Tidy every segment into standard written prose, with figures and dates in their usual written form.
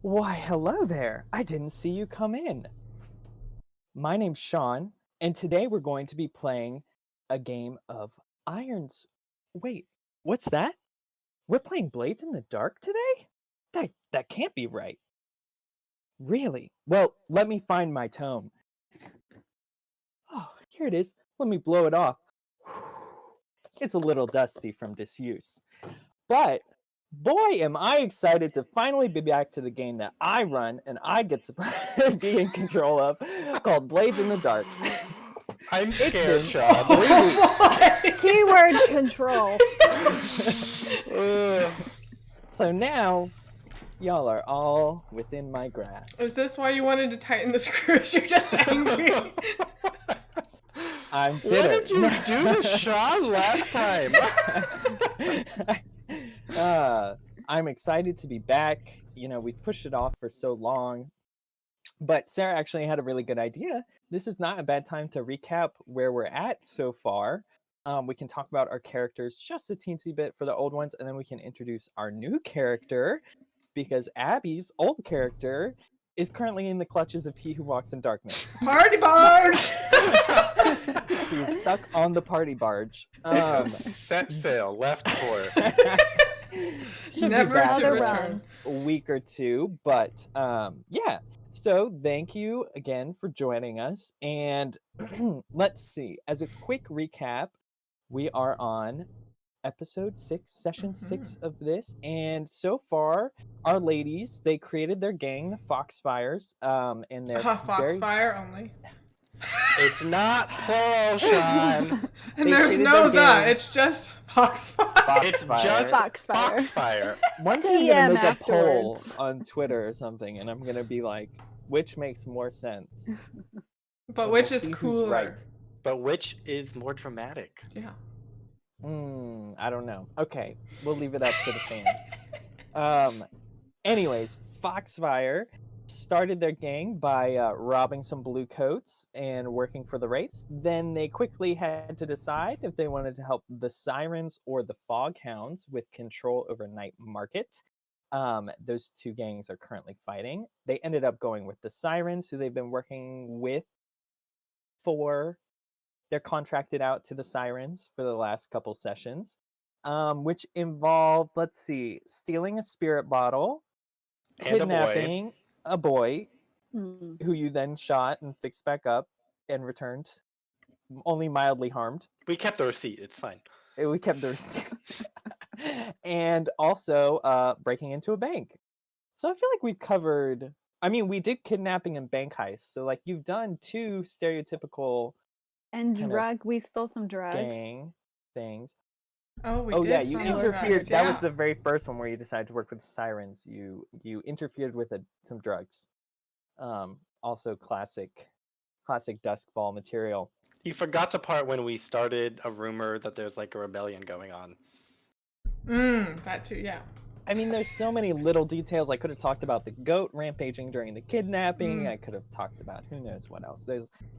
Why, hello there. I didn't see you come in. My name's Sean, and today we're going to be playing a game of irons. Wait, what's that? We're playing Blades in the Dark today? That can't be right. Really? Well, let me find my tome. Oh, here it is. Let me blow it off. It's a little dusty from disuse. But boy, am I excited to finally be back to the game that I run and I get to be in control of, called Blades in the Dark. I'm It's scared, been Sean. 3 weeks. Keyword control. So now, y'all are all within my grasp. Is this why you wanted to tighten the screws? You're just angry. I'm bitter. What did you do to Sean last time? I'm excited to be back. You know, we've pushed it off for so long. But Sarah actually had a really good idea. This is not a bad time to recap where we're at so far. We can talk about our characters just a teensy bit for the old ones, and then we can introduce our new character, because Abby's old character is currently in the clutches of He Who Walks in Darkness. Party barge! He's stuck on the party barge. Set sail, left port. Should Never be back to in return. a week or two, but yeah. So thank you again for joining us. And let's see. As a quick recap, we are on episode 6, session 6 of this, and so far our ladies, they created their gang, the Foxfires, and they're Foxfire only. It's not plural, Sean. And They there's created no their that. gang. It's just Foxfire. It's Foxfire. just Foxfire. Foxfire. One day I'm gonna TM make a poll afterwards. on Twitter or something, and I'm gonna be like, which makes more sense? But And which we'll is see who's cooler? right. But which is more dramatic? Yeah. I don't know. Okay, we'll leave it up to the fans. Anyways, Foxfire started their gang by robbing some blue coats and working for the Wraiths. Then they quickly had to decide if they wanted to help the Sirens or the Foghounds with control over Night Market. Those two gangs are currently fighting. They ended up going with the Sirens, who they've been working with for... They're contracted out to the Sirens for the last couple sessions, which involved, let's see, stealing a spirit bottle, And a boy. kidnapping a boy, Hmm. who you then shot and fixed back up and returned, only mildly harmed. We kept the receipt. It's fine. We kept the receipt. And also breaking into a bank. So I feel like we've covered... I mean, we did kidnapping and bank heist, so like you've done two stereotypical And kind of drug. We stole some drugs. gang things. Oh, we Oh did yeah, you steal interfered. drugs, That was yeah. the very first one where you decided to work with the Sirens. You interfered with some drugs. Also classic Doskvol material. You forgot the part when we started a rumor that there's like a rebellion going on. That too, yeah. I mean, there's so many little details. I could have talked about the goat rampaging during the kidnapping. I could have talked about who knows what else.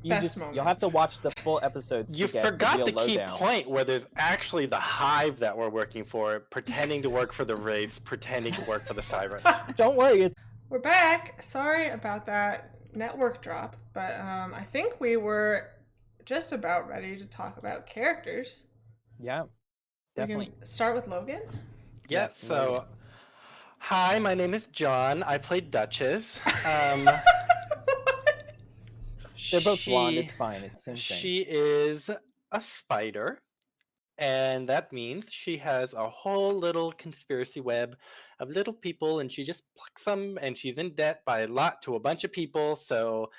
You'll have to watch the full episodes. You to get forgot the the real key lowdown. point where there's actually the Hive that we're working for, pretending to work for the Wraiths, pretending to work for the Sirens. Don't worry, it's We're back. Sorry about that network drop, but I think we were just about ready to talk about characters. yeah, definitely. We can start with Logan. Yes, Yes, so hi, my name is John. I play Duchess. They're both blonde. she- It's fine. It's the same thing. She is a spider, and that means she has a whole little conspiracy web of little people, and she just plucks them, and she's in debt by a lot to a bunch of people, so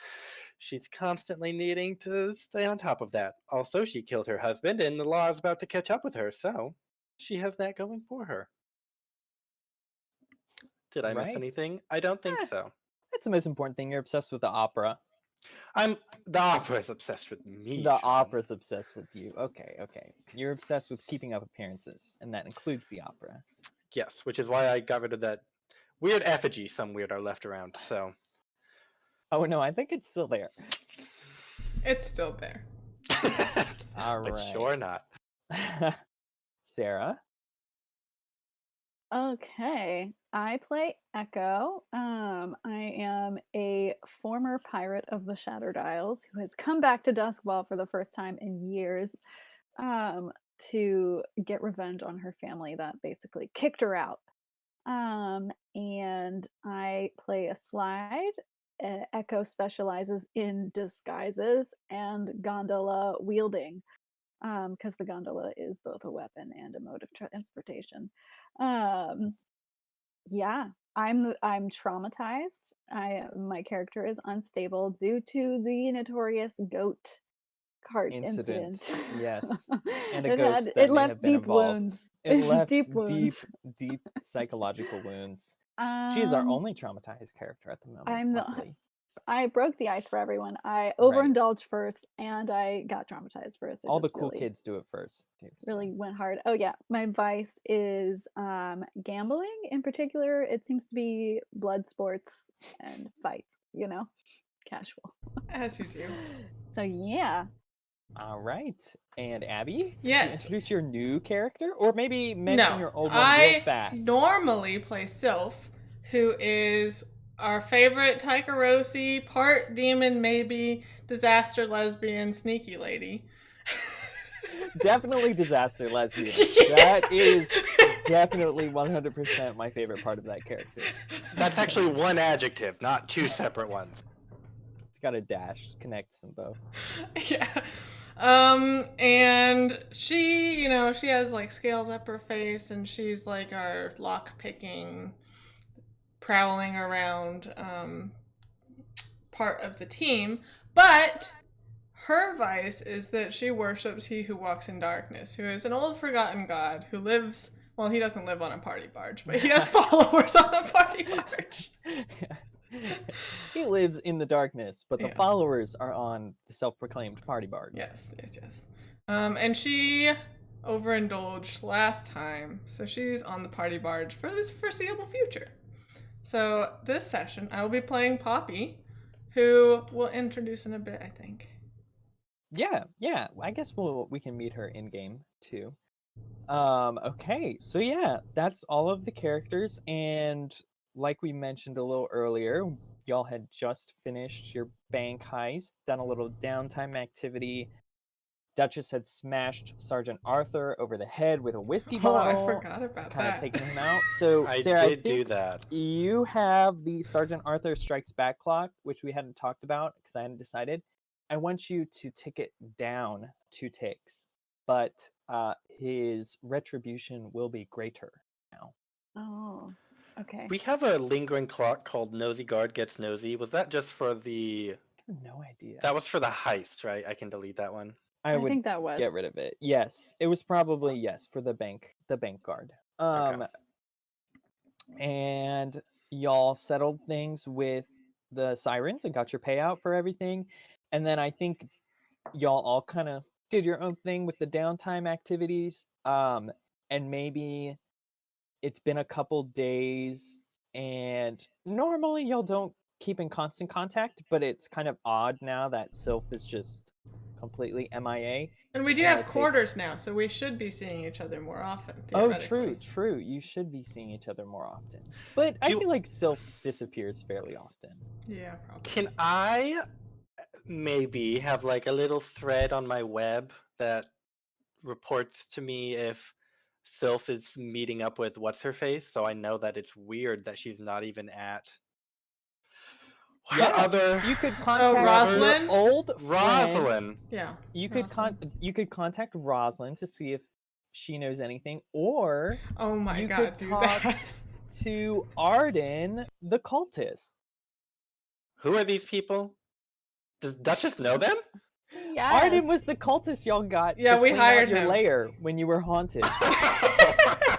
she's constantly needing to stay on top of that. Also, she killed her husband, and the law is about to catch up with her, so she has that going for her. Did I miss Right. anything? I don't think Eh. so. That's the most important thing. You're obsessed with the opera. The opera's obsessed with me. The Sean. opera's obsessed with you. Okay. You're obsessed with keeping up appearances, and that includes the opera. Yes, which is why I got rid of that weird effigy some weirdo left around. So Oh no, I think it's still there. It's still there. All but right. sure not. Sarah. Okay, I play Echo. I am a former pirate of the Shattered Isles who has come back to Doskvol for the first time in years, um, to get revenge on her family that basically kicked her out. And I play a slide. Echo specializes in disguises and gondola wielding, because the gondola is both a weapon and a mode of transportation. Um, yeah, I'm traumatized. My character is unstable due to the notorious goat cart Incident. incident. Yes. And a it ghost had that it may left have been deep involved. wounds. It left Deep wounds. deep psychological wounds. She is our Um, only traumatized character at the moment, I'm the luckily. I broke the ice for everyone. I Right. overindulged first, and I got traumatized first. It All the just cool really, kids do it first, too. so. really went hard. Oh yeah, my vice is gambling. In particular, it seems to be blood sports and fights. Casual. As you do. So yeah, All right. And Abby, could you Yes. introduce your new character? Or maybe mention No, your old one real I fast. normally play Sylph, who is our favorite Taikarosi, part demon, maybe disaster lesbian, sneaky lady. Definitely disaster lesbian. Yeah. That is definitely 100% my favorite part of that character. That's actually one adjective, not two separate ones. It's got a dash, connects them both. Yeah. And she, she has like scales up her face, and she's like our lock picking, prowling around part of the team. But her vice is that she worships he who walks in darkness, who is an old forgotten god who lives. Well, he doesn't live on a party barge, but he has followers on a party barge. He lives in the darkness, but the Yes. followers are on the self-proclaimed party barge. Yes. And she overindulged last time, so she's on the party barge for this foreseeable future. So this session, I will be playing Poppy, who we'll introduce in a bit, I think. Yeah. I guess we can meet her in game too. Okay, so yeah, that's all of the characters, and like we mentioned a little earlier, y'all had just finished your bank heist, done a little downtime activity. Duchess had smashed Sergeant Arthur over the head with a whiskey bottle. I forgot about kind that. of taking him out. So I Sarah, did I do think that. you have the Sergeant Arthur Strikes Back clock, which we hadn't talked about because I hadn't decided. I want you to tick it down 2 ticks, but his retribution will be greater now. oh, okay. We have a lingering clock called Nosy Guard Gets Nosy. Was that just for the... I have no idea. That was for the heist, right? I can delete that one. I would think that was. get rid of it. Yes, it was probably for the bank guard. Okay. And y'all settled things with the sirens and got your payout for everything. And then I think y'all all kind of did your own thing with the downtime activities. And maybe it's been a couple days, and normally y'all don't keep in constant contact, but it's kind of odd now that Sylph is just completely MIA. And we do And have I'd say quarters now, so we should be seeing each other more often. Oh, Theoretically. true. You should be seeing each other more often. But I feel like Sylph disappears fairly often. Yeah, probably. Can I maybe have like a little thread on my web that reports to me if Sylph is meeting up with what's-her-face, so I know that it's weird that she's not even at... Yeah, other... You could contact Rosalind? your old friend. Rosalind. Yeah. You could you could contact Rosalind to see if she knows anything, or Oh my you god, could do talk that. to Arden, the cultist. Who are these people? Does Duchess know them? Yes. Arden was the cultist y'all got. Yeah, to we clean hired out your him. lair when you were haunted.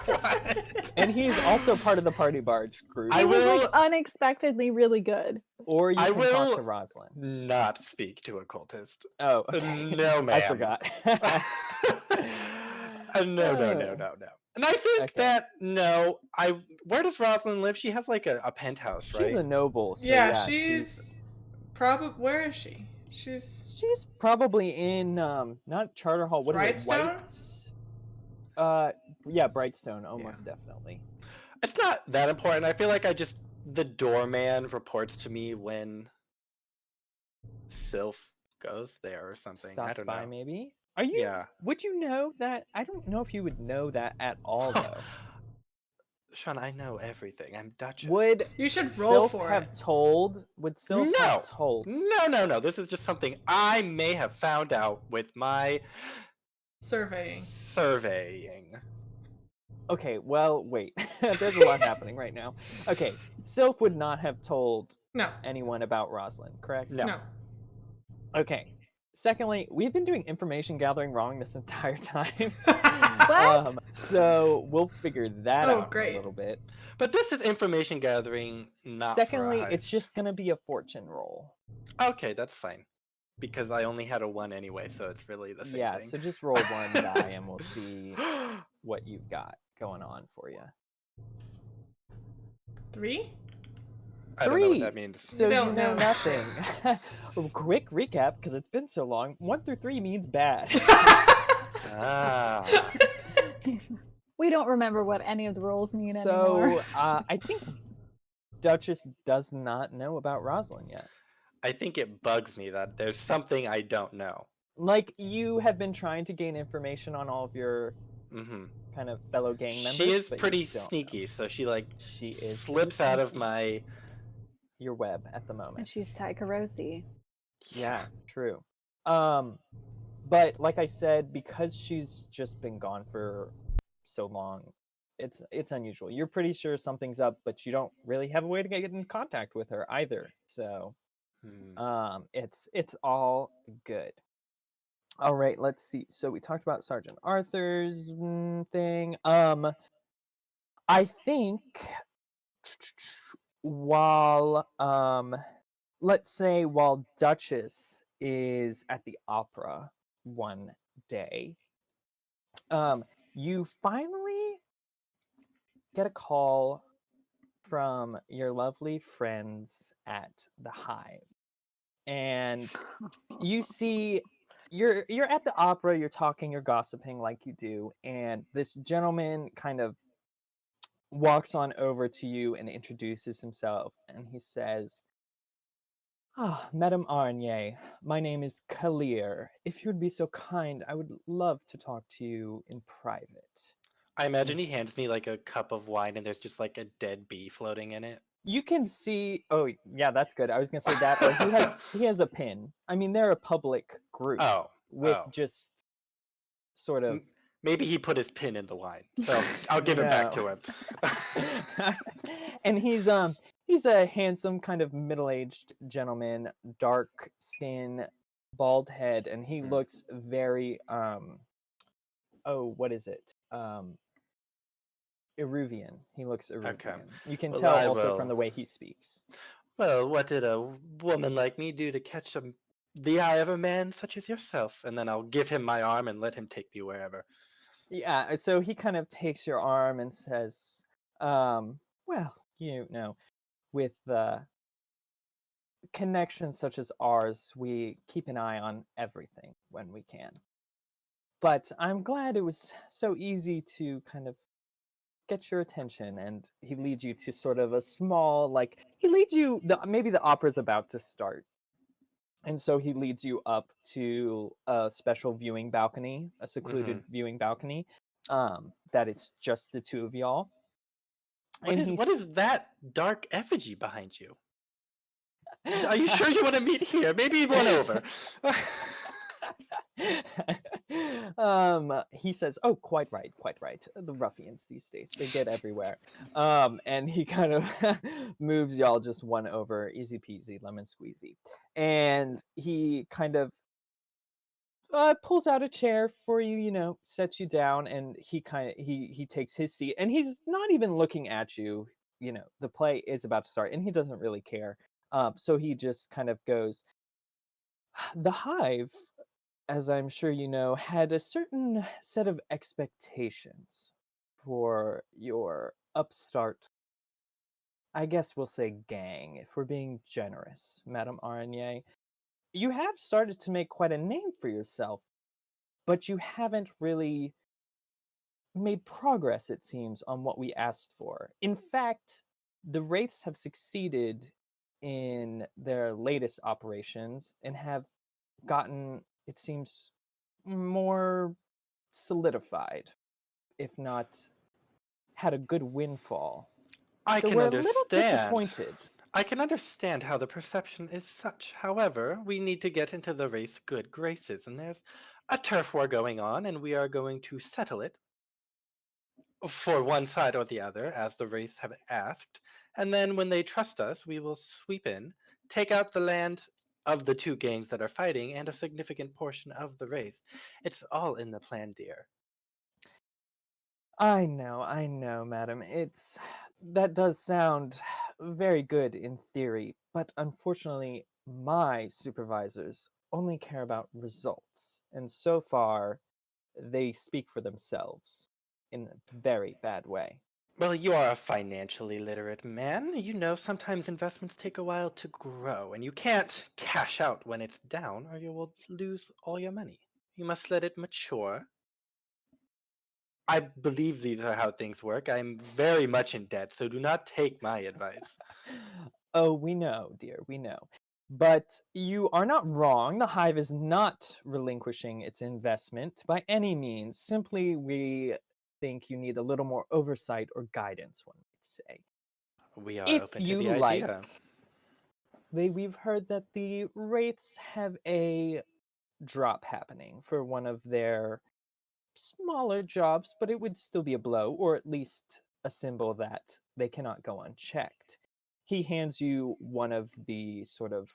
What? And he's also part of the party barge group. I He was will like unexpectedly really good. Or you I can talk will- to Rosalind. not speak to a cultist. Oh, okay. No, ma'am. I forgot. No. And I think Okay. that where does Rosalind live? She has like a penthouse, right? She's a noble, so Yeah, she's probably. Where is she? She's probably in not Charter Hall. What is it? Brightstone? White's. Yeah, Brightstone, almost definitely. It's not that important. I feel like the doorman reports to me when Sylph goes there or something. I Stops don't by, know. maybe. Are you? Yeah. Would you know that? I don't know if you would know that at all, though. Sean, I know everything. I'm Duchess. Would You should roll Sylph for have it. told? Would Sylph No! have told? No. This is just something I may have found out with my Surveying. surveying. Okay, well, wait. There's a lot happening right now. Okay, Sylph would not have told No. anyone about Rosalind, correct? No. No. Okay. Secondly, we've been doing information gathering wrong this entire time. What? So we'll figure that Oh, out in great. a little bit. But this is information gathering, not Secondly, for a it's heist. just gonna be a fortune roll. Okay, that's fine. Because I only had a 1 anyway, so it's really the same Yeah, thing. so just roll one die and we'll see what you've got going on for you. 3? I don't know what 3. that means. So you don't know know. nothing. Quick recap, because it's been so long. 1 through 3 means bad. Ah. We don't remember what any of the roles mean anymore. So I think Duchess does not know about Rosalind yet. I think it bugs me that there's something I don't know. Like, you have been trying to gain information on all of your Hmm kind of fellow gang members. She is but you pretty don't know. sneaky, so she like She is slips pretty out of sneaky. my. Your web at the And moment. she's Tycherosi. Yeah, true. But like I said, because she's just been gone for so long, it's unusual. You're pretty sure something's up, but you don't really have a way to get in contact with her either. So it's all good. All right, let's see. So we talked about Sergeant Arthur's thing. I think while let's say while Duchess is at the opera one day, you finally get a call from your lovely friends at the Hive. And you see you're at the opera, you're talking, you're gossiping like you do, and this gentleman kind of walks on over to you and introduces himself, and he says, Madame Arnier, my name is Kalir. If you would be so kind, I would love to talk to you in private. I imagine he hands me like a cup of wine and there's just like a dead bee floating in it. You can see. Oh, yeah, that's good. I was gonna say that. Or he has a pin. I mean, they're a public group with just sort of. Maybe he put his pin in the wine, so I'll give it back to him. And he's a handsome, kind of middle-aged gentleman, dark skin, bald head, and he looks very what is it? Eruvian. He looks Eruvian. Okay. You can Well, tell I also will- from the way he speaks. Well, what did a woman like me do to catch the eye of a man such as yourself? And then I'll give him my arm and let him take me wherever. Yeah, so he kind of takes your arm and says, well, you know, with connections such as ours, we keep an eye on everything when we can. But I'm glad it was so easy to kind of get your attention, and he leads you to sort of a small, maybe the opera's about to start. And so he leads you up to a special viewing balcony, a secluded viewing balcony, that it's just the two of y'all. What is that dark effigy behind you? Are you sure you want to meet here? Maybe one over. He says, "Oh, quite right. The ruffians these days, they get everywhere." And he kind of moves y'all just one over, easy peasy, lemon squeezy. And he kind of pulls out a chair for you, sets you down, and he takes his seat, and he's not even looking at you. The play is about to start, and he doesn't really care. So he just kind of goes, "The Hive, as I'm sure you know, had a certain set of expectations for your upstart, I guess we'll say gang, if we're being generous, Madame Arnier. You have started to make quite a name for yourself, but you haven't really made progress, it seems, on what we asked for. In fact, the Wraiths have succeeded in their latest operations and have gotten, it seems, more solidified, if not had a good windfall. I So can we're a little understand. disappointed. I can understand how the perception is such. However, we need to get into the race good graces, and there's a turf war going on, and we are going to settle it for one side or the other, as the race have asked. And then when they trust us, we will sweep in, take out the land of the two gangs that are fighting, and a significant portion of the race. It's all in the plan, dear. I know, madam. That does sound very good in theory, but unfortunately, my supervisors only care about results, and so far, they speak for themselves in a very bad way. Well, you are a financially literate man. You know sometimes investments take a while to grow, and you can't cash out when it's down, or you will lose all your money. You must let it mature. I believe these are how things work. I'm very much in debt, so do not take my advice. Oh, we know, dear, we know. But you are not wrong. The Hive is not relinquishing its investment by any means. Simply, we think you need a little more oversight or guidance, one might say. We are If open to you the like, idea. we've heard that the Wraiths have a drop happening for one of their smaller jobs, but it would still be a blow, or at least a symbol that they cannot go unchecked. He hands you one of the sort of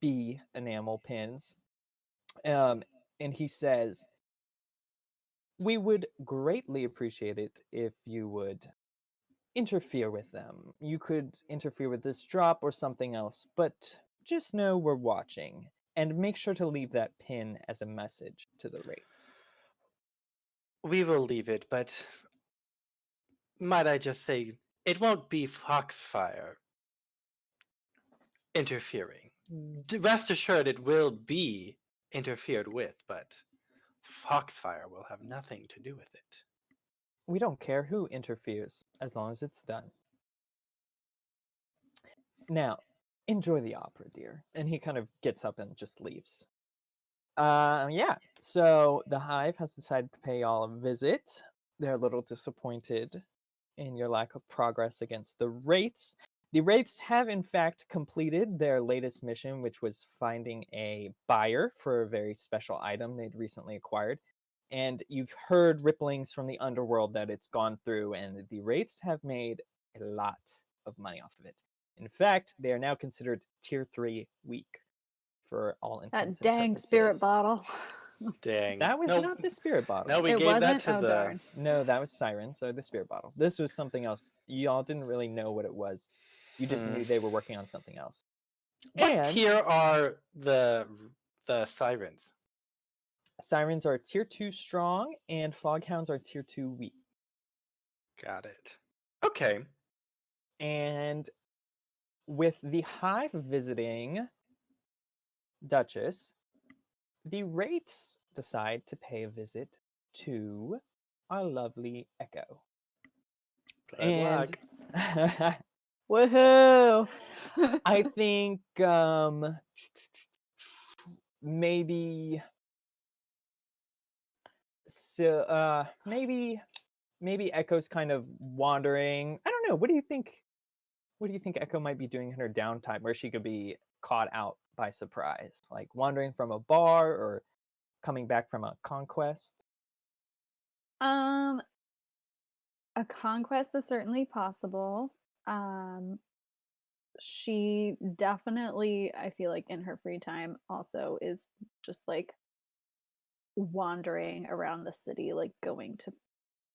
bee enamel pins, and he says, "We would greatly appreciate it if you would interfere with them. You could interfere with this drop or something else, but just know we're watching, and make sure to leave that pin as a message to the Wraiths." We will leave it, but might I just say, it won't be Foxfire interfering. Rest assured it will be interfered with, but Foxfire will have nothing to do with it. We don't care who interferes, as long as it's done. Now, enjoy the opera, dear. And he kind of gets up and just leaves. Yeah, so the Hive has decided to pay y'all a visit. They're a little disappointed in your lack of progress against the Wraiths. The Wraiths have, in fact, completed their latest mission, which was finding a buyer for a very special item they'd recently acquired. And you've heard ripplings from the underworld that it's gone through, and the Wraiths have made a lot of money off of it. In fact, they are now considered tier 3 weak for all intents That and dang purposes. spirit bottle. Dang. That was no, not the spirit bottle. No, we It gave that wasn't? to Oh, the. darn. No, that was Siren, so the spirit bottle. This was something else. Y'all didn't really know what it was. You just knew they were working on something else. What And tier are the sirens? Sirens are tier 2 strong, and Foghounds are tier 2 weak. Got it. Okay. And with the Hive visiting Duchess, the Wraiths decide to pay a visit to our lovely Echo. Good luck. Woohoo! I think maybe so maybe Echo's kind of wandering. I don't know. What do you think? What do you think Echo might be doing in her downtime where she could be caught out by surprise? Like wandering from a bar or coming back from a conquest? A conquest is certainly possible. She definitely, I feel like in her free time also is just like wandering around the city, like going to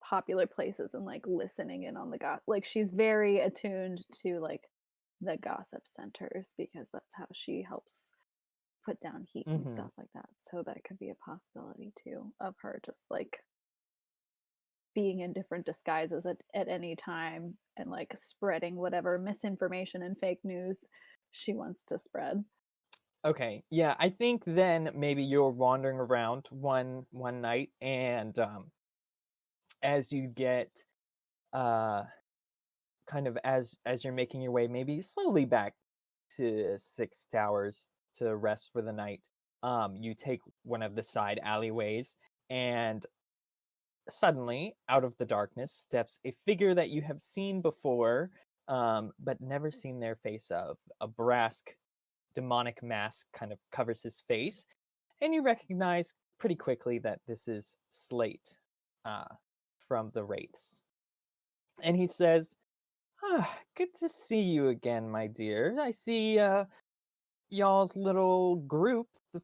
popular places and like listening in on the gossip. Like she's very attuned to like the gossip centers because that's how she helps put down heat and stuff like that. So that could be a possibility too of her just like being in different disguises at any time and like spreading whatever misinformation and fake news she wants to spread. Okay, yeah, I think then maybe you're wandering around one night and as you get kind of as you're making your way maybe slowly back to Six Towers to rest for the night, you take one of the side alleyways, and suddenly out of the darkness steps a figure that you have seen before, but never seen their face of. A brass demonic mask kind of covers his face, and you recognize pretty quickly that this is Slate from the Wraiths. And he says, good to see you again, my dear. I see y'all's little group, the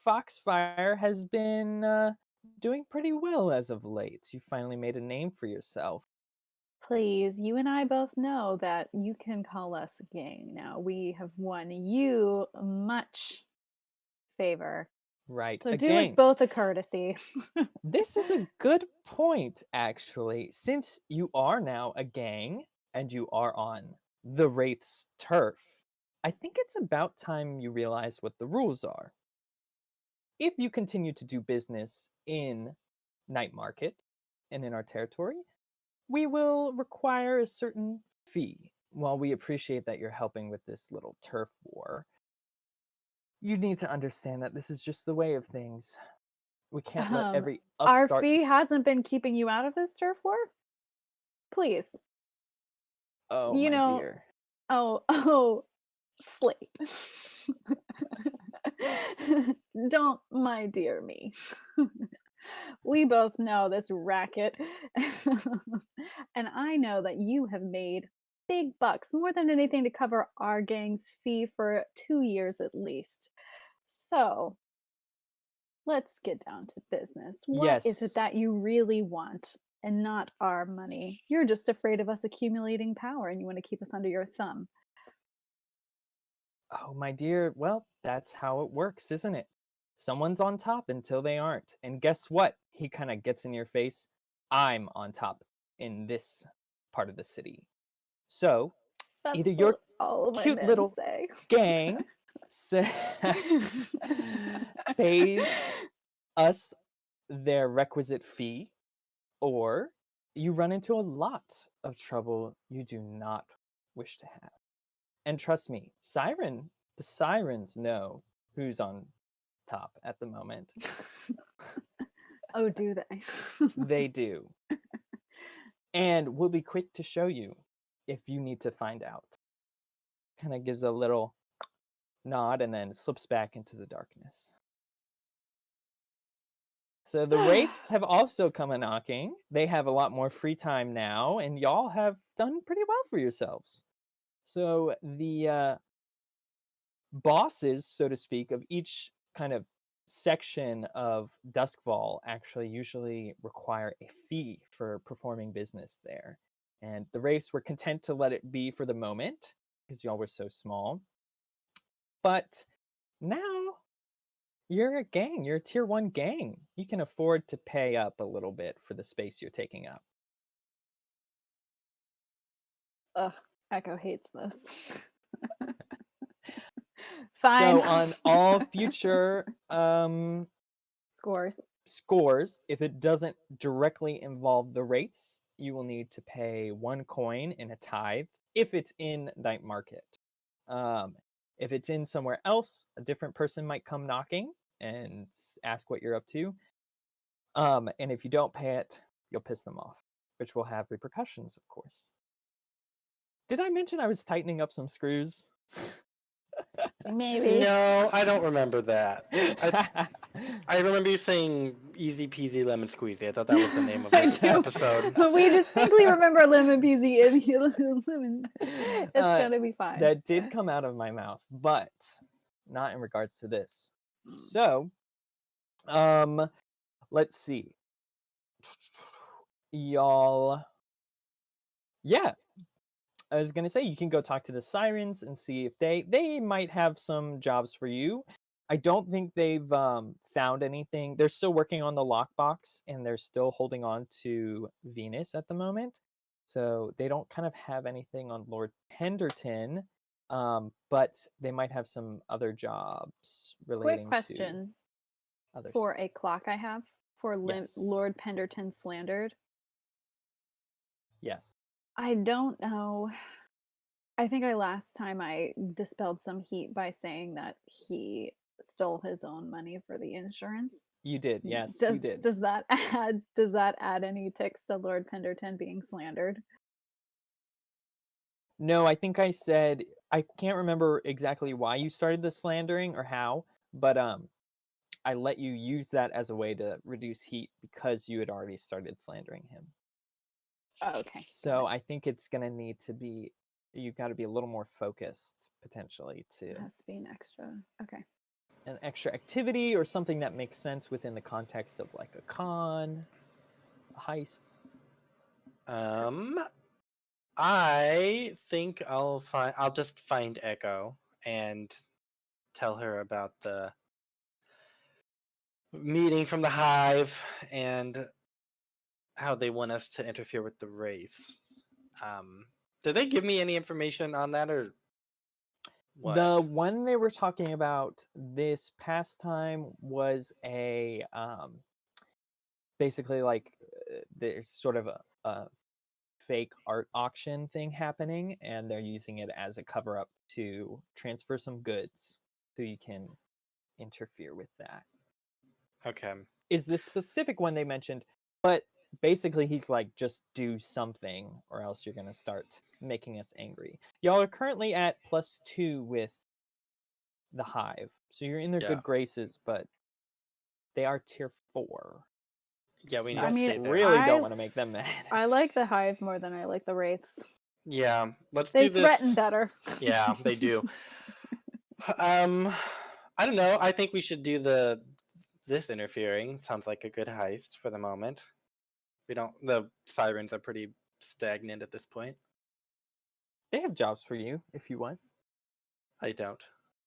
Foxfire, has been doing pretty well as of late. You finally made a name for yourself. Please, you and I both know that you can call us a gang now. We have won you much favor. Right. So do us both a courtesy. This is a good point, actually. Since you are now a gang and you are on the Wraith's turf, I think it's about time you realize what the rules are. If you continue to do business in Night Market and in our territory, we will require a certain fee. While we appreciate that you're helping with this little turf war, you need to understand that this is just the way of things. We can't let every upstart... Our fee hasn't been keeping you out of this turf war? Please. Oh, my dear. Oh, Slate. Don't my dear me. We both know this racket. And I know that you have made big bucks, more than anything, to cover our gang's fee for 2 years at least. So, let's get down to business. What is it that you really want, and not our money? You're just afraid of us accumulating power, and you want to keep us under your thumb. Oh, my dear, well, that's how it works, isn't it? Someone's on top until they aren't. And guess what? He kind of gets in your face. I'm on top in this part of the city. So, That's either your all cute little gang pays us their requisite fee, or you run into a lot of trouble you do not wish to have. And trust me, the sirens know who's on top at the moment. Oh, do they? They do. And we'll be quick to show you if you need to find out. Kind of gives a little nod and then slips back into the darkness. So the Wraiths have also come a knocking. They have a lot more free time now, and y'all have done pretty well for yourselves. So the bosses, so to speak, of each kind of section of Doskvol actually usually require a fee for performing business there. And the Wraiths were content to let it be for the moment, because y'all were so small. But now you're a gang. You're a tier 1 gang. You can afford to pay up a little bit for the space you're taking up. Ugh, Echo hates this. Fine. So on all future scores, if it doesn't directly involve the Wraiths, you will need to pay 1 coin in a tithe if it's in Night Market. If it's in somewhere else, a different person might come knocking and ask what you're up to. And if you don't pay it, you'll piss them off, which will have repercussions, of course. Did I mention I was tightening up some screws? Maybe. No, I don't remember that. I remember you saying easy peasy lemon squeezy. I thought that was the name of this episode. We distinctly remember lemon peasy and lemon. It's gonna be fine. That did come out of my mouth, but not in regards to this. So, let's see. Y'all. Yeah. I was going to say, you can go talk to the sirens and see if they might have some jobs for you. I don't think they've found anything. They're still working on the lockbox, and they're still holding on to Venus at the moment. So they don't kind of have anything on Lord Penderton, but they might have some other jobs relating Quick question to others. For a clock I have for Yes. Lord Penderton Slandered. Yes. I don't know. I think last time I dispelled some heat by saying that he stole his own money for the insurance. You did. Yes, you did. Does that add any ticks to Lord Penderton being slandered? No, I think I said I can't remember exactly why you started the slandering or how, but I let you use that as a way to reduce heat because you had already started slandering him. Oh, okay. So I think it's gonna need to be you've got to be a little more focused potentially to It has to be an extra. Okay. an extra activity or something that makes sense within the context of like a con, a heist. I think I'll just find Echo and tell her about the meeting from the Hive and how they want us to interfere with the Wraiths. Did they give me any information on that or what? The one they were talking about this past time was a basically like there's sort of a fake art auction thing happening, and they're using it as a cover up to transfer some goods so you can interfere with that. Okay. Is the specific one they mentioned, but basically he's like, just do something or else you're going to start making us angry. Y'all are currently at +2 with the Hive, so you're in their Yeah. good graces, but they are tier 4. Yeah, we You need I to mean, stay there. really I- don't want to make them mad. I like the Hive more than I like the Wraiths. Yeah, let's They do this. threaten better. Yeah, they do. I don't know. I think we should do this interfering. Sounds like a good heist for the moment. The sirens are pretty stagnant at this point. They have jobs for you if you want. I don't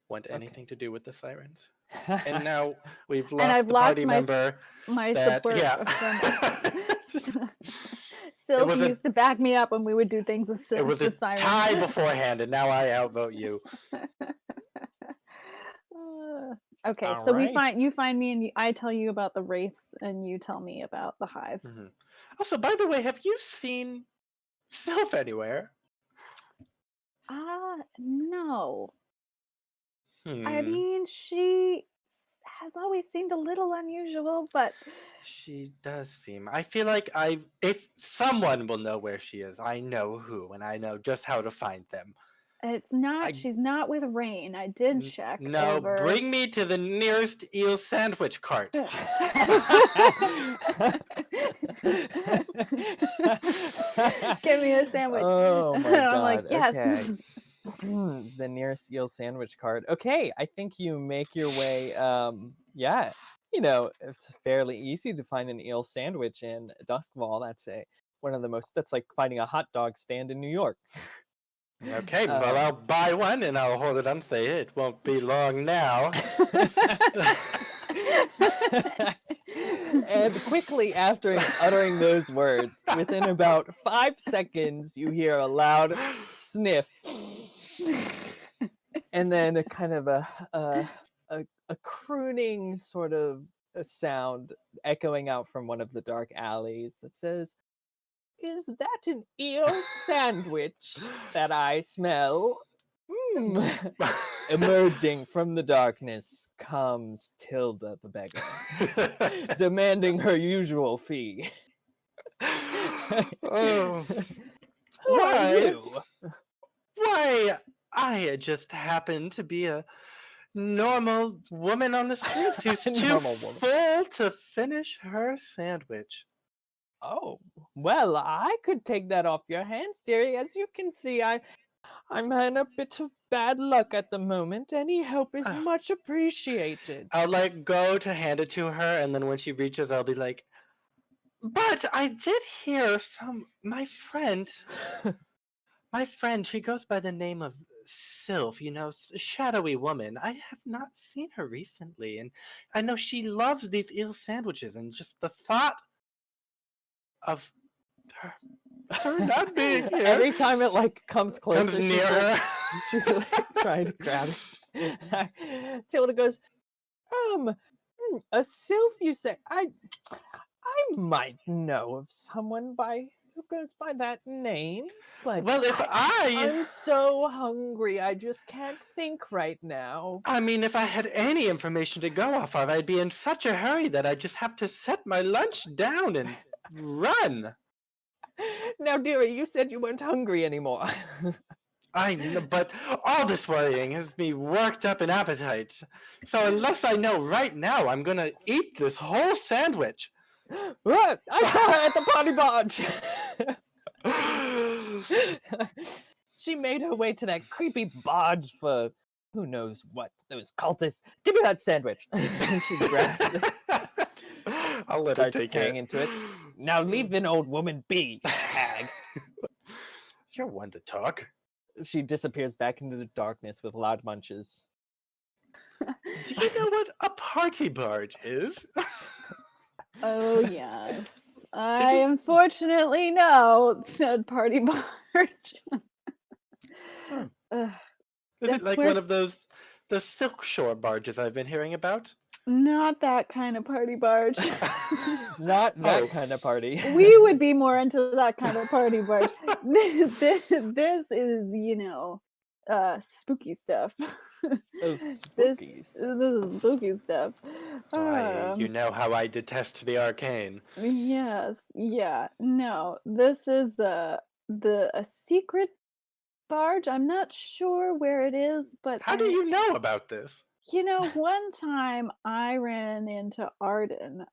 want Okay. anything to do with the sirens. And now we've And lost I've the lost party my member. My That support yeah. from Sylph was a- used to back me up when we would do things with It was the a sirens. tie beforehand, and now I outvote you. Okay, All so right. you find me, and I tell you about the Wraiths, and you tell me about the Hive. Mhm. Also, by the way, have you seen Sylph anywhere? No. I Hmm. mean, she has always seemed a little unusual, but She does seem. I feel like if someone will know where she is, I know who, and I know just how to find them. it's not. I- She's not with Rain. I did check No, over. bring me to the nearest eel sandwich cart. Give me a sandwich. Oh my god. I'm like, yes. Okay. The nearest eel sandwich cart. Okay, I think you make your way yeah. It's fairly easy to find an eel sandwich in Doskvol. That's that's like finding a hot dog stand in New York. Okay, well, I'll buy one and I'll hold it on and say it won't be long now. And quickly after uttering those words, within about 5 seconds, you hear a loud sniff, and then a kind of a crooning sort of a sound echoing out from one of the dark alleys that says, "Is that an eel sandwich that I smell?" Emerging from the darkness comes Tilda the beggar, demanding her usual fee. Oh. Who are Why? you? Why, I just happen to be a normal woman on the streets who's too Normal woman. full to finish her sandwich. Oh, well, I could take that off your hands, dearie. As you can see, I'm in a bit of bad luck at the moment. Any help is much appreciated. I'll go to hand it to her, and then when she reaches, I'll be like, "But I did hear my friend, she goes by the name of Sylph, shadowy woman. I have not seen her recently, and I know she loves these eel sandwiches, and just the thought of her not being here." Every time it comes closer, Comes near her. she's trying to grab it. Tilda goes, a Sylph, you say? I might know of someone by who goes by that name, but Well, if I'm so hungry. I just can't think right now. I mean, if I had any information to go off of, I'd be in such a hurry that I'd just have to set my lunch down and run. Now, dearie, you said you weren't hungry anymore. I know, but all this worrying has me worked up an appetite. So unless I know right now, I'm gonna eat this whole sandwich. What? I saw her at the potty barge. She made her way to that creepy barge for who knows what. Those cultists. Give me that sandwich. She grabs it. I'll let her Starts take tearing it. into it. Now leave an old woman be, hag. You're one to talk. She disappears back into the darkness with loud munches. Do you know what a party barge is? Oh, yes. I unfortunately know, said Party Barge. Ugh, Is it That's like where one of those the silk shore barges I've been hearing about? not that kind of Party Barge. Not that Oh. kind of party. We would be more into that kind of Party Barge. This is, spooky stuff. Oh, This spookies. is spooky stuff. You know how I detest the arcane. Yes, yeah, no. This is a secret barge. I'm not sure where it is, but How do you know about this? one time I ran into Arden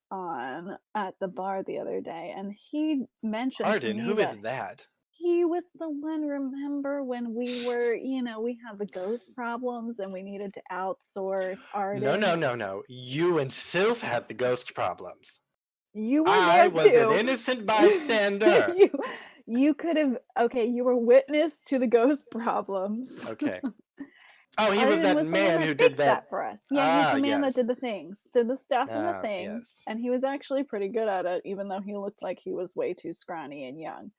at the bar the other day, and he mentioned to Arden, me who that is that? he was the one, remember when we were, we had the ghost problems and we needed to outsource Arden? No. You and Sylph had the ghost problems. You were I there was too. an innocent bystander. you could have, okay, you were witness to the ghost problems. Okay. Oh, he was Arden that was the one man that who did fixed that. for us. Yeah, he's the man yes. that did the things, did the stuff and the Ah, things, yes. and he was actually pretty good at it, even though he looked like he was way too scrawny and young.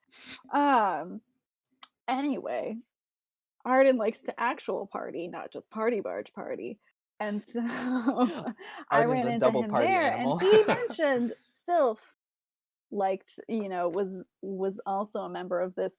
Anyway, Arden likes to actual party, not just party barge party, and so I Arden's ran a into double him party there, animal. and he mentioned Sylph liked, was also a member of this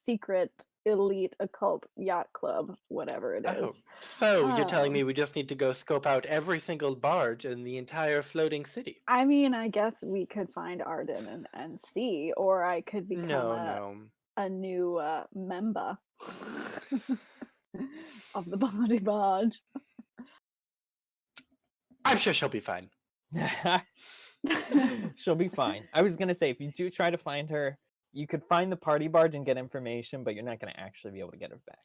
secret elite occult yacht club, whatever it is. Oh, so you're telling Um, me we just need to go scope out every single barge in the entire floating city? I mean, I guess we could find Arden and see, or I could become No. a new member of the body barge. I'm sure she'll be fine. She'll be fine. I was gonna say, if you do try to find her, you could find the party barge and get information, but you're not gonna actually be able to get her back.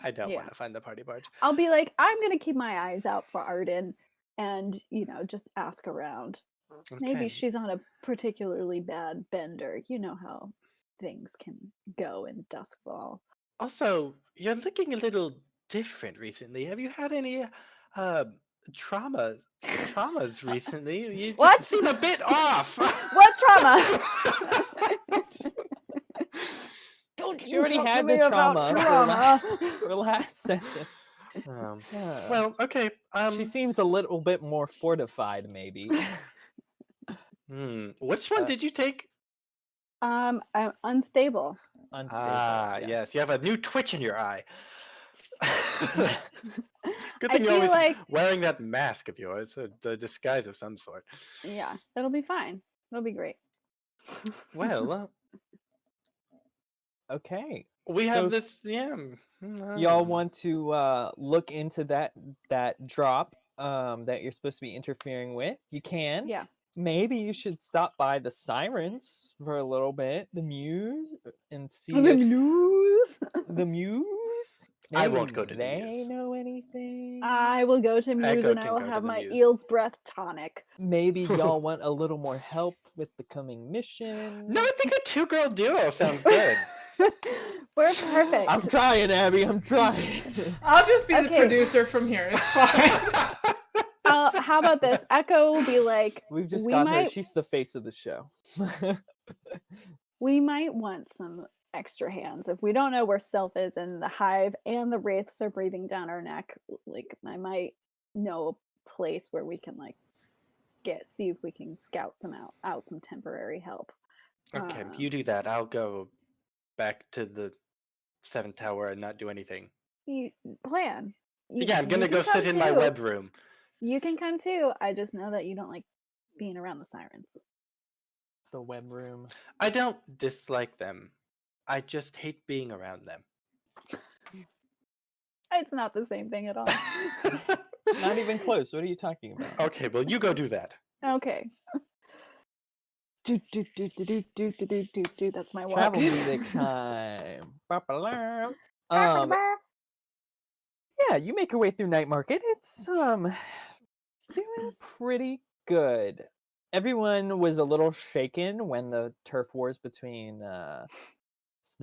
I don't Yeah. want to find the party barge. I'll be like, I'm gonna keep my eyes out for Arden and, just ask around. Maybe Okay. she's on a particularly bad bender. You know how things can go in Doskvol. Also, you're looking a little different recently. Have you had any traumas recently? You just What? seem a bit off. What trauma? Don't She already talk to had the me about trauma for last session. Well, okay. She seems a little bit more fortified, maybe. Which one did you take? I'm unstable. Unstable. Yes. You have a new twitch in your eye. Good I thing you're feel always like, wearing that mask of yours, a disguise of some sort. yeah, it'll be fine. It'll be great. Well, Okay. we have So this. Yeah. y'all want to look into that drop that you're supposed to be interfering with? You can. Yeah. Maybe you should stop by the sirens for a little bit, the muse, and see The if news. the muse. I Maybe won't go to the they Muse. know anything. I will go to Muse Echo and I can will go to have the my Muse. eel's breath tonic. Maybe y'all want a little more help with the coming mission. No, I think a two-girl duo sounds good. We're perfect. I'm trying, Abby. I'm trying. I'll just be the Okay. producer from here. It's fine. How about this? Echo will be like, We've just we got her. might- She's the face of the show. we might want some extra hands. If we don't know where Sylph is and the Hive and the Wraiths are breathing down our neck, like I might know a place where we can see if we can scout out some temporary help. Okay, you do that. I'll go back to the 7th tower and not do anything. You plan. Yeah, I'm you gonna can go come sit in my too. web room. You can come too. I just know that you don't like being around the sirens. The web room. I don't dislike them. I just hate being around them. It's not the same thing at all. Not even close. What are you talking about? Okay, well, you go do that. Okay. Do, do, do, do, do, do, do, do, do, do. That's my walk. Travel music time. Ba-ba-lam. Yeah, you make your way through Night Market. It's doing pretty good. Everyone was a little shaken when the turf wars between the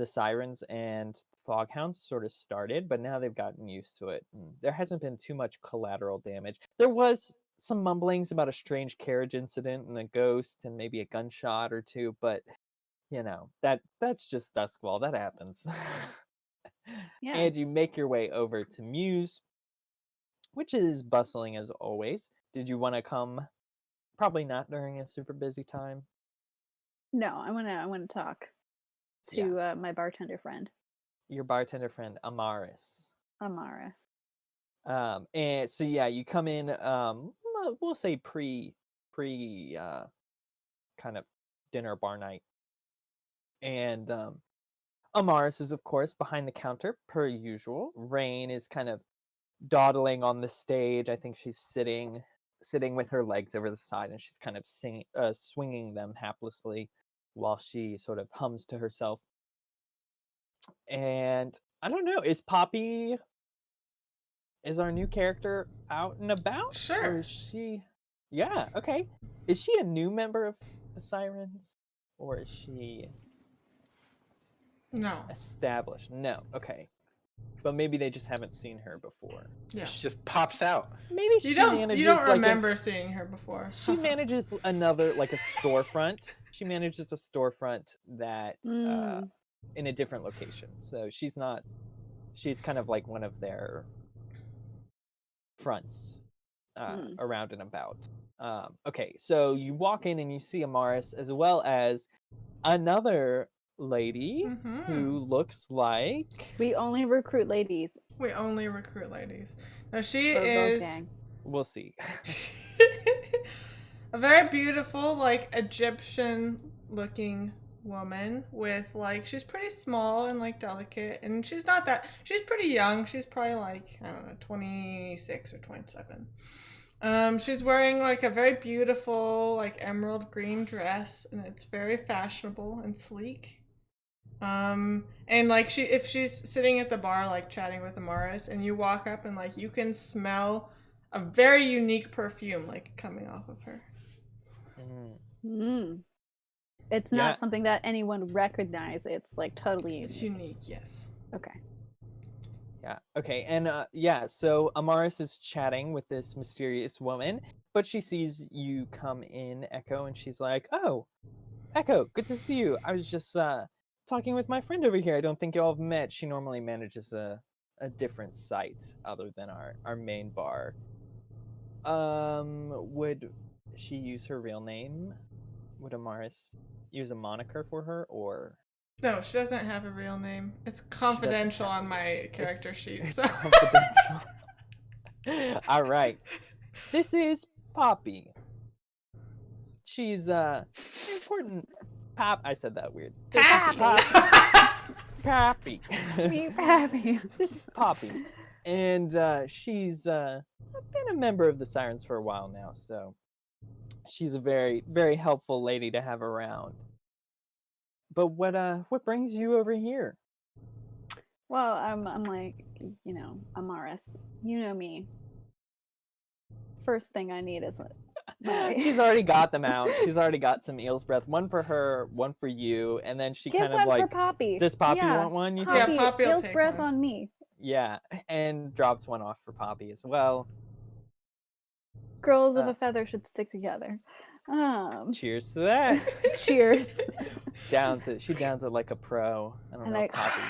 Sirens and Foghounds sort of started, but now they've gotten used to it. There hasn't been too much collateral damage. There was some mumblings about a strange carriage incident and a ghost and maybe a gunshot or two, but that's just Doskvol. That happens. Yeah. And you make your way over to Muse, which is bustling as always. Did you want to come? Probably not during a super busy time. No, I wanna talk to my bartender friend, Your bartender friend Amaris. Amaris. And so yeah, you come in. We'll say pre kind of dinner bar night, and Amaris is of course behind the counter per usual. Rain is kind of dawdling on the stage. I think she's sitting with her legs over the side, and she's kind of swinging them haplessly while she sort of hums to herself. And I don't know, is our new character out and about? Sure. Or is she? Yeah, okay. Is she a new member of the Sirens? Or is she No. established? No, okay. But maybe they just haven't seen her before. Yeah. She just pops out. Maybe she manages You don't like remember seeing her before. she manages another, like a storefront. She manages a storefront that in a different location. So she's kind of like one of their fronts around and about. Okay, so you walk in and you see Amaris as well as another lady who looks like... We only recruit ladies. We only recruit ladies. Now she For both is gang. We'll see. a very beautiful, like Egyptian looking woman with like, she's pretty small and like delicate, and she's pretty young. She's probably like, I don't know, 26 or 27. She's wearing like a very beautiful like emerald green dress, and it's very fashionable and sleek. And like if she's sitting at the bar like chatting with Amaris, and you walk up and like you can smell a very unique perfume like coming off of her. It's not something that anyone recognizes. It's like totally unique. It's unique, yes. Okay. Yeah. Okay. And so Amaris is chatting with this mysterious woman, but she sees you come in, Echo, and she's like, "Oh, Echo, good to see you. I was just talking with my friend over here. I don't think y'all have met. She normally manages a different site other than our main bar. Would she use her real name? Would Amaris use a moniker for her, or...?" No, she doesn't have a real name. It's confidential on my character sheet. So. Confidential. All right. This is Poppy. She's important. I said that weird. Poppy. Poppy. Poppy. This is Poppy, and she's been a member of the Sirens for a while now, so she's a very, very helpful lady to have around. But what brings you over here? Well, I'm like, Amaris. You know me. First thing I need is She's already got them out. She's already got some eel's breath. One for her, one for you, and then she Get kind of one like, for Poppy. does Poppy Yeah. want one? You Poppy, think? Yeah, Poppy will eel's take breath one. on me. Yeah, and drops one off for Poppy as well. Girls of a feather should stick together. Cheers to that. Cheers. She downs it like a pro. I don't And know, I Poppy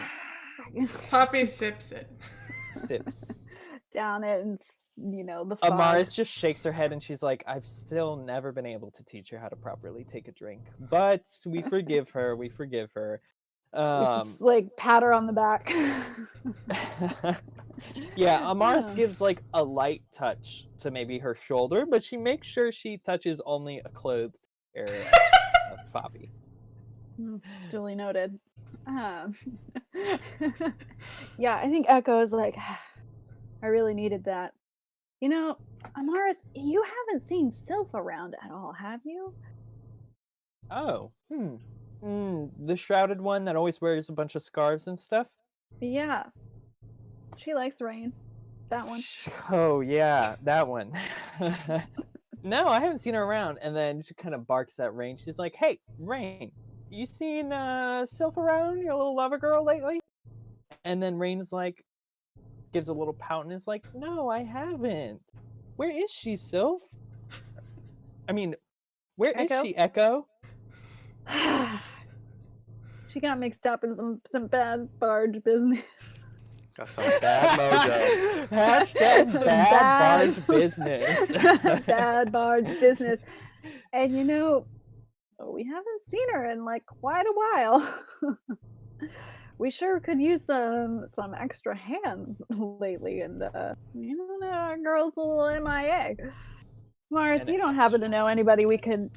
Poppy sips it. sips. down it and the fog. Amaris just shakes her head and she's like, I've still never been able to teach her how to properly take a drink. But we forgive her. We forgive her. We just like pat her on the back. Yeah, Amaris gives like a light touch to maybe her shoulder, but she makes sure she touches only a clothed area of Poppy. Duly noted. Yeah, I think Echo is like, I really needed that. Amaris, you haven't seen Sylph around at all, have you? Oh, the shrouded one that always wears a bunch of scarves and stuff? Yeah. She likes rain. That one. Oh, yeah, that one. No, I haven't seen her around. And then she kind of barks at Rain. She's like, hey, Rain, you seen Sylph around, your little lover girl, lately? And then Rain's like, gives a little pout and is like, no, I haven't. Where is she, Sylph? I mean, where is she, Echo? She got mixed up in some bad barge business. Got some bad mojo. Hashtag bad barge business. Bad barge business. And we haven't seen her in like quite a while. We sure could use some extra hands lately, and our girl's a little MIA. Mars, you don't happen to know anybody we could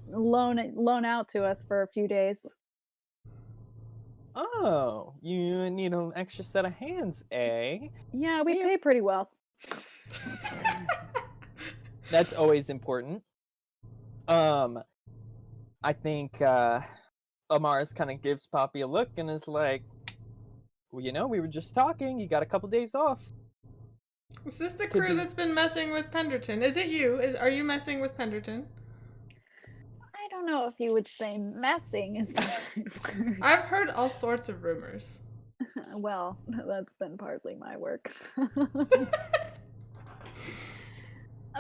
loan out to us for a few days? Oh, you need an extra set of hands, eh? Yeah, we pay pretty well. That's always important. I think Amaris kind of gives Poppy a look and is like, well, we were just talking. You got a couple days off. Is this the crew that's been messing with Penderton? Is it you? Are you messing with Penderton? I don't know if you would say messing is the right word. I've heard all sorts of rumors. Well, that's been partly my work.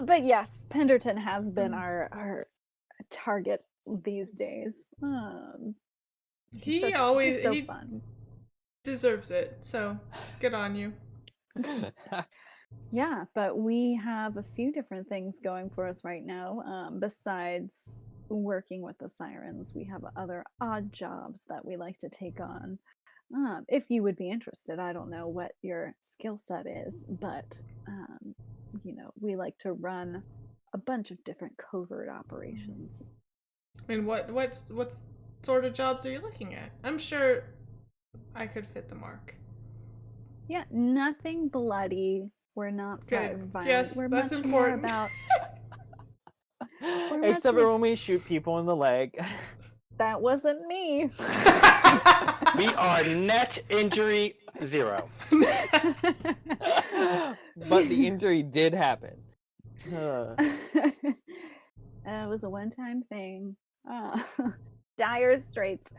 But yes, Penderton has been our target these days. He fun. Deserves it, so good on you. Yeah, but we have a few different things going for us right now. Besides working with the sirens, we have other odd jobs that we like to take on. If you would be interested, I don't know what your skill set is, but we like to run a bunch of different covert operations. I mean, what sort of jobs are you looking at? I'm sure I could fit the mark. Yeah, nothing bloody. We're not violent. Yes, we're that's much important. More about. Except for when we shoot people in the leg. That wasn't me. We are net injury 0. But the injury did happen. It was a one-time thing. Dire straits.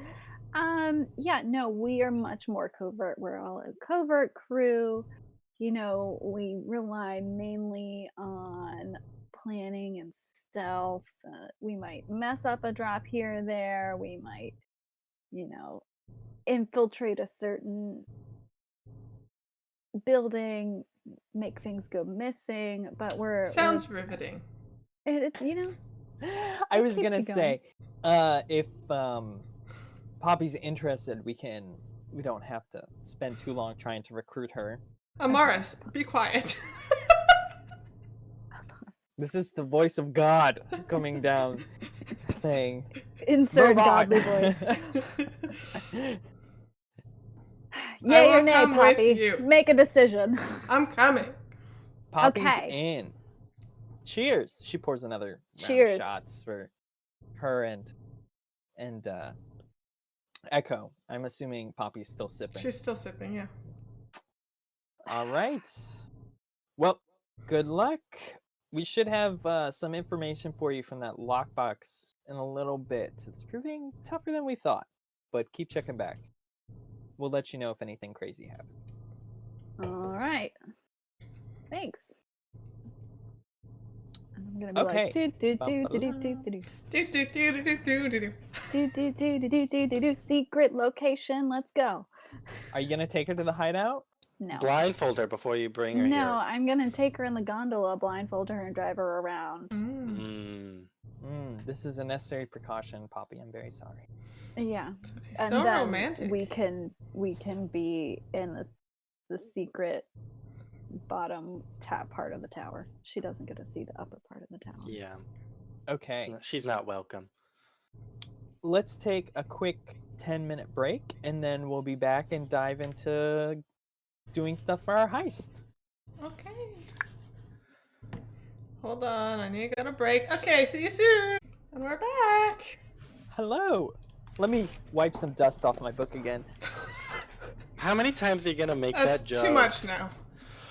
Yeah, no, we are much more covert. We're all a covert crew. We rely mainly on planning and stealth. We might mess up a drop here or there. We might, infiltrate a certain building, make things go missing. But sounds riveting. It's I was gonna say, if Poppy's interested, we don't have to spend too long trying to recruit her. Amaris, be quiet. This is the voice of God coming down, saying, insert godly voice. Yay or nay, Poppy? Make a decision. I'm coming. Poppy's Okay. in. Cheers. She pours another round of shots for her and Echo. I'm assuming Poppy's still sipping. She's still sipping, yeah. All right. Well, good luck. We should have some information for you from that lockbox in a little bit. It's proving tougher than we thought, but keep checking back. We'll let you know if anything crazy happens. All right. Thanks. I'm gonna be like, secret location. Let's go. Are you gonna take her to the hideout? No. Blindfold her before you bring her No, here. I'm gonna take her in the gondola, blindfold her, and drive her around. This is a necessary precaution, Poppy. I'm very sorry. Yeah. Okay, And so then romantic. we can be in the secret bottom part of the tower. She doesn't get to see the upper part of the tower. Yeah. Okay. She's not welcome. Let's take a quick 10-minute break, and then we'll be back and dive into doing stuff for our heist. Okay. Hold on, I need to go to break. Okay, see you soon. And we're back. Hello. Let me wipe some dust off my book again. How many times are you gonna make That's that joke? too much now.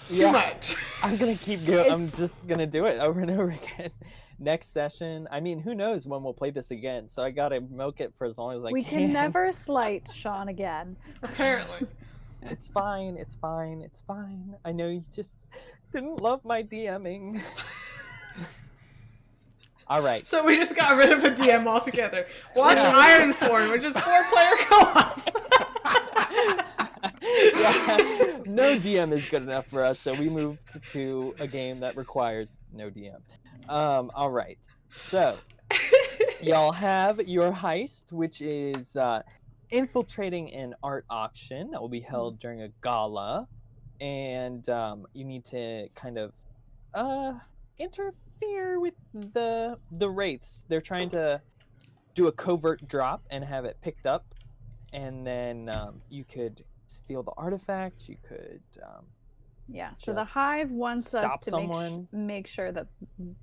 Too Yeah. much. I'm gonna keep going. I'm just gonna do it over and over again. Next session. I mean, who knows when we'll play this again? So I gotta milk it for as long as I We can. can never slight Sean again. Apparently. It's fine. It's fine. It's fine. I know you just didn't love my DMing. All right. So we just got rid of a DM altogether. Watch Yeah. Iron Sworn, which is 4-player co-op. Yeah, no DM is good enough for us, so we moved to a game that requires no DM. All right. So y'all have your heist, which is infiltrating an art auction that will be held during a gala, and you need to kind of interfere with the Wraiths. They're trying to do a covert drop and have it picked up, and then you could steal the artifact. You could Yeah, so the just Hive wants us stop to someone. make sure that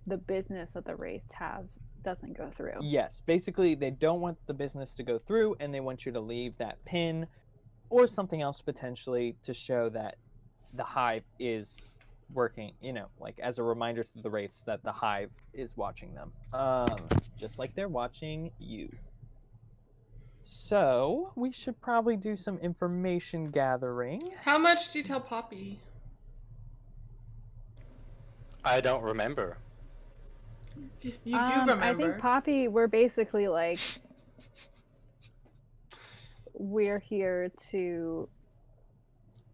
the business that the Wraiths have doesn't go through. Yes, basically they don't want the business to go through, and they want you to leave that pin or something else potentially to show that the Hive is working, like as a reminder to the Wraiths that the Hive is watching them, just like they're watching you. So we should probably do some information gathering. How much do you tell Poppy? I don't remember. You do remember. I think Poppy, we're basically like, we're here to.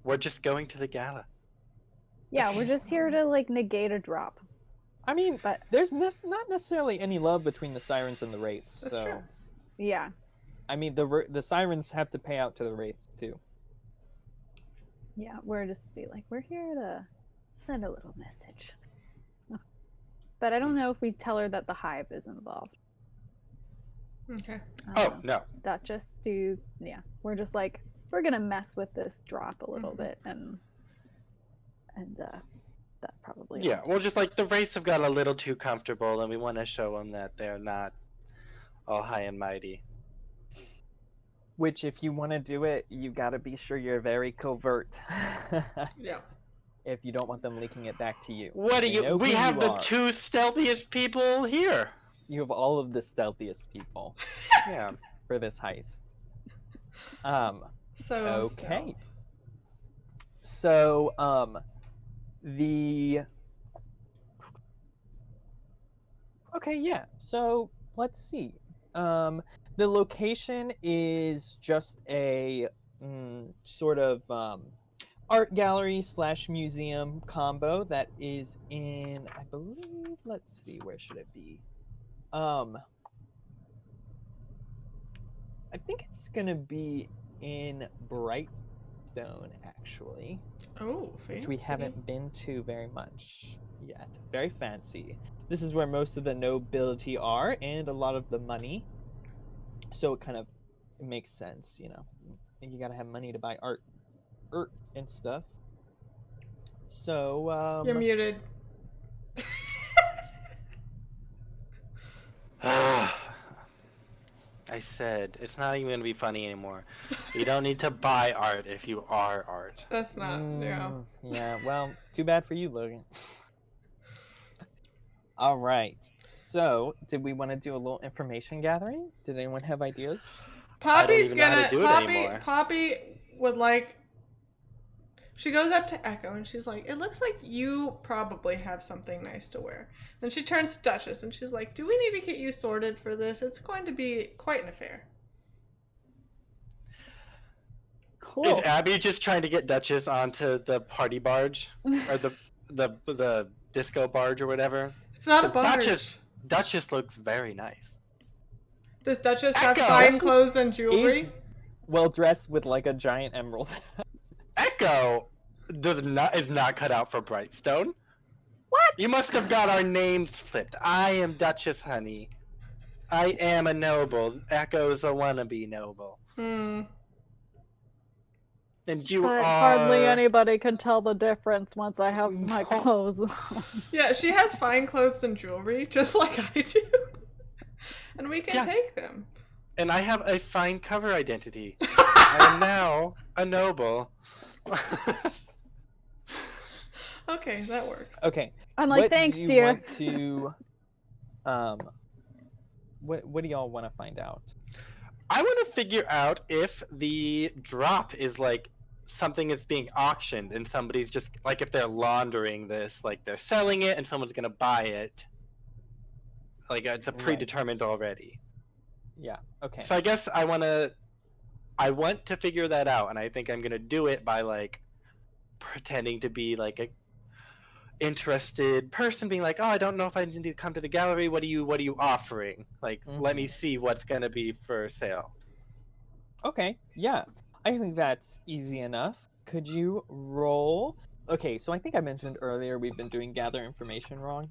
We're just going to the gala. Yeah, we're just here to like negate a drop. I mean, But there's not necessarily any love between the Sirens and the Wraiths. That's so true. yeah, I mean, the Sirens have to pay out to the Wraiths too. yeah, we're just be like, we're here to send a little message. But I don't know if we tell her that the Hive is involved. Okay. Oh, no. That just we're just like, we're gonna mess with this drop a little bit, and that's probably Yeah, well, just like the Wraiths have got a little too comfortable, and we want to show them that they're not all high and mighty. Which, if you want to do it, you got to be sure you're very covert. Yeah. If you don't want them leaking it back to you. What do They you? know We who have you the are. two stealthiest people here. You have all of the stealthiest people Yeah. for this heist. So Okay. stealth. So, Okay, yeah. So, let's see. The location is just a sort of art gallery / museum combo that is in, I believe, let's see, where should it be? I think it's gonna be in Brightstone, actually, Oh, fancy. which we haven't been to very much yet. Very fancy. This is where most of the nobility are and a lot of the money. So it makes sense, you gotta have money to buy art and stuff. So, You're muted. I said it's not even gonna be funny anymore. You don't need to buy art if you are art. That's not. Yeah. Yeah, well, too bad for you, Logan. All right. So, did we want to do a little information gathering? Did anyone have ideas? Poppy's even know how to gonna. do it anymore. Poppy would like. She goes up to Echo and she's like, "It looks like you probably have something nice to wear." Then she turns to Duchess and she's like, "Do we need to get you sorted for this? It's going to be quite an affair." Is Abby just trying to get Duchess onto the party barge or the disco barge or whatever? It's not a 'Cause barge. Duchess looks very nice. Does Duchess have Echo! fine Duchess clothes and jewelry? Is well dressed with like a giant emerald. Echo is not cut out for Brightstone. What? You must have got our names flipped. I am Duchess, honey. I am a noble. Echo's a wannabe noble. Hmm. And you But are... hardly anybody can tell the difference once I have my clothes on. Yeah, she has fine clothes and jewelry, just like I do. And we can take them. And I have a fine cover identity. I am now a noble. Okay, that works. Okay. I'm like, what thanks, do you dear. want to, what do y'all want to find out? I want to figure out if the drop is like something is being auctioned and somebody's just like if they're laundering this, like they're selling it and someone's gonna buy it. Like it's a predetermined already. Yeah. Okay. So I guess I want to figure that out, and I think I'm gonna do it by like pretending to be like a interested person, being like, "Oh, I don't know if I need to come to the gallery. What are you offering? Like, let me see what's gonna be for sale." Okay. Yeah. I think that's easy enough. Could you roll? Okay. So I think I mentioned earlier we've been doing gather information wrong.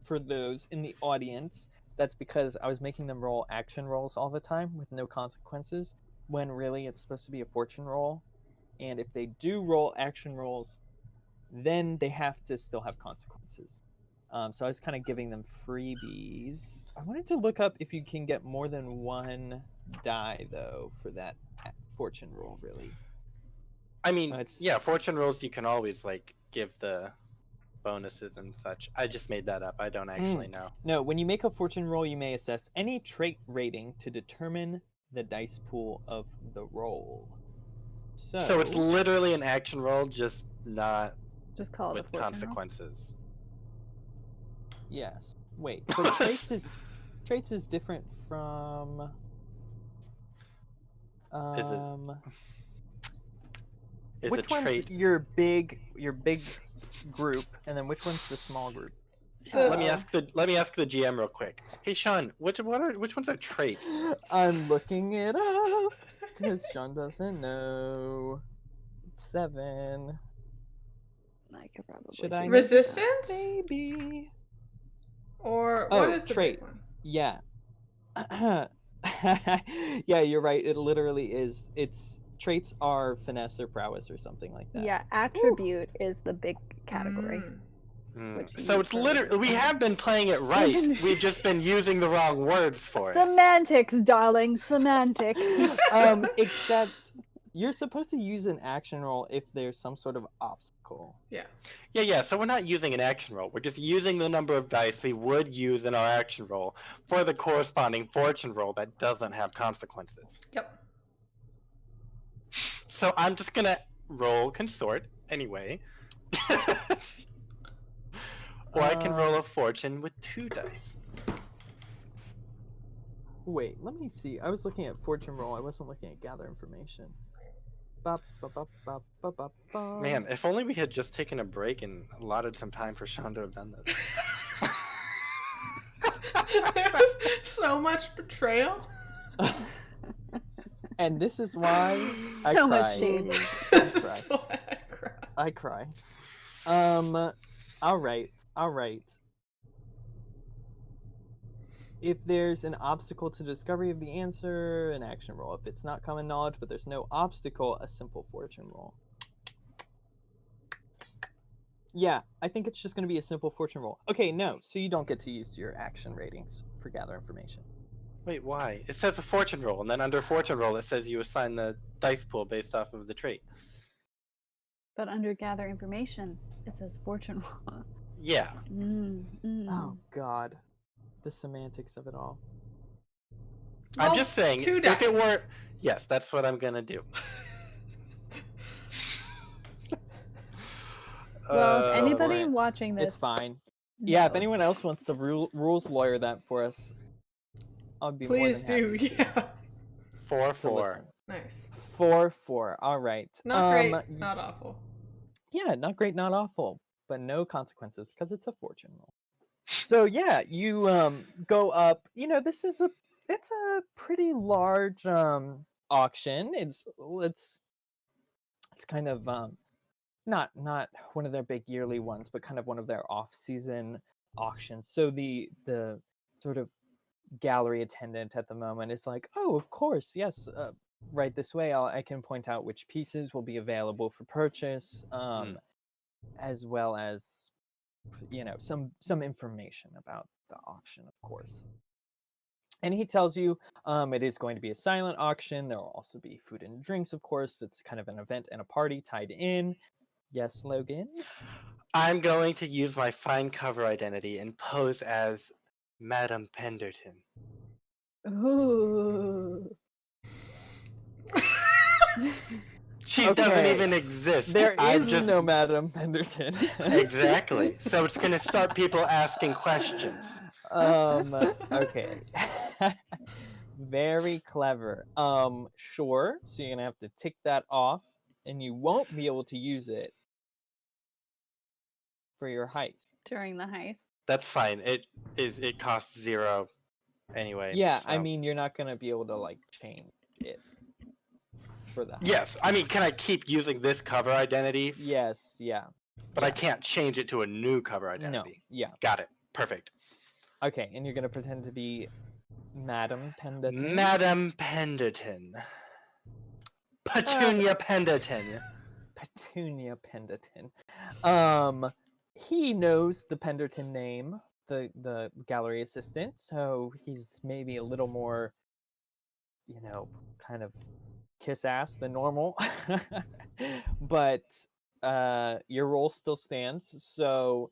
For those in the audience, that's because I was making them roll action rolls all the time with no consequences, when really it's supposed to be a fortune roll. And if they do roll action rolls, then they have to still have consequences. So I was kind of giving them freebies. I wanted to look up if you can get more than one die, though, for that fortune roll, really. I mean, yeah, fortune rolls you can always like give the bonuses and such. I just made that up. I don't actually know. No, when you make a fortune roll, you may assess any trait rating to determine the dice pool of the roll. So it's literally an action roll, just not Just call it with a fortune roll. consequences. Yes. Wait, but traits is different from Is which a trait one's your big group, and then which one's the small group? Let me ask the GM real quick. Hey Sean, which ones are traits? I'm looking it up because Sean doesn't know. 7. I could probably Should I? Resistance? Maybe. Or what is the trait? big one? Yeah. Yeah, you're right. It literally is. It's traits are finesse or prowess or something like that. Yeah, attribute is the big category. So it's literally, we have been playing it right. We've just been using the wrong words for it. Semantics, darling, semantics. Except you're supposed to use an action roll if there's some sort of obstacle. Yeah. So we're not using an action roll. We're just using the number of dice we would use in our action roll for the corresponding fortune roll that doesn't have consequences. Yep. So I'm just gonna roll consort anyway. Or I can roll a fortune with 2 dice. Wait, let me see. I was looking at fortune roll. I wasn't looking at gather information. Man, if only we had just taken a break and allotted some time for Sean to have done this. There's so much betrayal. And this is why I So cry. much shade. This is why I cry. I cry. All right. If there's an obstacle to discovery of the answer, an action roll. If it's not common knowledge, but there's no obstacle, a simple fortune roll. Yeah, I think it's just going to be a simple fortune roll. Okay, no, so you don't get to use your action ratings for gather information. Wait, why? It says a fortune roll, and then under fortune roll it says you assign the dice pool based off of the trait. But under gather information, it says fortune roll. Yeah. Oh, God. The semantics of it all. I'm just saying, 2 if it dice. were... Yes, that's what I'm gonna do. Well, if anybody boy. watching this, It's fine. Yeah, if knows. anyone else wants to rules lawyer that for us, I'd be Please more than do, happy to. yeah. 4-4. To listen. Nice. 4-4. All right. Not great, not awful. Yeah, not great, not awful, but no consequences because it's a fortune roll. So yeah, you go up. It's a pretty large auction. It's kind of not one of their big yearly ones, but kind of one of their off-season auctions. So the sort of gallery attendant at the moment is like, oh, of course, yes, right this way. I can point out which pieces will be available for purchase, as well as some information about the auction, of course. And he tells you it is going to be a silent auction. There will also be food and drinks, of course. It's kind of an event and a party tied in. Yes, Logan? I'm going to use my fine cover identity and pose as Madame Penderton. Ooh. She doesn't even exist. There is just... no Madame Penderton. Exactly. So it's going to start people asking questions. Okay. Very clever. Sure. So you're going to have to tick that off, and you won't be able to use it for your heist. During the heist. That's fine. It costs 0 anyway. Yeah, so. I mean, you're not going to be able to change it for that. Yes, I mean, can I keep using this cover identity? Yes, yeah. But yeah. I can't change it to a new cover identity. No, yeah. Got it. Perfect. Okay, and you're going to pretend to be Madame Penderton? Madame Penderton. Petunia Penderton. Petunia Penderton. He knows the Penderton name, the gallery assistant, so he's maybe a little more, kind of kiss ass than normal. But your role still stands. So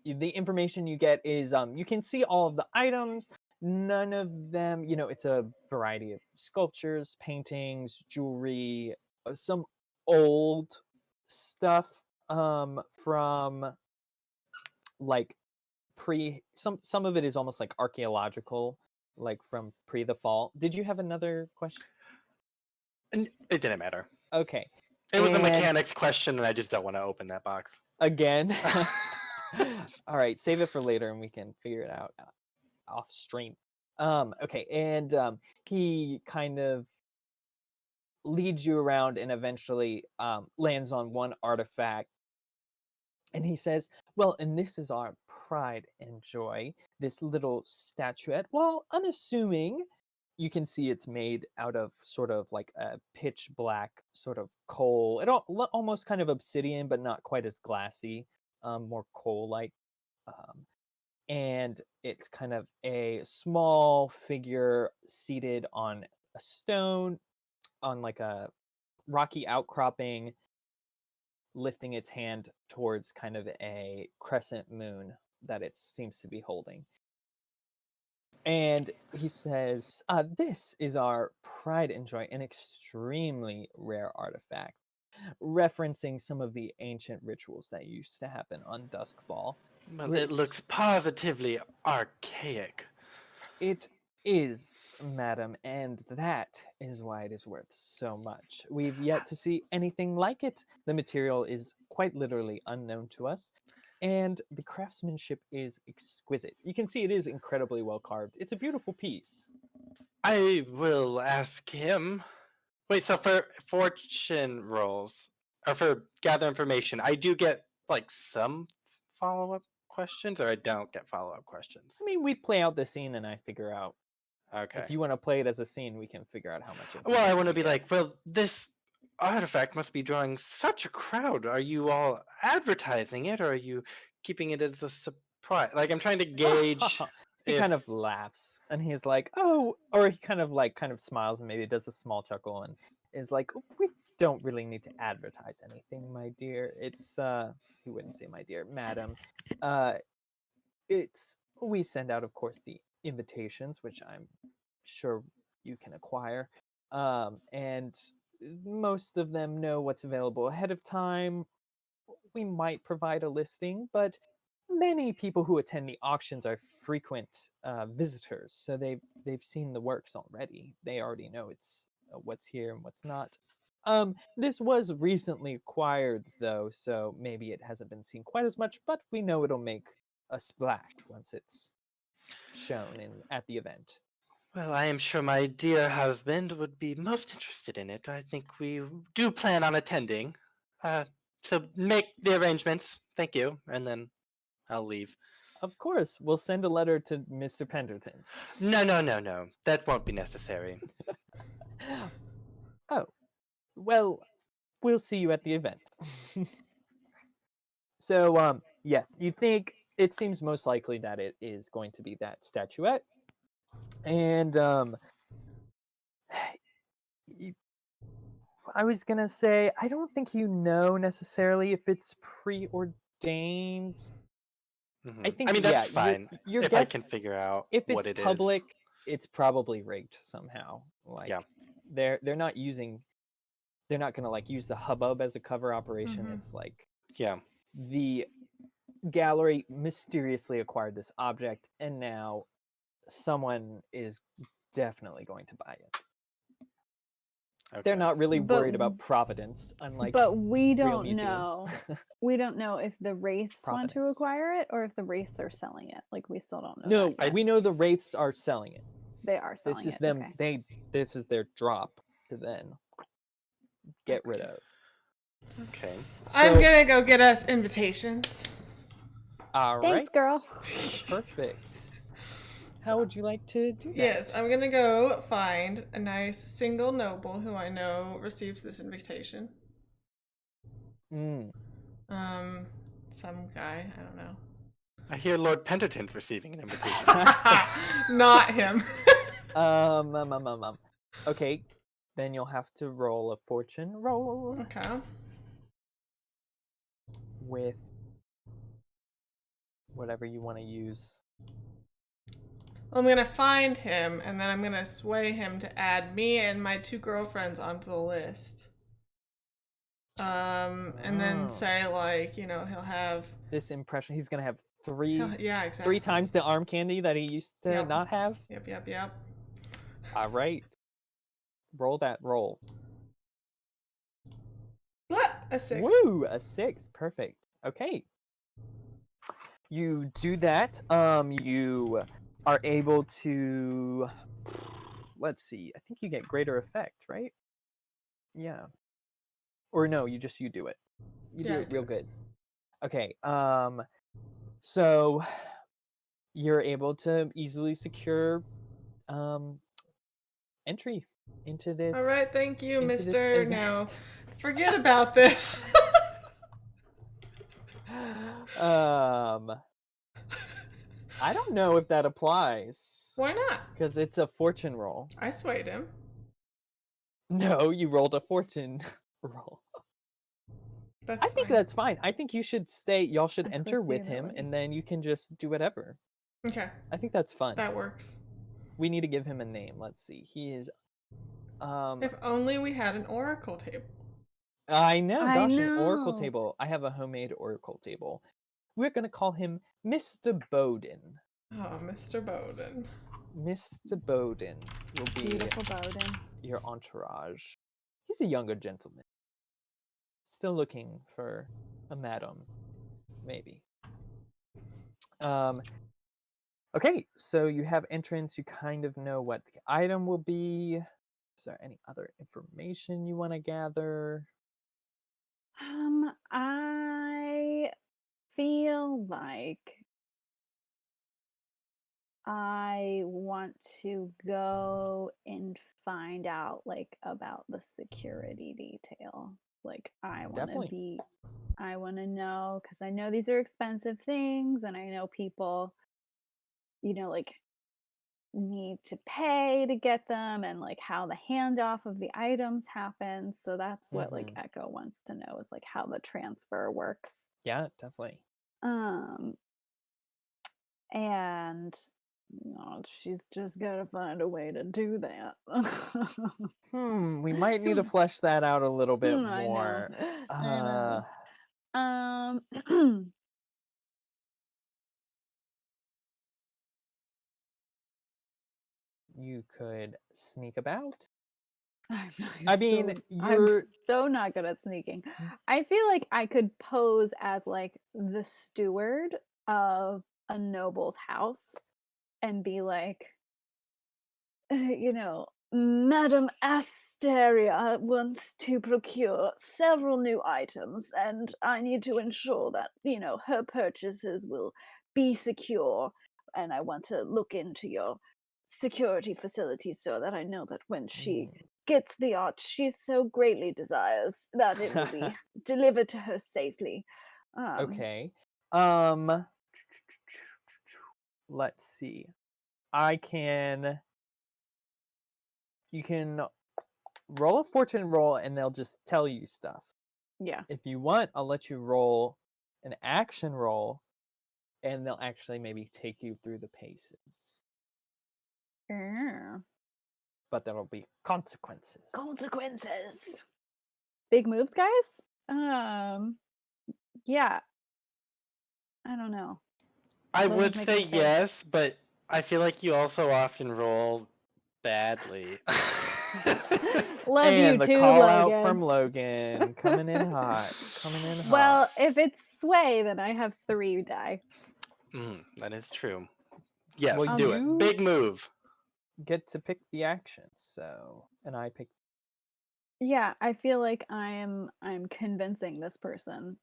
the information you get is you can see all of the items. None of them, it's a variety of sculptures, paintings, jewelry, some old stuff from some of it is almost like archaeological, like from pre the fall. Did you have another question? It didn't matter. Okay. It was a mechanics question, and I just don't want to open that box. Again? All right, save it for later, and we can figure it out off stream. Okay, and he kind of leads you around and eventually lands on one artifact. And he says, well, and this is our pride and joy, this little statuette. Well, unassuming, you can see it's made out of sort of like a pitch black sort of coal. It almost kind of obsidian, but not quite as glassy, more coal-like. And it's kind of a small figure seated on a stone, on like a rocky outcropping, lifting its hand towards kind of a crescent moon that it seems to be holding. And he says, this is our pride and joy, an extremely rare artifact, referencing some of the ancient rituals that used to happen on Doskvol. Well, it looks positively archaic. It is, madam, and that is why it is worth so much. We've yet to see anything like it. The material is quite literally unknown to us, and the craftsmanship is exquisite. You can see it is incredibly well carved. It's a beautiful piece. I will ask him. Wait, so for fortune rolls, or for gather information, I do get some follow-up questions, or I don't get follow-up questions? I mean, we play out the scene and I figure out. Okay. If you want to play it as a scene, we can figure out how much. Well, I want to be like, well, this artifact must be drawing such a crowd. Are you all advertising it, or are you keeping it as a surprise? I'm trying to gauge. He kind of laughs, and he's like, "Oh," or he kind of smiles and maybe does a small chuckle and is like, "We don't really need to advertise anything, my dear. It's he wouldn't say my dear, madam. We send out, of course, the invitations, which I'm sure you can acquire, and most of them know what's available ahead of time. We might provide a listing, but many people who attend the auctions are frequent visitors, so they've seen the works already. They already know it's what's here and what's not. This was recently acquired though, so maybe it hasn't been seen quite as much, but we know it'll make a splash once it's shown at the event. Well, I am sure my dear husband would be most interested in it. I think we do plan on attending. So make the arrangements. Thank you. And then I'll leave. Of course, we'll send a letter to Mr. Penderton. No. That won't be necessary. Oh, well, we'll see you at the event. So, yes, you think it seems most likely that it is going to be that statuette. And I was gonna say, I don't think you know necessarily if it's preordained. I think, I mean, that's fine. Your if guess, I can figure out if what it's it is. public, it's probably rigged somehow. Like, Yeah. they're not gonna like use the hubbub as a cover operation. Mhm. It's like Yeah. the gallery mysteriously acquired this object, and now someone is definitely going to buy it. Okay. They're not really But- worried about providence, unlike But we real don't museums. know. We don't know if the Wraiths want to Provenance. acquire it or if the Wraiths are selling it. Like, we still don't know. No, that yet. we know the Wraiths are selling it. They are selling This is it. them. Okay. This is their drop to then get rid of. Okay. I'm So- gonna go get us invitations. All Thanks, right, girl. Perfect. How would you like to do that? Yes, I'm gonna go find a nice single noble who I know receives this invitation. Mm. Some guy, I don't know. I hear Lord Penderton's receiving an invitation. Not him. Okay, then you'll have to roll a fortune roll Okay. with whatever you want to use. I'm gonna find him, and then I'm gonna sway him to add me and my 2 girlfriends onto the list. And then Oh. say, like, you know, he'll have. This impression, he's gonna have three Yeah, exactly. times the arm candy that he used to Yep. not have. Yep. All right, roll that roll. A 6. Woo, a 6. Perfect. Okay. You do that. You are able to, let's see, I think you get greater effect, right? Yeah. Or no, you do it. You do Yeah, I it real do. good. Okay. So you're able to easily secure entry into this. All right, thank you, into this Mister. Now, event. forget about this. I don't know if that applies Why not? because it's a fortune roll. I swayed him. No, you rolled a fortune roll. That's I think fine. that's fine. I think you should stay. Y'all should I enter clicked with either him, way. and then you can just do whatever. Okay, I think that's fun. that works. We need to give him a name. Let's see. He is. If only we had an oracle table. I know. I Gosh, an oracle know. table. I have a homemade oracle table. We're gonna call him Mr. Bowden. Oh, Mr. Bowden. Mr. Bowden will be Beautiful Bowden. your entourage. He's a younger gentleman. Still looking for a madam, maybe. Okay, so you have entrance, you kind of know what the item will be. Is there any other information you want to gather? I feel like I want to go and find out like about the security detail. Like, I want to Definitely. I want to know, because I know these are expensive things and I know people, like, need to pay to get them, and like how the handoff of the items happens. So that's what like Mhm. Echo wants to know, is like how the transfer works. Yeah, definitely. And she's just gotta find a way to do that. We might need to flesh that out a little bit I more. know. You could sneak about. I mean, I'm you're so not good at sneaking. I feel like I could pose as like the steward of a noble's house and be like, Madam Asteria wants to procure several new items, and I need to ensure that, her purchases will be secure. And I want to look into your security facilities so that I know that when she gets the art she so greatly desires, that it will be delivered to her safely. okay. Let's see. You can roll a fortune roll and they'll just tell you stuff. Yeah. If you want, I'll let you roll an action roll and they'll actually maybe take you through the paces. But there'll be consequences. Consequences. Big moves, guys? Yeah. I don't know. I Doesn't would make say any sense. yes, but I feel like you also often roll badly. Love And you the too, call Logan. out from Logan coming in hot. Coming in hot. Well, if it's sway, then I have 3 die. That is true. Yes, Well, do you- it. Big move. get to pick the action, and I pick. Yeah, I feel like I'm convincing this person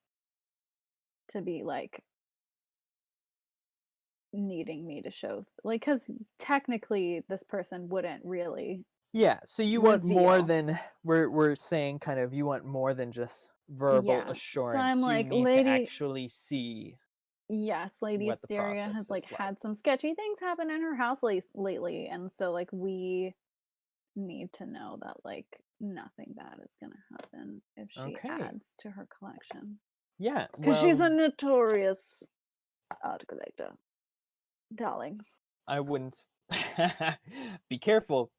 to be like needing me to show, like, because technically this person wouldn't really. Yeah, so you want more Reveal. than we're saying kind of you want more than just verbal Yeah, so assurance. I'm like, you need to lady. actually see. Yes, Lady what the Asteria process has like is like. had some sketchy things happen in her house lately, and so like we need to know that like nothing bad is gonna happen if she Okay. adds to her collection, Yeah, because she's a well, notorious art collector, darling. I wouldn't. Be careful.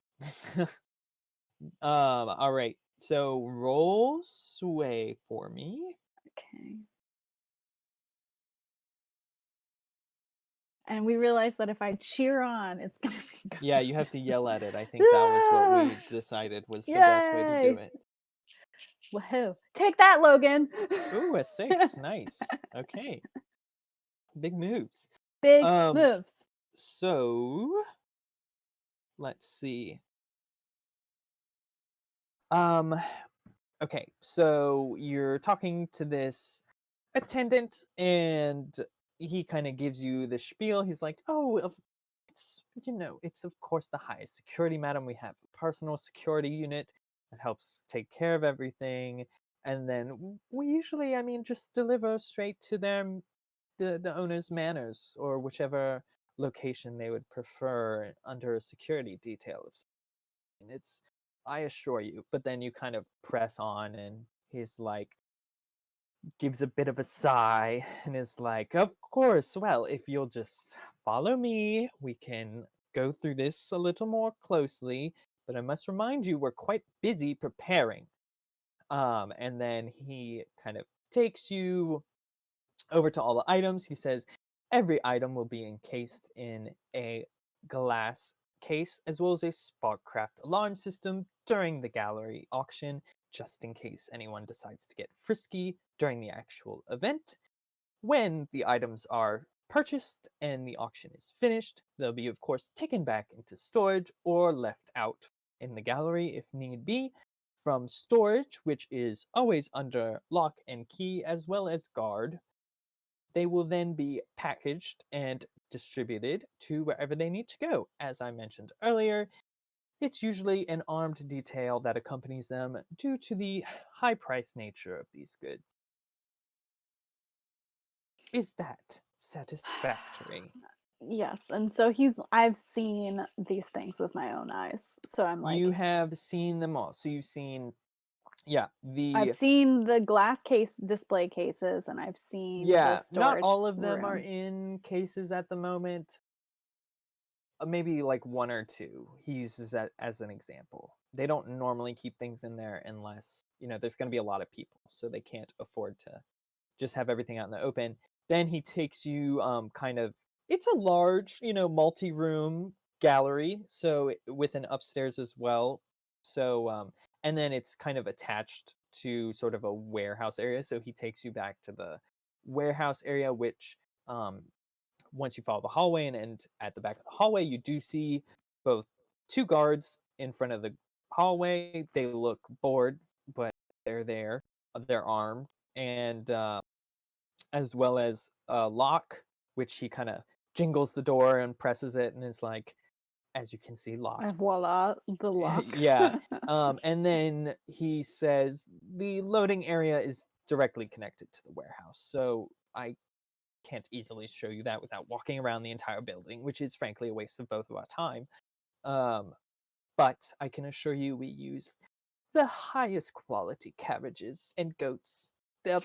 All right. So roll sway for me. Okay. And we realize that if I cheer on, it's gonna be good. Yeah, you have to yell at it. I think that was what we Yes! decided was the best way to do Yay! it. Woohoo! Take that, Logan. Ooh, a 6. Nice. Okay. Big moves. Big Um, moves. So let's see. Okay, so you're talking to this attendant and he kind of gives you the spiel. He's like, it's of course the highest security, madam. We have a personal security unit that helps take care of everything, and then we usually, just deliver straight to the owner's manors or whichever location they would prefer under a security detail. It's, I assure you. But then you kind of press on and he's like, gives a bit of a sigh and is like, of course, well, if you'll just follow me, we can go through this a little more closely. But I must remind you, we're quite busy preparing. And then he kind of takes you over to all the items. He says, every item will be encased in a glass case, as well as a Sparkcraft alarm system during the gallery auction, just in case anyone decides to get frisky during the actual event. When the items are purchased and the auction is finished, they'll be, of course, taken back into storage or left out in the gallery if need be. From storage, which is always under lock and key as well as guard, they will then be packaged and distributed to wherever they need to go. As I mentioned earlier, it's usually an armed detail that accompanies them due to the high price nature of these goods. Is that satisfactory? Yes, and so I've seen these things with my own eyes. So I'm like, You have seen them all. So you've seen, I've seen the glass case display cases, and I've seen the not storage all of them are room. in cases at the moment. Maybe like 1 or 2. He uses that as an example. They don't normally keep things in there unless, there's going to be a lot of people, so they can't afford to just have everything out in the open. Then he takes you it's a large, multi-room gallery, so with an upstairs as well. So and then it's kind of attached to sort of a warehouse area. So he takes you back to the warehouse area, which once you follow the hallway and at the back of the hallway, you do see both two guards in front of the hallway. They look bored, but they're there. They're armed, and as well as a lock, which he kind of jingles the door and presses it, and is like, as you can see, locked. And voila, the lock. Yeah. And then he says the loading area is directly connected to the warehouse, so I can't easily show you that without walking around the entire building, which is frankly a waste of both of our time. But I can assure you we use the highest quality carriages and goats. They're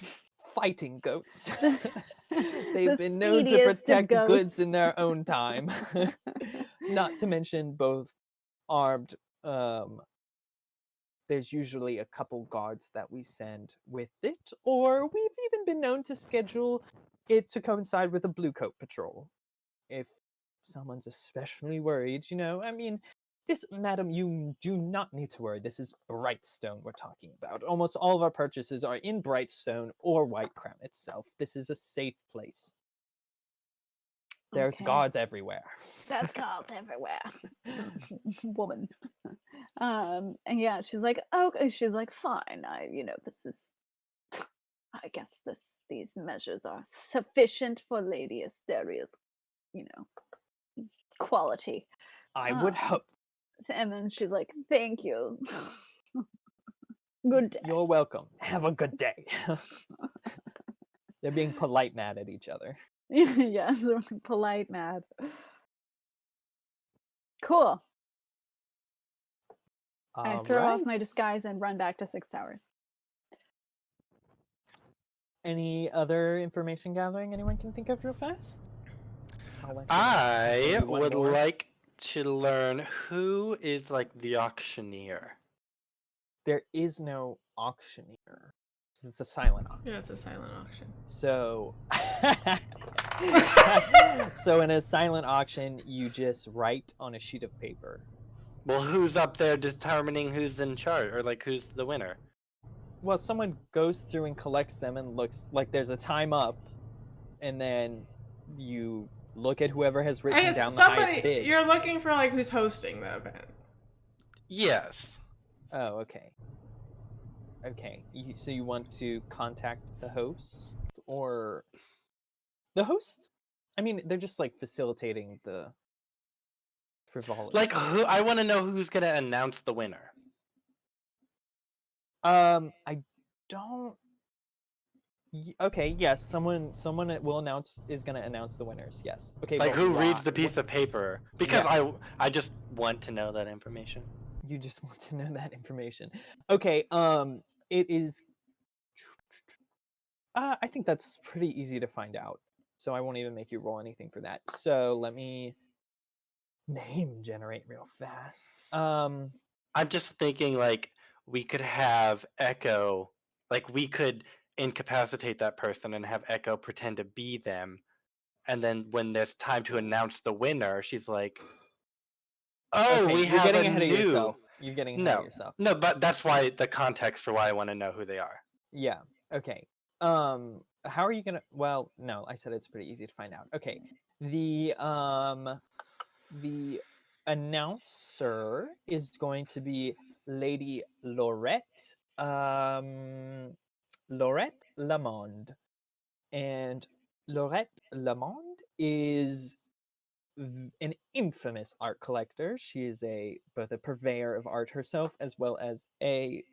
fighting goats. They've The been known to speediest of protect goods goats. in their own time. Not to mention both armed. There's usually a couple guards that we send with it, or we've even been known to schedule it to coincide with a blue coat patrol. If someone's especially worried, I mean, this, madam, you do not need to worry. This is Brightstone we're talking about. Almost all of our purchases are in Brightstone or White Crown itself. This is a safe place. There's Okay. guards everywhere. That's guards everywhere. Woman. And yeah, she's like, okay, she's like, fine. I guess these measures are sufficient for Lady Asteria's, quality. I would hope. And then she's like, thank you. Good day. You're welcome. Have a good day. They're being polite mad at each other. Yes, polite mad. Cool. I throw off my Alright. disguise and run back to Six Towers. Any other information gathering anyone can think of real fast? I maybe one would more. like to learn who is like the auctioneer. There is no auctioneer. It's a silent auction. Yeah, it's a silent auction. So, so in a silent auction, you just write on a sheet of paper. Well, who's up there determining who's in charge, or like who's the winner? Well, someone goes through and collects them and looks like there's a time up, and then you look at whoever has I written guess down the highest somebody, bid. you're looking for like who's hosting the event. Yes. Oh, okay. Okay, so you want to contact the host or the host? I mean, they're just like facilitating the frivolity. Like, who? I want to know who's gonna announce the winner. I don't. Okay, yes, someone is gonna announce the winners. Yes. Okay. Like, but who why? reads the piece of paper? Because Yeah. I just want to know that information. You just want to know that information. Okay. It is. I think that's pretty easy to find out. So I won't even make you roll anything for that. So let me name generate real fast. I'm just thinking like we could have Echo, like we could incapacitate that person and have Echo pretend to be them, and then when there's time to announce the winner, she's like, "Oh, Okay, we you're have getting a ahead of new." yourself. You're getting ahead of No, yourself. no, but that's why the context for why I want to know who they are. Yeah. Okay. How are you gonna? Well, no, I said it's pretty easy to find out. Okay. The announcer is going to be Lady Laurette Lamond, and Laurette Lamond is an infamous art collector. She is both a purveyor of art herself as well as a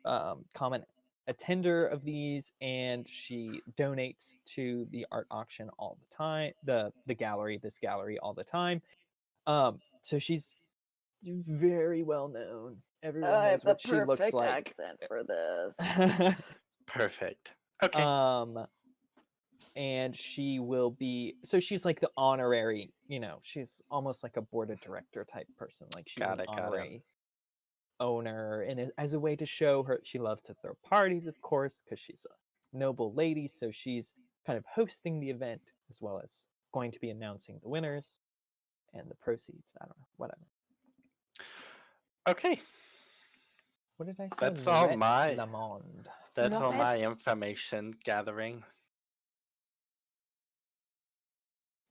common attender of these, and she donates to the art auction all the time. This gallery all the time. So she's very well known. Everyone I have knows the what she looks perfect like. accent for this. Perfect. Okay. And she will be, so she's like the honorary, she's almost like a board of director type person. Like she's Got an it. honorary owner, and as a way to show her, she loves to throw parties, of course, because she's a noble lady. So she's kind of hosting the event as well as going to be announcing the winners and the proceeds. I don't know, whatever. Okay. What did I say? That's all Lorette my- Lamond. That's all my Lorette. information gathering.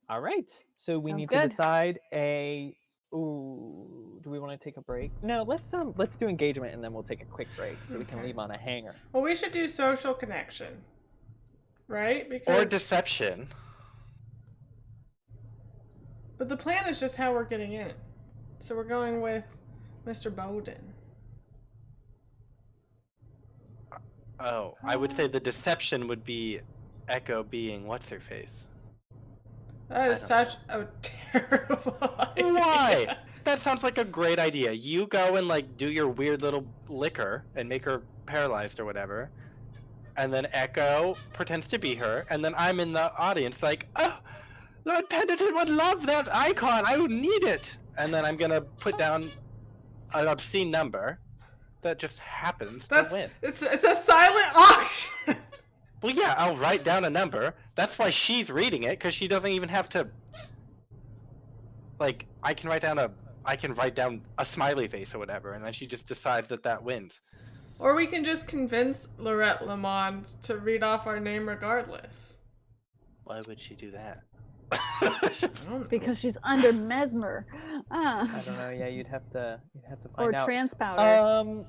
All right. So we Sounds need good. to decide a. Ooh, do we want to take a break? No, let's do engagement and then we'll take a quick break so we can Okay. leave on a hanger. Well, we should do social connection, right? Or Because deception. but the plan is just how we're getting in. So we're going with Mr. Bowden. Oh, I would say the deception would be Echo being what's her face. That is don't such a terrible idea. Why? That sounds like a great idea. You go and like do your weird little liquor and make her paralyzed or whatever. And then Echo pretends to be her, and then I'm in the audience like, oh, Lord Pendleton would love that icon. I would need it. And then I'm gonna put down an obscene number that just happens to win. It's a silent auction. Well, yeah, I'll write down a number. That's why she's reading it, because she doesn't even have to. Like, I can write down a smiley face or whatever, and then she just decides that wins. Or we can just convince Lorette Lamond to read off our name regardless. Why would she do that? I don't know. Because she's under mesmer. I don't know. Yeah, you'd have to Or find out. transpowder.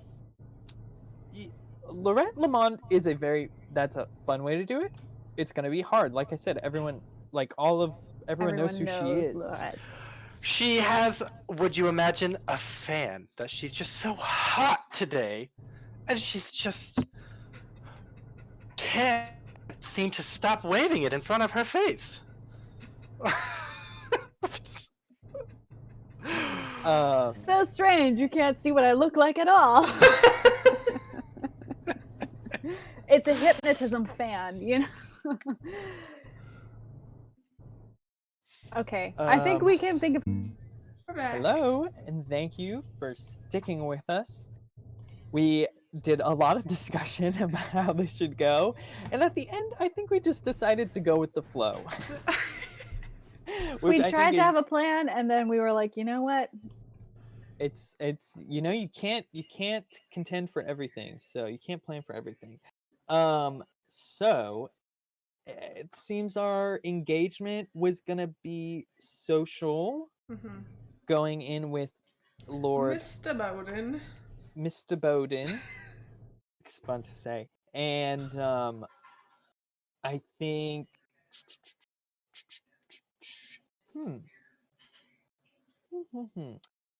Lorette Lamond is that's a fun way to do it. It's gonna be hard. Like I said, everyone knows who she is. Lorette. She has, would you imagine, a fan that she's just so hot today, and she's just can't seem to stop waving it in front of her face. So strange, you can't see what I look like at all. It's a hypnotism fan, you know? Okay, I think we can think of... We're back. Hello, and thank you for sticking with us. We did a lot of discussion about how this should go, and at the end, I think we just decided to go with the flow. We tried to have a plan, and then we were like, you know what? It's you can't contend for everything, so you can't plan for everything. So it seems our engagement was gonna be social, going in with Lord Mr. Bowden. Mr. Bowden. It's fun to say. And I think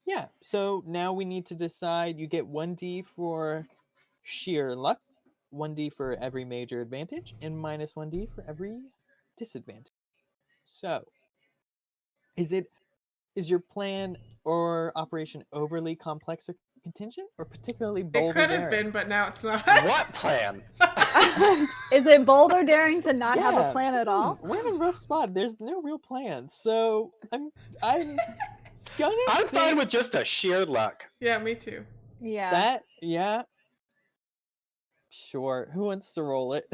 yeah, so now we need to decide. You get 1d for sheer luck, 1d for every major advantage, and minus 1d for every disadvantage. So, is your plan or operation overly complex or contingent, or particularly bold? It could have been, but now it's not. What plan? Is it bold or daring to not have a plan at all? We're in a rough spot. There's no real plan, so I'm gonna I'm say fine with just a sheer luck. Yeah, me too. Yeah. that. Yeah, sure. Who wants to roll it?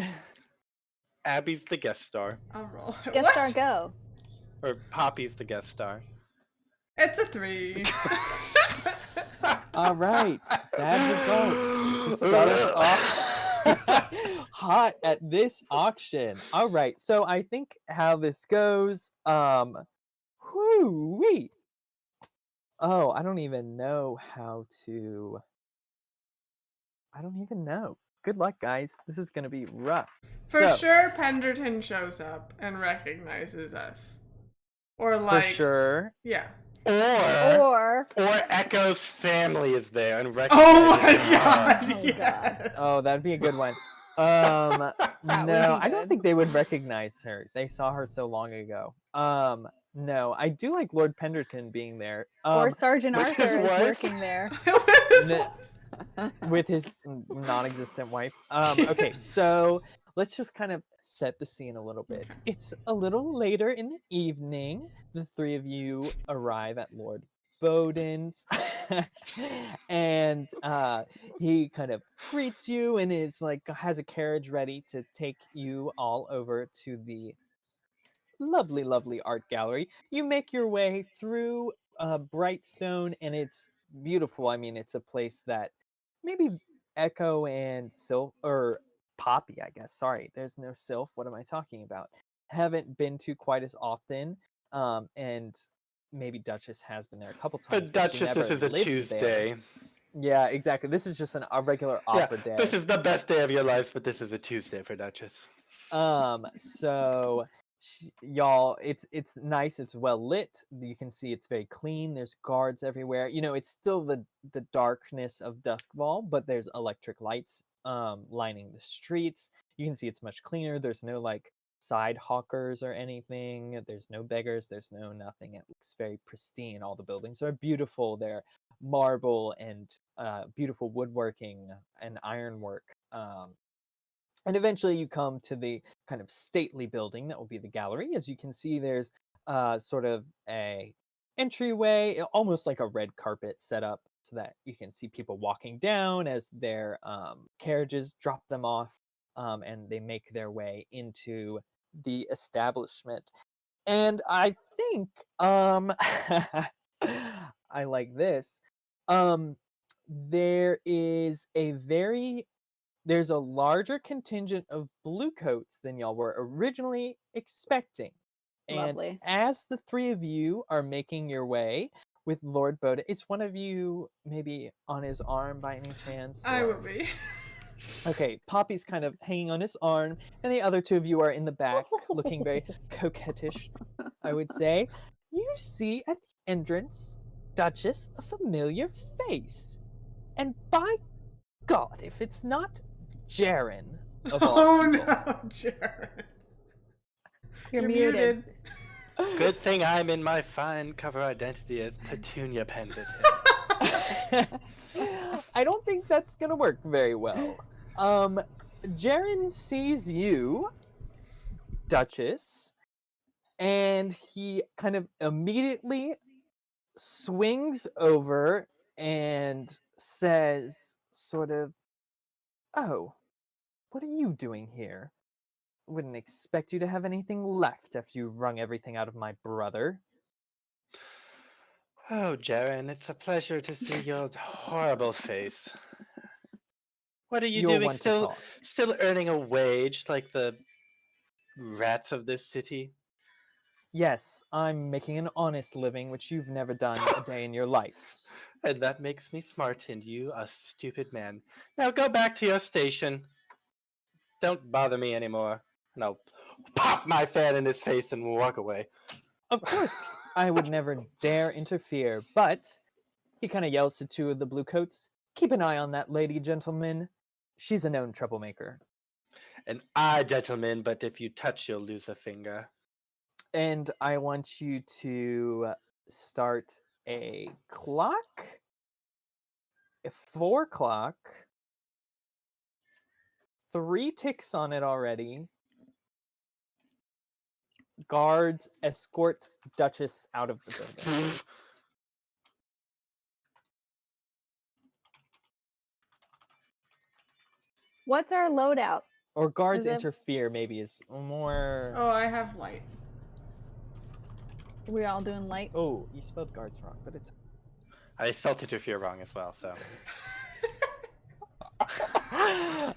Abby's the guest star, I'll roll. Guest What? star go. or Poppy's the guest star. It's a 3. All right, bad result to start us off hot at this auction. All right, so I think how this goes. Whoo-wee. Oh, I don't even know how to. I don't even know. Good luck, guys. This is gonna be rough. For So, sure, Pendleton shows up and recognizes us. Or like, for sure. yeah. Or Or Echo's family is there and Oh recognizes my her. god! Oh, Yes. Oh, that'd be a good one. That would No, be I don't good. think they would recognize her. They saw her so long ago. No, I do like Lord Pendleton being there. or Sergeant with his Arthur is wife? working there. With his non-existent wife. Okay, so let's just kind of set the scene a little bit. It's a little later in the evening. The three of you arrive at Lord Bowden's, and he kind of greets you and is like has a carriage ready to take you all over to the lovely, lovely art gallery. You make your way through Brightstone, and it's beautiful. I mean, it's a place that maybe Echo and Sylph, or Poppy, I guess. Sorry, there's no Sylph. What am I talking about? Haven't been to quite as often. And maybe Duchess has been there a couple For times, but she Duchess, never this is a lived there. Tuesday. Yeah, exactly. This is just a regular Yeah, opera day. this is the best day of your life, but this is a Tuesday for Duchess. So y'all, it's nice. It's well lit. You can see it's very clean. There's guards everywhere. You know, it's still the darkness of Doskvol, but there's electric lights lining the streets. You can see it's much cleaner. There's no like side hawkers or anything. There's no beggars. There's no nothing. It looks very pristine. All the buildings are beautiful. They're marble and beautiful woodworking and ironwork. And eventually you come to the kind of stately building that will be the gallery. As you can see, there's sort of a entryway, almost like a red carpet set up so that you can see people walking down as their carriages drop them off and they make their way into the establishment. And I think I like this. There is there's a larger contingent of bluecoats than y'all were originally expecting. And Lovely. as the three of you are making your way with Lord Boda, is one of you maybe on his arm by any chance? I or- will be. Okay, Poppy's kind of hanging on his arm, and the other two of you are in the back, looking very coquettish, I would say. You see at the entrance, Duchess, a familiar face. And by God, if it's not Jaren of all Oh people. no, Jared. You're muted. Good thing I'm in my fine cover identity as Petunia Pendleton. I don't think that's gonna work very well. Jaren sees you, Duchess, and he kind of immediately swings over and says, sort of, "Oh, what are you doing here? Wouldn't expect you to have anything left after you wrung everything out of my brother." Oh, Jaren, it's a pleasure to see your horrible face. What are you You're doing? one to talk. Still earning a wage like the rats of this city? Yes, I'm making an honest living, which you've never done a day in your life. And that makes me smart and you a stupid man. Now go back to your station. Don't bother me anymore. And I'll pop my fan in his face and walk away. Of course, I would never dare interfere, but he kind of yells to two of the bluecoats, "Keep an eye on that lady, gentlemen. She's a known troublemaker." And I, gentlemen, but if you touch, you'll lose a finger. And I want you to start a clock. A 4 o'clock. 3 ticks on it already. Guards escort Duchess out of the building. What's our loadout? Or guards Is it- interfere maybe is more... Oh, I have light. We're all doing light. Oh, you spelled guards wrong, but it's... I spelled interfere wrong as well, so.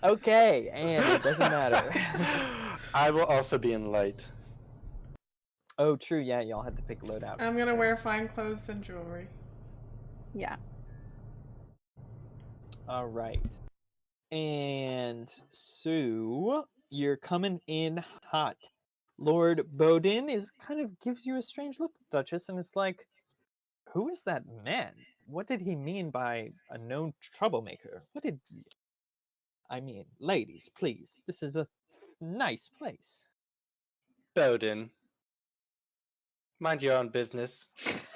Okay, and it doesn't matter. I will also be in light. Oh, true, yeah, y'all had to pick loadout. I'm gonna wear fine clothes and jewelry. Yeah. All right. And so you're coming in hot. Lord Bodin is kind of gives you a strange look, Duchess, and it's like, who is that man? What did he mean by a known troublemaker? What did... I mean, ladies, please. This is a nice place. Bowden. Mind your own business.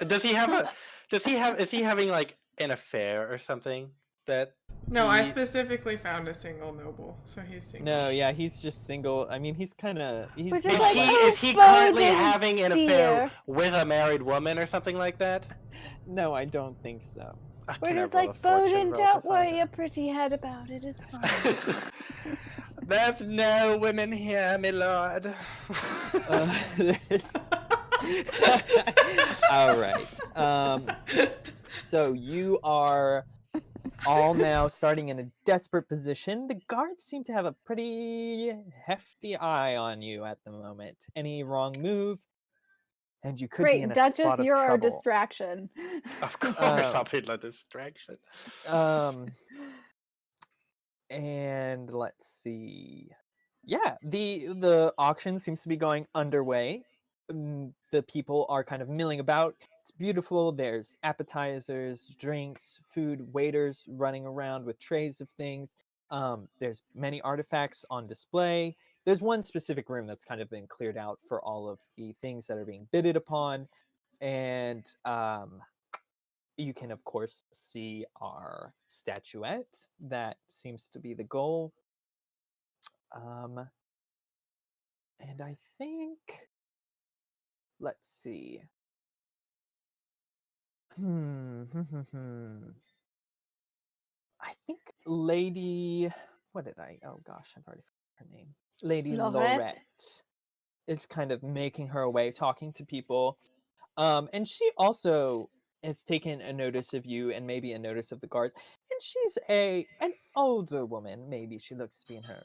Does he have a is he having like an affair or something that No, I he- specifically found a single noble, so he's single. No, yeah, he's just single. I mean, he's kind of... He's Which is is like, he oh, is he currently Bowden, having an affair dear. with a married woman or something like that? No, I don't think so. We're Can I just roll a like, fortune Bowden, roll to don't find worry out? your pretty head about it. It's fine. There's no women here, my lord. There's... All right. So you are all now starting in a desperate position. The guards seem to have a pretty hefty eye on you at the moment. Any wrong move, and you could be in Great, a Duchess, spot of you're our trouble. distraction. Of course, I'll be the distraction. And let's see. Yeah, the auction seems to be going underway. The people are kind of milling about. It's beautiful. There's appetizers, drinks, food, waiters running around with trays of things. There's many artifacts on display. There's one specific room that's kind of been cleared out for all of the things that are being bidded upon. And you can, of course, see our statuette. That seems to be the goal. And I think, let's see. I think Lady, what did I? Oh gosh, I've already forgotten her name. Lady Lorette? Lorette is kind of making her way, talking to people. And she also has taken a notice of you and maybe a notice of the guards. And she's an older woman. Maybe she looks to be in her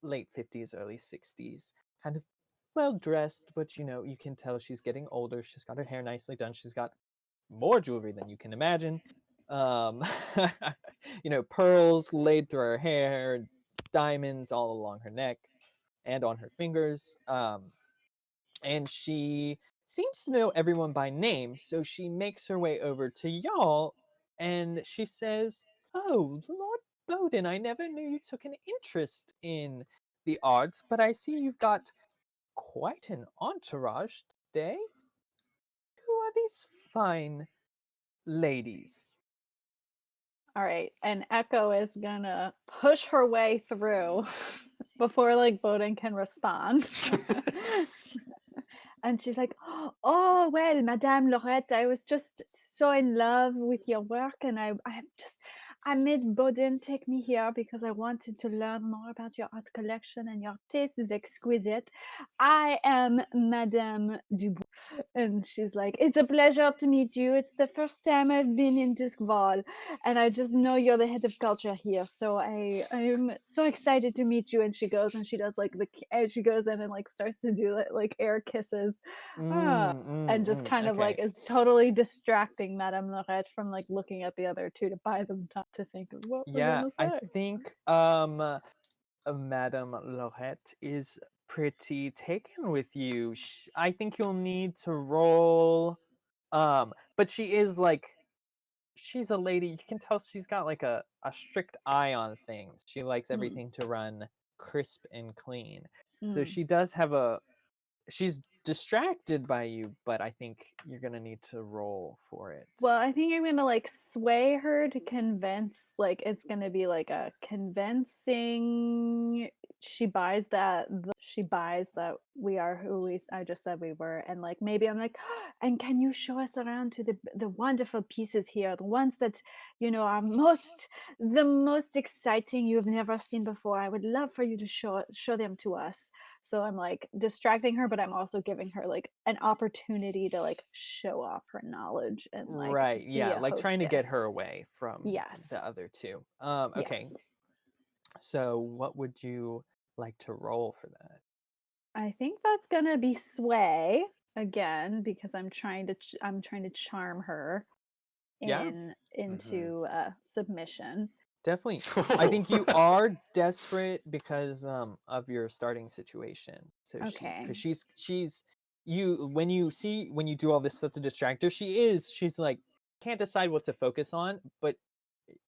late 50s, early 60s. Kind of well dressed, but you can tell she's getting older. She's got her hair nicely done. She's got more jewelry than you can imagine. Pearls laid through her hair, diamonds all along her neck and on her fingers. And she seems to know everyone by name, so she makes her way over to y'all and she says, "Oh, Lord Bowden, I never knew you took an interest in the arts, but I see you've got quite an entourage today. Who are these fine ladies?" All right, and Echo is gonna push her way through before like Bowden can respond. And she's like, "Oh well, Madame Lorette, I was just so in love with your work, and I made Bowden take me here because I wanted to learn more about your art collection, and your taste is exquisite. I am Madame Dubois." And she's like, "It's a pleasure to meet you. It's the first time I've been in Doskvol, and I just know you're the head of culture here. So I'm so excited to meet you." And she goes and she does like she goes in and like starts to do like air kisses, and just kind of like Okay. is totally distracting Madame Lorette from like looking at the other two to buy them time to think of what we're Yeah, gonna I say. think Madame Lorette is pretty taken with you. I think you'll need to roll. But she is like, she's a lady. You can tell she's got like a strict eye on things. She likes everything to run crisp and clean. So Mm. she does have she's distracted by you, but I think you're gonna need to roll for it. Well, I think I'm gonna like sway her to convince, like it's gonna be like a convincing. She buys that. She buys that we are who I just said we were, and like maybe I'm like, and can you show us around to the wonderful pieces here, the ones that are the most exciting you've never seen before. I would love for you to show them to us. So I'm like distracting her, but I'm also giving her like an opportunity to like show off her knowledge and like Right, be yeah, a like trying to get hostess. her away from Yes. the other two. Yes. Okay. So what would you like to roll for that? I think that's gonna be sway again because I'm trying to charm her Yeah, into submission. definitely. I think you are desperate because of your starting situation. So Okay. because she's you when you do all this stuff to distract her, she's like can't decide what to focus on, but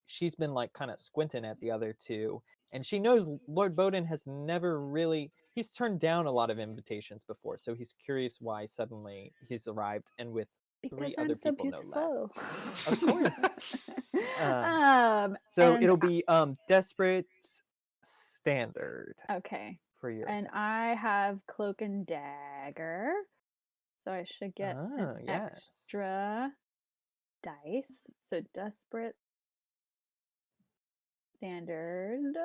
she's been like kind of squinting at the other two, and she knows Lord Bowden has never really he's turned down a lot of invitations before, so he's curious why suddenly he's arrived and with Because three I'm other so people no less. beautiful. Of course. So And it'll be desperate standard okay. for your And effect. I have cloak and dagger. So I should get an Yes. extra dice. So desperate standard.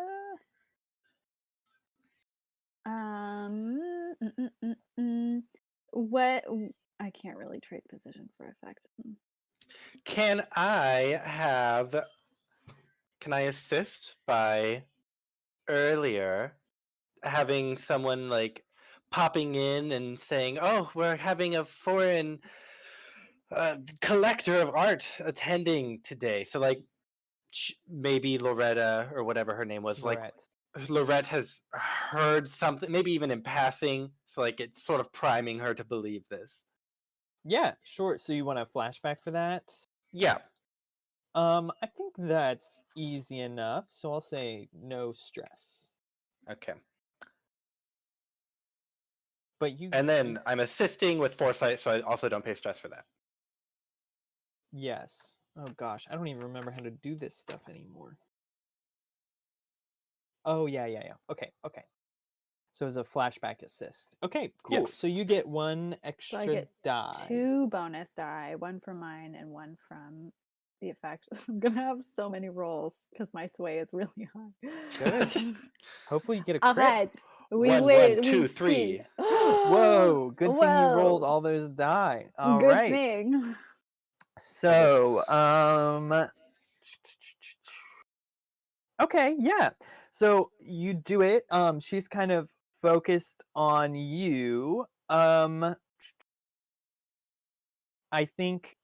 Mm, mm, mm, mm. What I can't really trade position for effect. Can I assist by earlier having someone like popping in and saying, "Oh, we're having a foreign collector of art attending today." So like maybe Loretta or whatever her name was, like Lorette. Lorette has heard something, maybe even in passing. So like it's sort of priming her to believe this. Yeah, sure. So you want a flashback for that? Yeah. I think that's easy enough. So I'll say no stress. Okay. But you And then I'm assisting with foresight, so I also don't pay stress for that. yes. Oh gosh, I don't even remember how to do this stuff anymore. Oh yeah. Okay. So it's a flashback assist. Okay, cool. Yes. So you get one So extra I get die. 2 bonus die, 1 from mine and 1 from the effect. I'm gonna have so many rolls because my sway is really high. Good. Hopefully you get a All crit. right, we One, wait. 1, 2, We 3. see. Whoa, good thing you rolled Whoa, all those die. All good right. thing. So, okay, yeah. So you do it. She's kind of focused on you. I think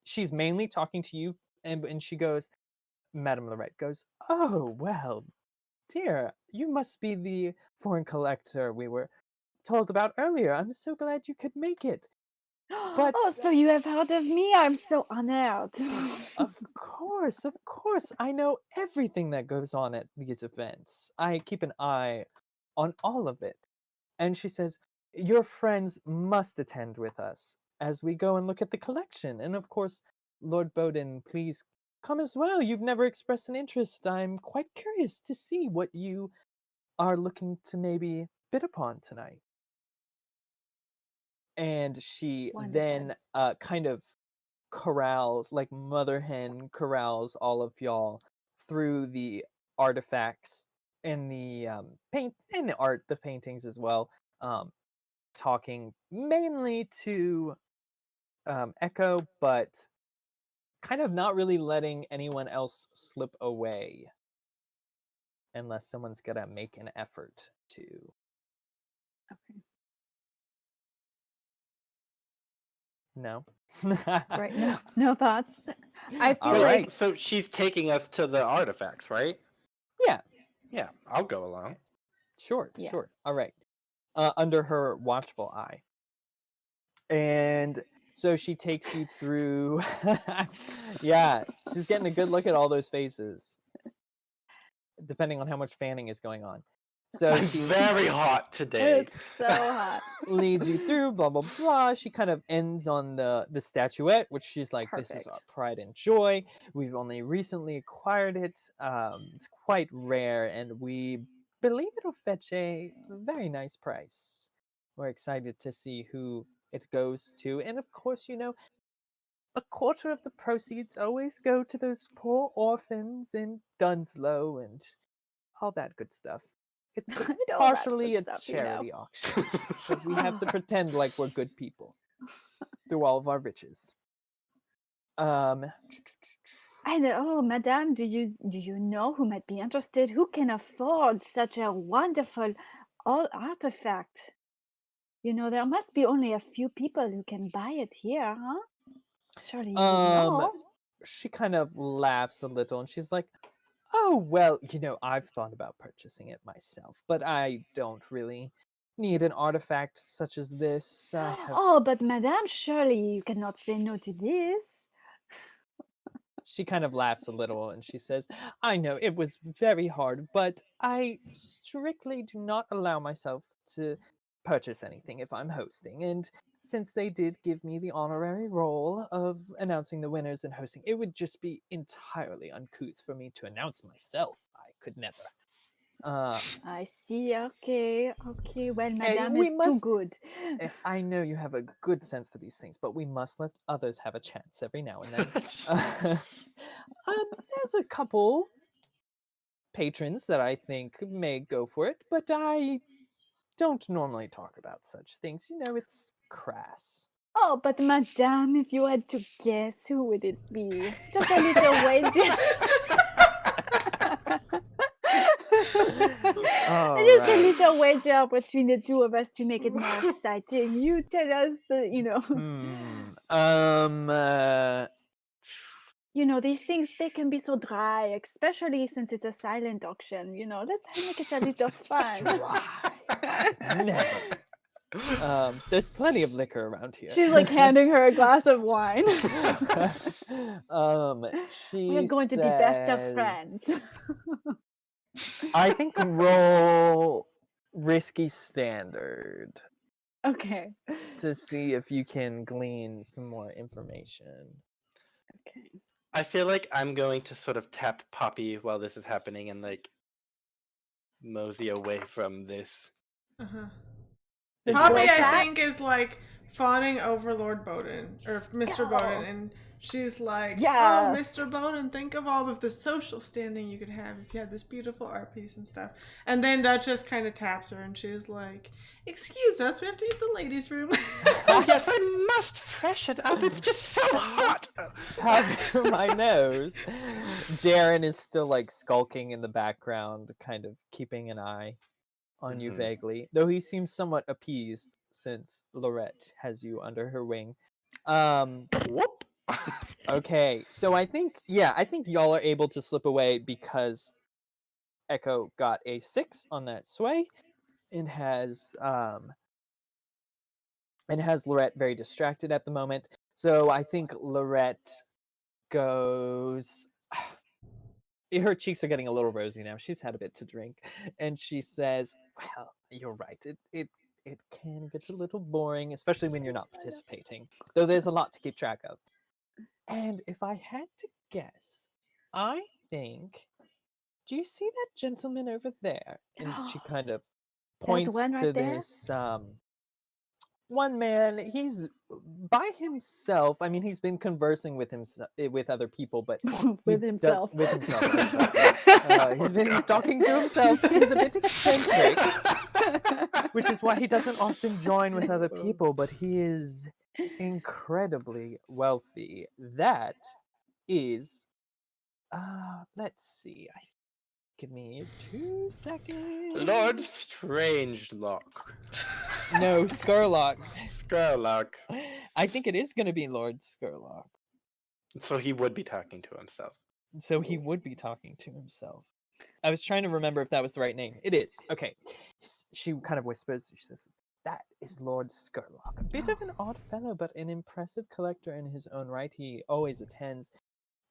she's mainly talking to you, and she goes, Madame Lorette goes, "Oh, well, dear, you must be the foreign collector we were told about earlier. I'm so glad you could make it. But Oh, so you have heard of me? I'm so honored. of course, I know everything that goes on at these events. I keep an eye on all of it." And she says, "Your friends must attend with us as we go and look at the collection. And of course, Lord Bowden, please come as well. You've never expressed an interest. I'm quite curious to see what you are looking to maybe bid upon tonight." And she Wonderful. then kind of corrals, like mother hen corrals all of y'all through the artifacts and the paint and the art, the paintings as well. Talking mainly to Echo, but kind of not really letting anyone else slip away unless someone's gonna make an effort to. Okay. No. Right. No, no thoughts. I feel All Wait, right. so she's taking us to the artifacts, right? Yeah. Yeah, I'll go along. Sure. Yeah. Sure. All right. Under her watchful eye. And so she takes you through. Yeah, she's getting a good look at all those faces, depending on how much fanning is going on. So It's she very hot today. It's so hot. leads you through, blah blah blah. She kind of ends on the statuette, which she's like, "This is Perfect. our pride and joy. We've only recently acquired it. It's quite rare, and we believe it'll fetch a very nice price. We're excited to see who it goes to, and of course, a quarter of the proceeds always go to those poor orphans in Dunslow and all that good stuff. It's I know that partially good a stuff, charity auction because we have to pretend like we're good people through all of our riches." Um, I know, oh, madame, do you know who might be interested? Who can afford such a wonderful artifact? There must be only a few people who can buy it here, huh? Surely you would know. she kind of laughs a little and she's like, "Oh, well, I've thought about purchasing it myself, but I don't really need an artifact such as this. I have." Oh, but madame, surely you cannot say no to this. She kind of laughs a little and she says, "I know it was very hard, but I strictly do not allow myself to purchase anything if I'm hosting. And since they did give me the honorary role of announcing the winners and hosting, it would just be entirely uncouth for me to announce myself. I could never. I see. Okay. Well, madame We is too must. good. I know you have a good sense for these things, but we must let others have a chance every now and then. There's a couple patrons that I think may go for it, but I don't normally talk about such things. It's crass. Oh, but madame, if you had to guess, who would it be? Just a little wager. All Just a right. little wager between the two of us to make it more exciting. You tell us these things, they can be so dry, especially since it's a silent auction. Let's make it a little fun. Never. There's plenty of liquor around here. She's like handing her a glass of wine. We're going to be best of friends. I think roll risky standard Okay. to see if you can glean some more information. Okay. I feel like I'm going to sort of tap Poppy while this is happening and like mosey away from this. Uh-huh. Is Poppy, it- I think, is like fawning over Lord Bowden or Mr. Bowden, and she's like, Yes. "Oh, Mr. Bowden, think of all of the social standing you could have if you had this beautiful art piece and stuff." And then Duchess kind of taps her, and she's like, "Excuse us, we have to use the ladies' room." Oh yes, I must freshen up. It's just so hot. Pass through my nose. Jaren is still like skulking in the background, kind of keeping an eye on you Mhm. vaguely, though he seems somewhat appeased since Lorette has you under her wing. Whoop. Okay, so I think y'all are able to slip away because Echo got a 6 on that sway and has Lorette very distracted at the moment. So I think Lorette goes. Her cheeks are getting a little rosy now. She's had a bit to drink, and she says, "Well, you're right. It can get a little boring, especially when you're not participating. Though there's a lot to keep track of. And if I had to guess, I think. Do you see that gentleman over there?" And she kind of points one to right there? this one man. He's by himself. I mean, he's been conversing with with other people, but With he himself. does, with himself. I was about to say. He's been talking to himself. He's a bit eccentric, which is why he doesn't often join with other people. But he is incredibly wealthy. That is, let's see. Give me 2 seconds. Lord Strangelock. No, Skurlock. Skurlock. I think it is going to be Lord Skurlock. So he would be talking to himself. So he would be talking to himself. I was trying to remember if that was the right name. It is. Okay. She kind of whispers. She says, "That is Lord Skurlock. A bit of an odd fellow, but an impressive collector in his own right. He always attends,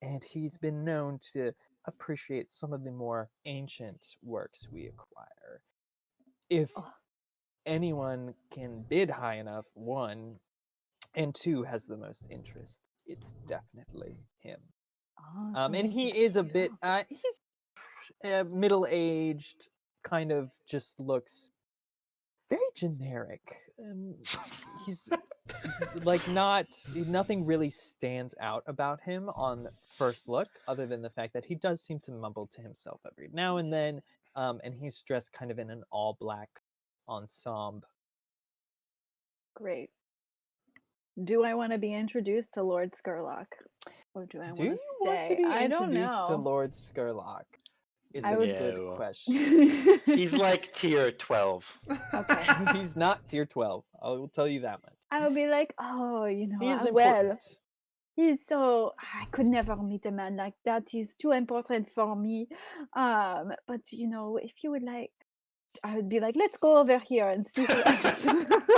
and he's been known to appreciate some of the more ancient works we acquire. If anyone can bid high enough, 1, and 2 has the most interest, it's definitely him." And he is a bit, he's middle-aged, kind of just looks very generic. He's like nothing really stands out about him on first look, other than the fact that he does seem to mumble to himself every now and then, and he's dressed kind of in an all-black ensemble. Great. Do I want to be introduced to Lord Skurlock? Or do I Do you want want to to stay? be I don't introduced to know. Lord Skurlock? Is I a would- good No. question. He's like tier 12. Okay. He's not tier 12. I will tell you that much. I would be like, oh, He is well, important. he's so. I could never meet a man like that. He's too important for me. But if you would like, I would be like, let's go over here and see who else.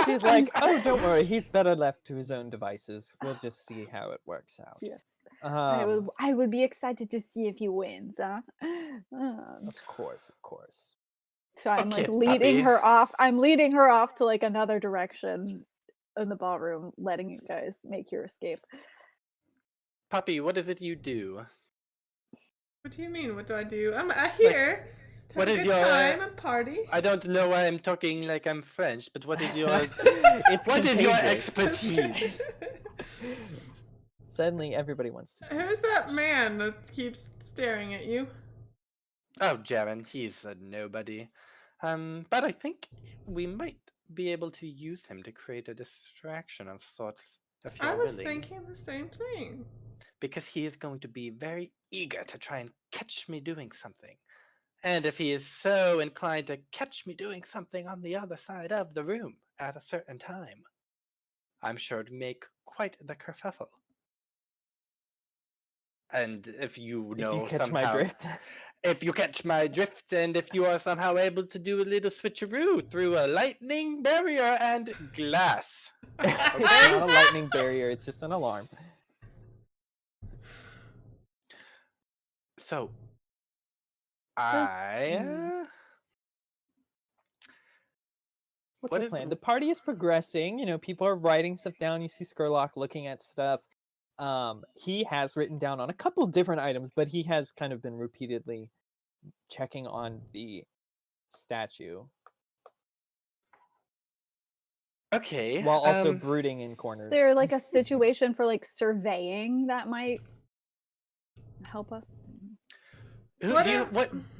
She's like, "Oh, don't worry. He's better left to his own devices. We'll just see how it works out." Yes. I would be excited to see if he wins. Of course. So I'm Okay, like leading puppy. her off. I'm leading her off to like another direction in the ballroom, letting you guys make your escape. Puppy, what is it you do? What do you mean? What do I do? I'm here to what have a is good your, time and party. I don't know why I'm talking like I'm French, but what is your What is your expertise? Suddenly, everybody wants to see. Who's that man that keeps staring at you? Oh, Jaren, he's a nobody. But I think we might be able to use him to create a distraction of sorts, if I you're was willing. thinking the same thing. Because he is going to be very eager to try and catch me doing something. And if he is so inclined to catch me doing something on the other side of the room at a certain time, I'm sure to make quite the kerfuffle. And if you If you know catch my somehow, drift. if you catch my drift, and if you are somehow able to do a little switcheroo through a lightning barrier and glass. It's not a lightning barrier, it's just an alarm. So, What's What's the plan? The party is progressing. You know, people are writing stuff down. You see Skurlock looking at stuff. He has written down on a couple different items, but he has kind of been repeatedly checking on the statue okay. while also brooding in corners. Is there like a situation for like surveying that might help us? Do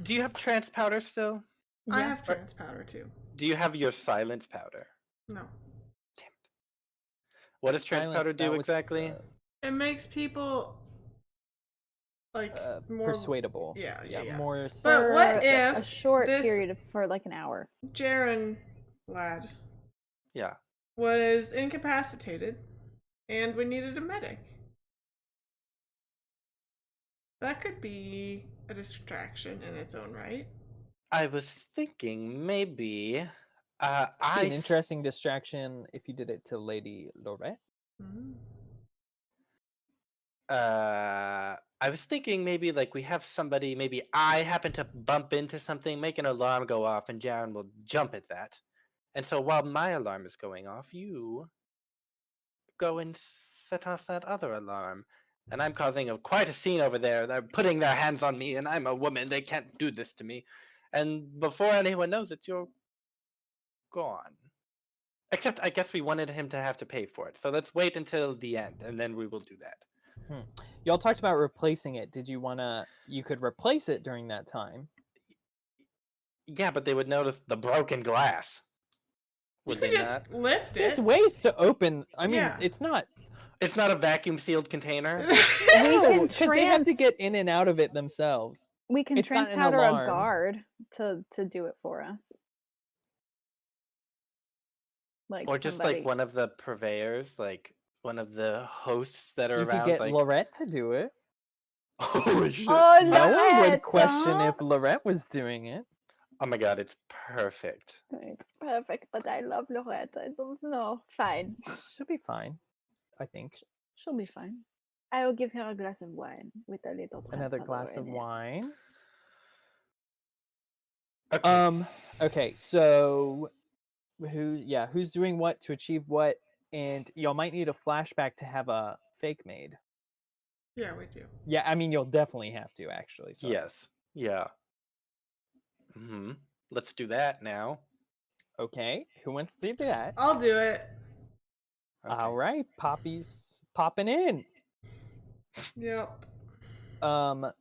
you have trance powder still? I have trance powder too. Do you have your silence powder? No. Damn it. What does trance powder do exactly? It makes people like more persuadable. Yeah. More. But what if a short this period for like an hour? Jaren lad was incapacitated and we needed a medic? That could be a distraction in its own right. I was thinking maybe an interesting distraction if you did it to Lady Lorette. Mm. I was thinking maybe like we have somebody, maybe I happen to bump into something, make an alarm go off, and Jaren will jump at that. And so while my alarm is going off, you go and set off that other alarm. And I'm causing quite a scene over there. They're putting their hands on me, and I'm a woman. They can't do this to me. And before anyone knows it, you're gone. Except I guess we wanted him to have to pay for it. So let's wait until the end, and then we will do that. Y'all talked about replacing it. Did you want to... You could replace it during that time. Yeah, but they would notice the broken glass. Would they just lift it? There's ways to open... I mean, it's not... It's not a vacuum-sealed container? No, because they have to get in and out of it themselves. We can trance powder a guard to do it for us. Like or just like one of the purveyors, like one of the hosts that are you around. You could get like... Lorette to do it. Holy shit. Oh, no one would question if Lorette was doing it. Oh my god, it's perfect. It's perfect, but I love Lorette. I don't know. Fine. She'll be fine, I think. She'll be fine. I will give her a glass of wine with a little another glass of wine. Okay. Okay, so who's doing what to achieve what, and y'all might need a flashback to have a fake made. Yeah, we do. Yeah, I mean you'll definitely have to actually. So. Yes. Yeah. Let's do that now. Okay, who wants to do that? I'll do it. Okay. All right, Poppy's popping in. Yep. Do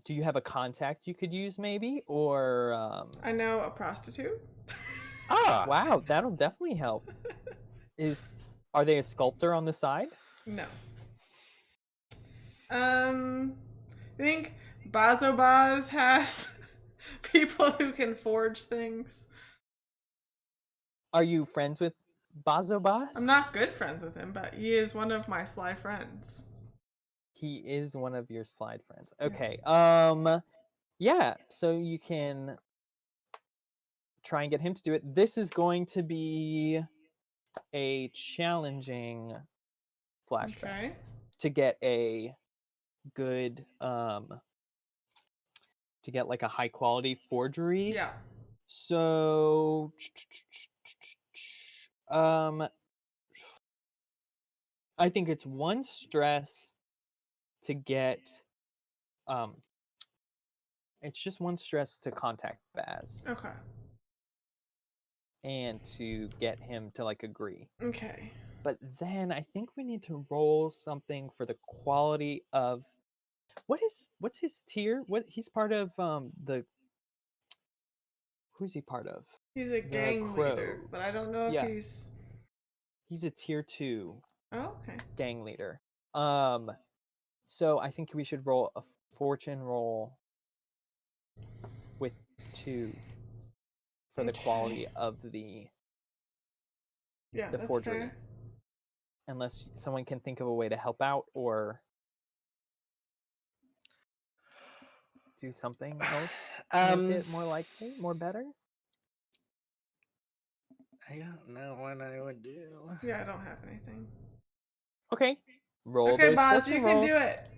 you have a contact you could use maybe, or I know a prostitute. Wow, that'll definitely help. Are they a sculptor on the side? No. I think Bazobaz has people who can forge things. Are you friends with Bazobaz? I'm not good friends with him, but he is one of my sly friends. He is one of your slide friends. Okay. Yeah, so you can try and get him to do it. This is going to be a challenging flashback to get a good to get like a high quality forgery. Yeah. So I think it's one stress to get it's just one stress to contact Baz. Okay. And to get him to like agree. Okay. But then I think we need to roll something for the quality of what's his tier? He's part of the Who's he part of? He's a gang leader, but I don't know if Yeah. he's. He's a tier 2 Oh, okay. gang leader. So I think we should roll a fortune roll with 2 for the quality of the Yeah, that's forgery. fair. Unless someone can think of a way to help out or do something else to make it more likely, more better. I don't know what I would do. Yeah, I don't have anything. Okay. Roll Okay, those Boz, fortune you can rolls. do it.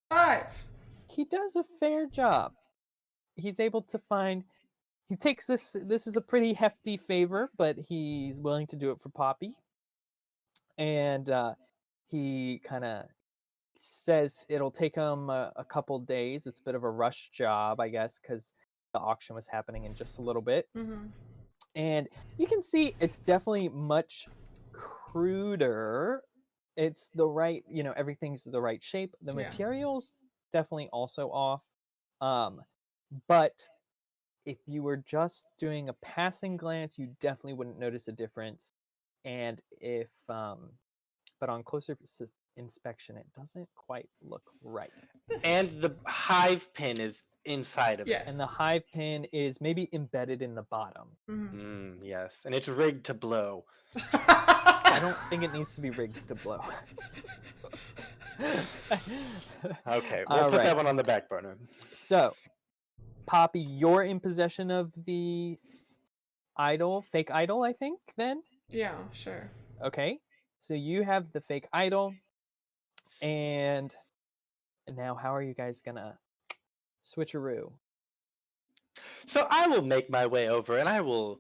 5. He does a fair job. He's able to find. He takes this. This is a pretty hefty favor, but he's willing to do it for Poppy. And he kind of says it'll take him a couple days. It's a bit of a rush job, I guess, because the auction was happening in just a little bit. Mm-hmm. And you can see it's definitely much cruder. It's the right, everything's the right shape. The Yeah. materials definitely also off. But if you were just doing a passing glance, you definitely wouldn't notice a difference. And but on closer inspection, it doesn't quite look right. And the hive pin is inside of Yes. And the hive pin is maybe embedded in the bottom. Mm-hmm. Yes, and it's rigged to blow. I don't think it needs to be rigged to blow. Okay, we'll put that one on the back burner. So, Poppy, you're in possession of the fake idol, I think, then? Yeah, sure. Okay, so you have the fake idol, and now how are you guys gonna switcheroo? So I will make my way over, and I will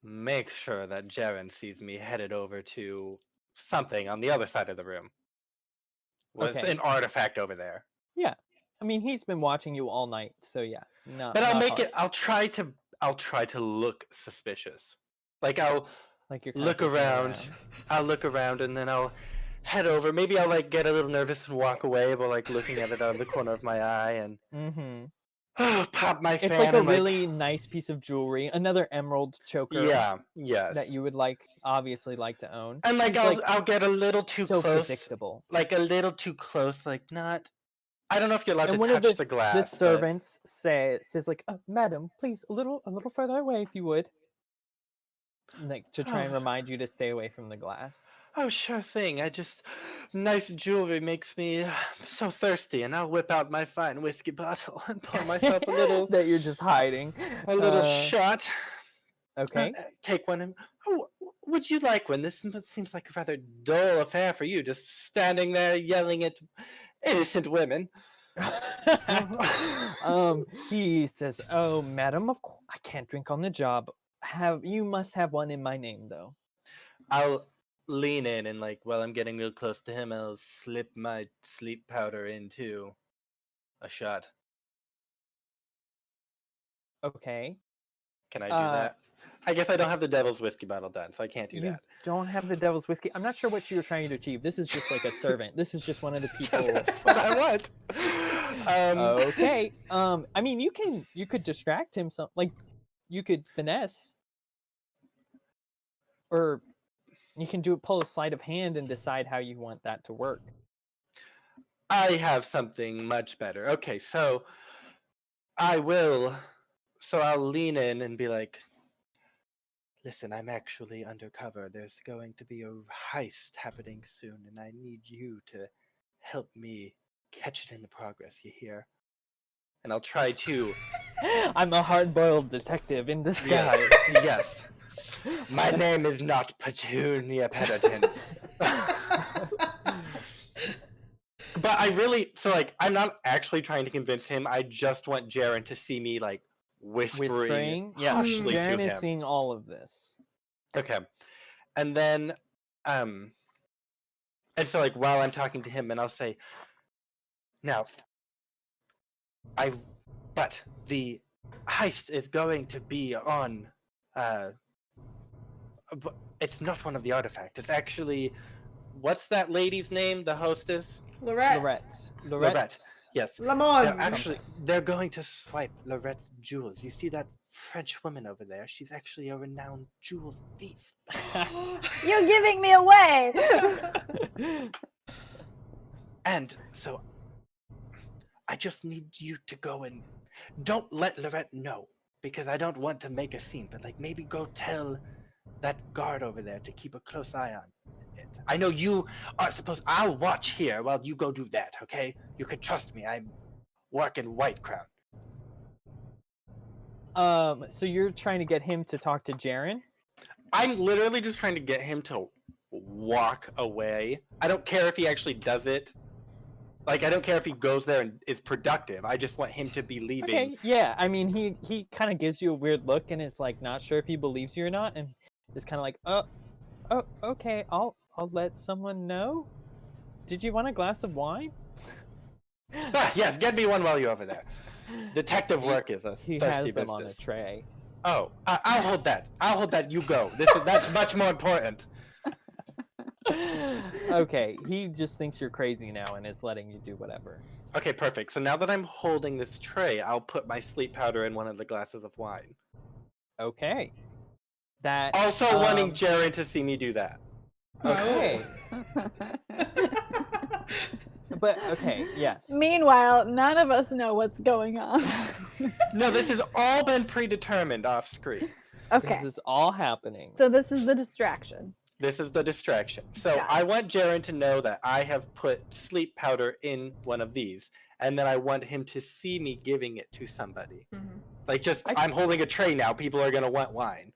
make sure that Jaren sees me headed over to something on the other side of the room. With Okay. an artifact over there. Yeah, I mean, he's been watching you all night, so yeah. No, But I'll not make hard. it. I'll try to look suspicious. Like I'll Like you're kinda look peeking around. I'll look around, and then I'll head over. Maybe I'll like get a little nervous and walk away, but like looking at it out of the corner of my eye and pop my fan. It's like a and, really nice piece of jewelry, another emerald choker. Yeah. Yes. That you would obviously like to own. And like I'll get a little too so close. predictable. Like a little too close. Like not. I don't know if you're allowed And to one touch of the glass. the but- servants says like, "Madam, please, a little further away, if you would." Like to try and remind you to stay away from the glass. Oh, sure thing. Nice jewelry makes me so thirsty, and I'll whip out my fine whiskey bottle and pour myself a little, that you're just hiding. shot. Okay. Take one. Oh, would you like one? This seems like a rather dull affair for you, just standing there yelling at innocent women. He says, "Oh, madam, of course I can't drink on the job. You must have one in my name, though." I'll lean in and while I'm getting real close to him, I'll slip my sleep powder into a shot. Okay. Can I do that? I guess I don't have the devil's whiskey bottle done, so I can't do that. Don't have the devil's whiskey. I'm not sure what you were trying to achieve. This is just like a servant. This is just one of the people. That's what I want. Okay. I mean, you could distract him. You could finesse, or you can pull a sleight of hand and decide how you want that to work. I have something much better. Okay, so I'll lean in and be like, "Listen, I'm actually undercover. There's going to be a heist happening soon, and I need you to help me catch it in the progress, you hear?" And I'll try to... I'm a hard-boiled detective in disguise. Yes. My name is not Petunia Petterton. But I'm not actually trying to convince him. I just want Jaren to see me whispering Yeah, harshly to Jaren him. is seeing all of this. Okay. And then while I'm talking to him, and I'll say, "Now, but the heist is going to be on it's not one of the artifacts. It's actually what's that lady's name? The hostess? Lorette. Lorette. Yes. Lamont. They're going to swipe Lorette's jewels. You see that French woman over there? She's actually a renowned jewel thief. You're giving me away. And so I just need you to go and don't let Lorette know, because I don't want to make a scene, but like maybe go tell that guard over there to keep a close eye on it. I know you are supposed. I'll watch here while you go do that, okay? You can trust me. I'm working White Crown. So you're trying to get him to talk to Jaren? I'm literally just trying to get him to walk away. I don't care if he actually does it. Like, I don't care if he goes there and is productive. I just want him to be leaving. Okay, yeah. I mean, he kind of gives you a weird look and is like not sure if he believes you or not, and is kind of like, oh, okay, I'll let someone know. Did you want a glass of wine? Yes, get me one while you're over there. Detective work is a He thirsty has them business. on a tray. Oh, I'll hold that. I'll hold that. You go. That's much more important. Okay, he just thinks you're crazy now and is letting you do whatever. Okay, perfect. So now that I'm holding this tray, I'll put my sleep powder in one of the glasses of wine. Okay. That Also wanting Jaren to see me do that. Okay. But okay, yes. Meanwhile, none of us know what's going on. No, this has all been predetermined off screen. Okay, This is all happening. so this is the distraction. This is the distraction. So Got it. I want Jaren to know that I have put sleep powder in one of these, and then I want him to see me giving it to somebody. Mhm. Like, I'm holding a tray now. People are gonna want wine.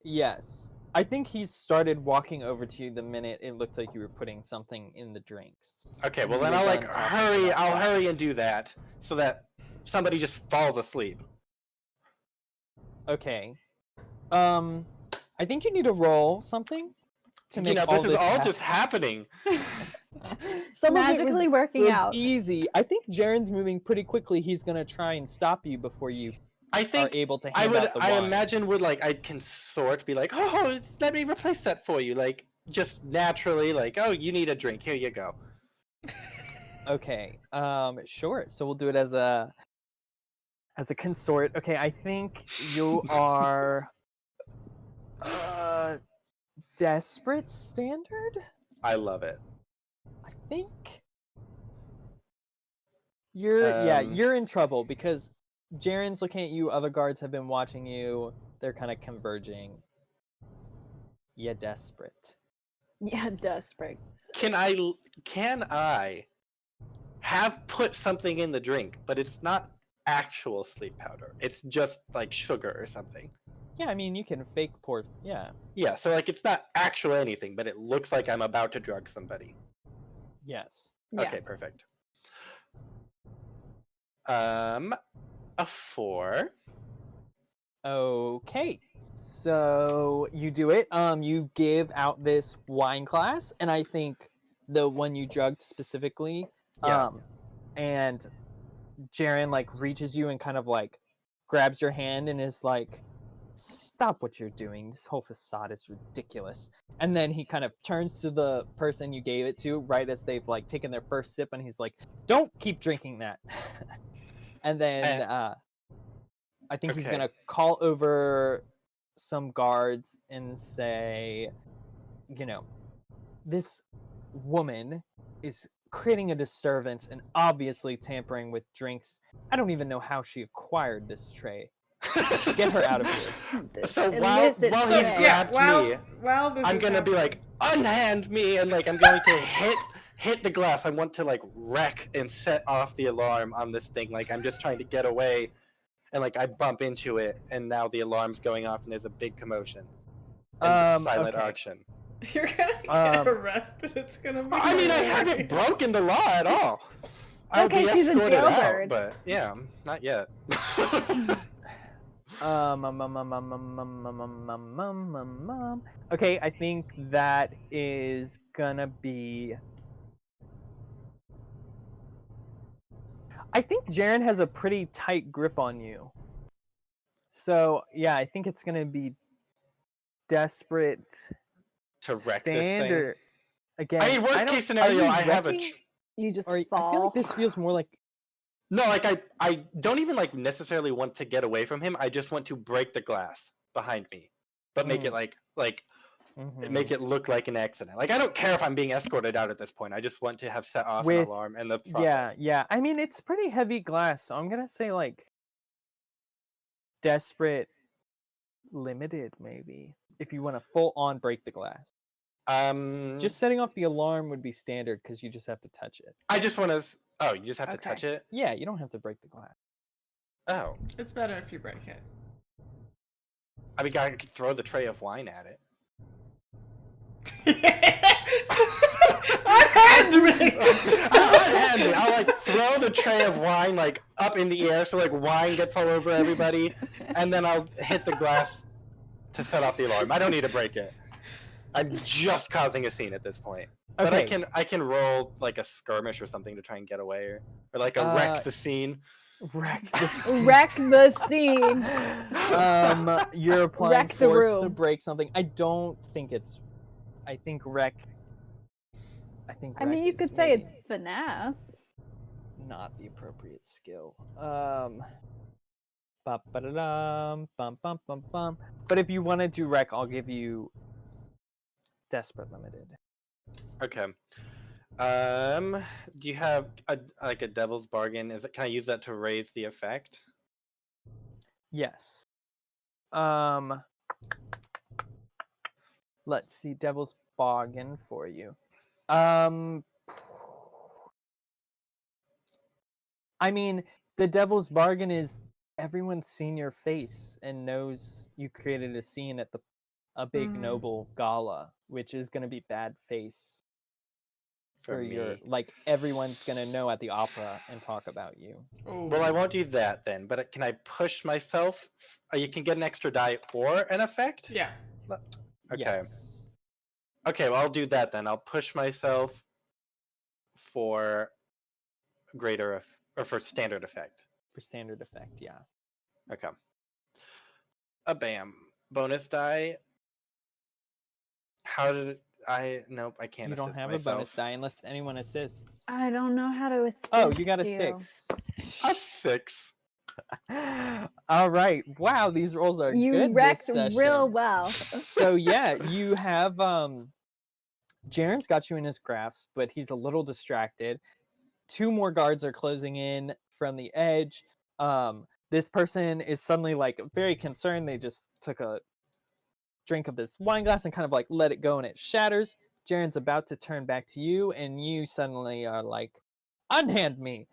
Yes. I think he started walking over to you the minute it looked like you were putting something in the drinks. Okay, And well you then were I'll done like talking hurry. about I'll that. hurry and do that so that somebody just falls asleep. Okay. I think you need to roll something to make all this is all happen. just happening. Some Magically of it working was out. easy. I think Jaren's moving pretty quickly. He's gonna try and stop you before you I are think able to hand out the I wine. imagine would like I consort be like, oh, let me replace that for you, like just naturally, like, oh, you need a drink, here you go. Okay. Sure. So we'll do it as a consort. Okay. I think you are desperate standard. I love it. I think you're in trouble because Jaren's looking at you. Other guards have been watching you. They're kind of converging. Yeah, desperate. Yeah, desperate. Can I have put something in the drink, but it's not actual sleep powder. It's just like sugar or something. Yeah, I mean you can fake pour. Yeah. Yeah, so like it's not actual anything, but it looks like I'm about to drug somebody. Yes. Yeah. Okay, perfect. A 4. Okay. So you do it. You give out this wine glass, and I think the one you drugged specifically. Yeah. And Jaren like reaches you and kind of like grabs your hand and is like, "Stop what you're doing. This whole facade is ridiculous." And then he kind of turns to the person you gave it to right as they've like taken their first sip, and he's like, "Don't keep drinking that." And then I think he's Okay. gonna call over some guards and say, this woman is creating a disturbance and obviously tampering with drinks. I don't even know how she acquired this tray. Get her out of here. So while Illicit he's tray. grabbed me, while this I'm is gonna be like, unhand me, and like I'm going to hit the glass. I want to like wreck and set off the alarm on this thing. Like I'm just trying to get away, and like I bump into it, and now the alarm's going off, and there's a big commotion. And silent okay. auction. You're gonna get arrested. It's gonna be. I mean, I haven't broken the law at all. I'll Okay, be she's a escorted out, jailbird. but yeah, not yet. Okay, I think that is gonna be. I think Jaren has a pretty tight grip on you. So yeah, I think it's gonna be desperate To wreck standard. Again, I mean, worst don't- case are scenario, you I have a. wrecking, You just or fall. I feel like this feels more like No, like I don't even like necessarily want to get away from him. I just want to break the glass behind me, but make it like make it look like an accident. Like I don't care if I'm being escorted out at this point. I just want to have set off an With- alarm and the process. yeah. I mean, it's pretty heavy glass, so I'm gonna say like desperate, limited, maybe. If you want to full on break the glass, just setting off the alarm would be standard because you just have to touch it. I just want to. Oh, you just have to Okay. touch it. Yeah, you don't have to break the glass. Oh, It's better if you break it. I mean, I could throw the tray of wine at it. Unhand me! I'll like throw the tray of wine like up in the air so like wine gets all over everybody, and then I'll hit the glass to set off the alarm. I don't need to break it. I'm just causing a scene at this point. But Okay. I can roll like a skirmish or something to try and get away, or like a wreck the scene. Wreck the Wreck the scene. You're applying Wreck the force to room. break something. I don't think it's. I think wreck. I mean, you is could say maybe it's finesse. not the appropriate skill. Ba-ba-da-dum, bum, bum, bum, bum. But if you want to do wreck, I'll give you desperate limited. Okay. Do you have a devil's bargain? Can I use that to raise the effect? Yes. Let's see, devil's bargain for you. I mean, the devil's bargain is everyone's seen your face and knows you created a scene at a big noble gala, which is going to be bad face for your me. like everyone's going to know at the opera and talk about you. Well, I won't do that then. But can I push myself? You can get an extra die or an effect. Yeah. Okay. Yes. Okay, well, I'll do that then. I'll push myself for greater or for standard effect. For standard effect, yeah. Okay. A bam. Bonus die. How did it, nope, I can't You don't assist have myself. a bonus die unless anyone assists. I don't know how to assist Oh, you got a you. 6. A 6. All right. Wow, these rolls are You good wrecked this session. real well. So yeah, you have Jaren's got you in his grasp, but he's a little distracted. 2 more guards are closing in from the edge. This person is suddenly like very concerned. They just took a drink of this wine glass and kind of like let it go and it shatters. Jaren's about to turn back to you, and you suddenly are like, unhand me.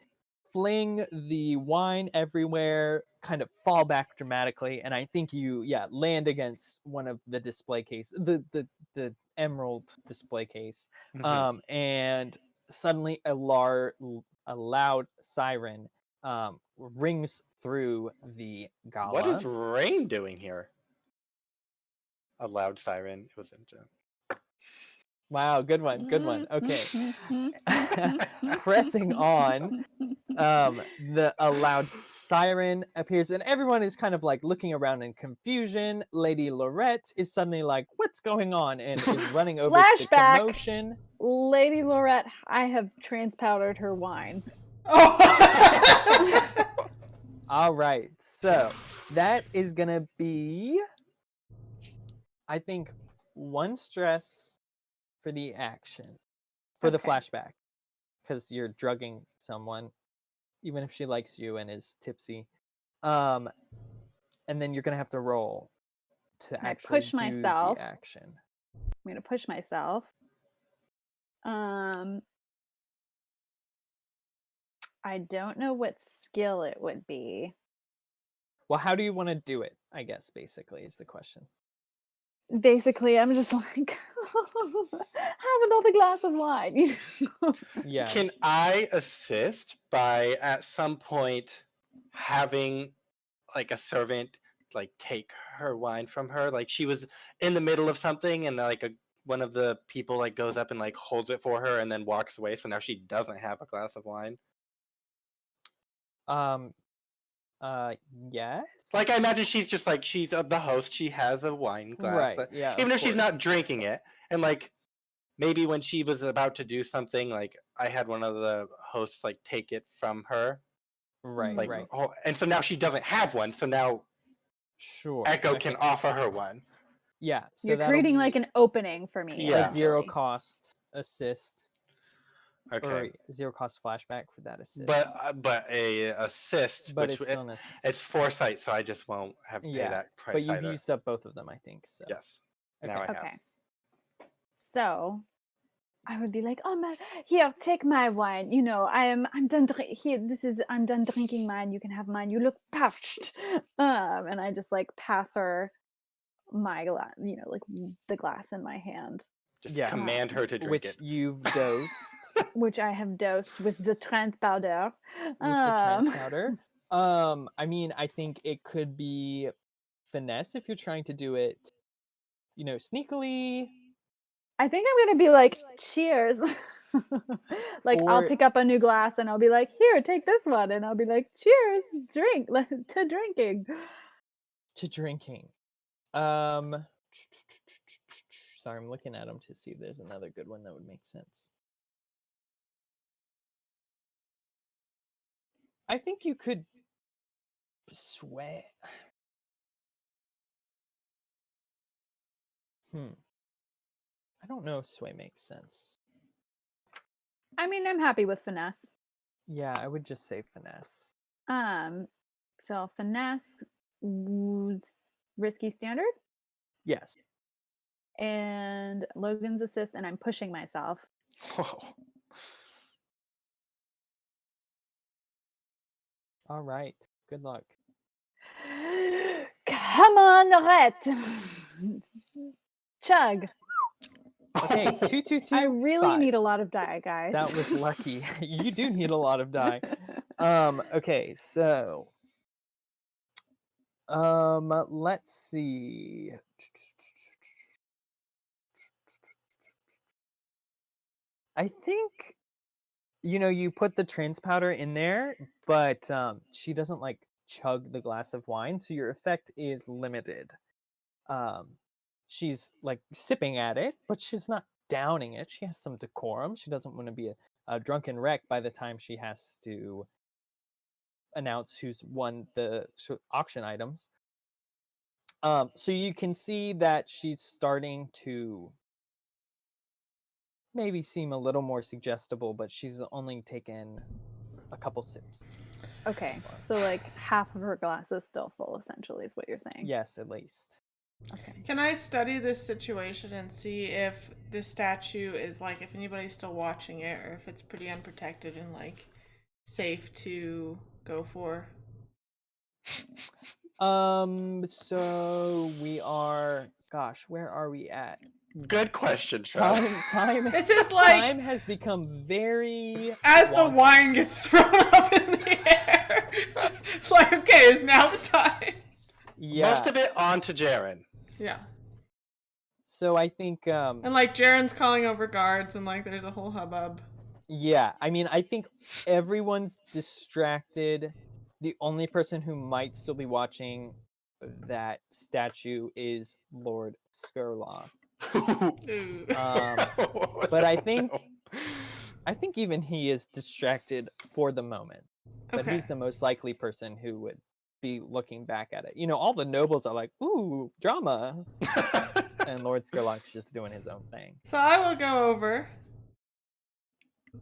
Fling the wine everywhere, kind of fall back dramatically, and I think you land against one of the display case, the emerald display case, and suddenly a loud siren rings through the gala. What is Rain doing here? A loud siren. It was a joke. Wow, good one. Okay. Pressing on, a loud siren appears, and everyone is kind of like looking around in confusion. Lady Lorette is suddenly like, "What's going on?" and is running over to the Flashback. commotion. Lady Lorette, I have transpowdered her wine. All right, so that is gonna be, I think, 1 stress for the action, for the Okay. flashback, because you're drugging someone, even if she likes you and is tipsy. And then you're gonna have to roll to Can I actually push do myself? the action. I'm gonna push myself. I don't know what skill it would be. Well, how do you want to do it? I guess basically is the question. Basically, I'm just like have another glass of wine. Yeah. Can I assist by at some point having like a servant like take her wine from her? Like she was in the middle of something and like one of the people like goes up and like holds it for her and then walks away. So now she doesn't have a glass of wine. Yes. Like I imagine she's just like she's the host. She has a wine glass. Right. Yeah. Even of if she's not course. drinking it, and like maybe when she was about to do something, like I had one of the hosts like take it from her. Right, Like, right. oh, and so now she doesn't have one. So now Sure. Echo can okay. offer her one. Yeah, so You're that'll creating be like an opening for me. Yeah. a zero essentially. cost assist Okay. or zero cost flashback for that assist. But a assist, But which it's still an assist. it's foresight, so I just won't have to pay Yeah, that price but you've either. used up both of them, I think. So Yes. Now I Okay. have. Okay. So I would be like, oh my, here, take my wine. You know, I'm done. I'm done drinking mine. You can have mine. You look parched. And I just like pass her my glass. You know, like the glass in my hand, Just Yeah. command her to drink which it. you've dosed which I have dosed with the trans powder. with the trans powder. I mean, I think it could be finesse if you're trying to do it, sneakily. I think I'm gonna be like, cheers. Like I'll Or- pick up a new glass and I'll be like, here, take this one, and I'll be like, cheers, drink to drinking. To drinking. Sorry, I'm looking at them to see if there's another good one that would make sense. I think you could sway. I don't know if sway makes sense. I mean, I'm happy with finesse. Yeah, I would just say finesse. So finesse, risky standard, Yes. and Logan's assist, and I'm pushing myself. All right. Good luck. Come on, Rhett. Chug. Okay, 222. I really 5. need a lot of die, guys. That was lucky. You do need a lot of die. Okay, so let's see. I think you put the trans powder in there, but she doesn't like chug the glass of wine, so your effect is limited. She's like sipping at it, but she's not downing it. She has some decorum. She doesn't want to be a drunken wreck by the time she has to announce who's won the auction items. So you can see that she's starting to maybe seem a little more suggestible, but she's only taken a couple sips. Okay, so like half of her glass is still full, essentially, is what you're saying. Yes, at least. Okay. Can I study this situation and see if this statue is like, if anybody's still watching it, or if it's pretty unprotected and like safe to go for? So we are. Gosh, where are we at? Good question, Trev. Time. This is like Time has become very. as the wonky. wine gets thrown up in the air. It's like, okay, is now the time. Most of it onto Jaren. Yeah. So I think. And like Jaren's calling over guards, and like there's a whole hubbub. Yeah, I mean, I think everyone's distracted. The only person who might still be watching that statue is Lord Skurlock. Ooh. But I think even he is distracted for the moment. But Okay. he's the most likely person who would be looking back at it. All the nobles are like, ooh, drama. And Lord Skurlock's just doing his own thing. So I will go over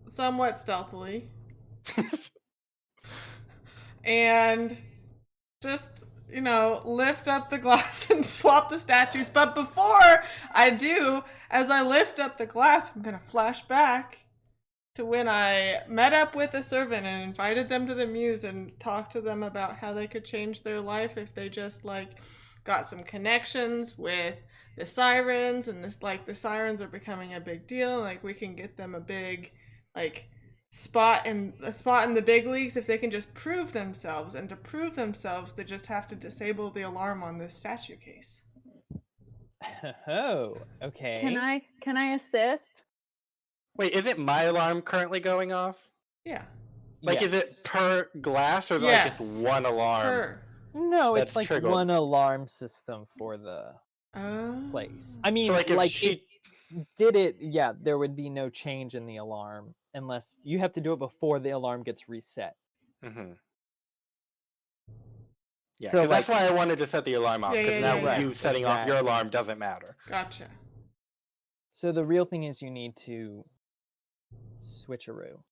somewhat stealthily and just, lift up the glass and swap the statues. But before I do, as I lift up the glass, I'm going to flash back to when I met up with a servant and invited them to the muse and talked to them about how they could change their life if they just got some connections with the sirens, and the sirens are becoming a big deal. We can get them a big spot in the big leagues if they can just prove themselves. And to prove themselves, they just have to disable the alarm on this statue case. Oh, okay. Can I assist? Wait, is it my alarm currently going off? Yeah. Is it per glass, or is it Yes. just one alarm? Her. No, That's it's like triggered. one alarm system for the Oh. place. I mean, So if she did it, yeah, there would be no change in the alarm unless you have to do it before the alarm gets reset. Mm-hmm. Yeah, So, because that's like- why I wanted to set the alarm off, Yeah, because yeah, now yeah, you yeah. setting off your Exactly. alarm doesn't matter. Gotcha. So the real thing is you need to switcheroo.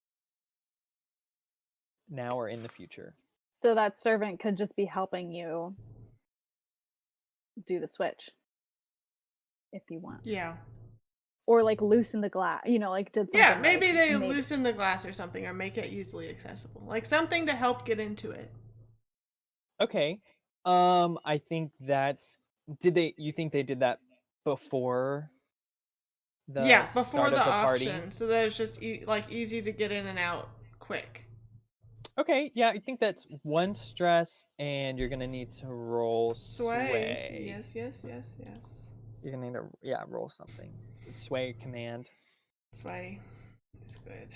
Now or in the future. So that servant could just be helping you do the switch if you want. Yeah. Or like loosen the glass, like did something. Yeah, maybe like, they loosen the glass or something, or make it easily accessible. Like something to help get into it. Okay. I think that's you think they did that before the Yeah, before start the of the party? auction, so that it's just easy to get in and out quick. Okay, yeah, I think that's 1 stress, and you're gonna need to roll sway. Yes, yes, yes, yes. You're gonna need to roll something. Sway command. Sway is good.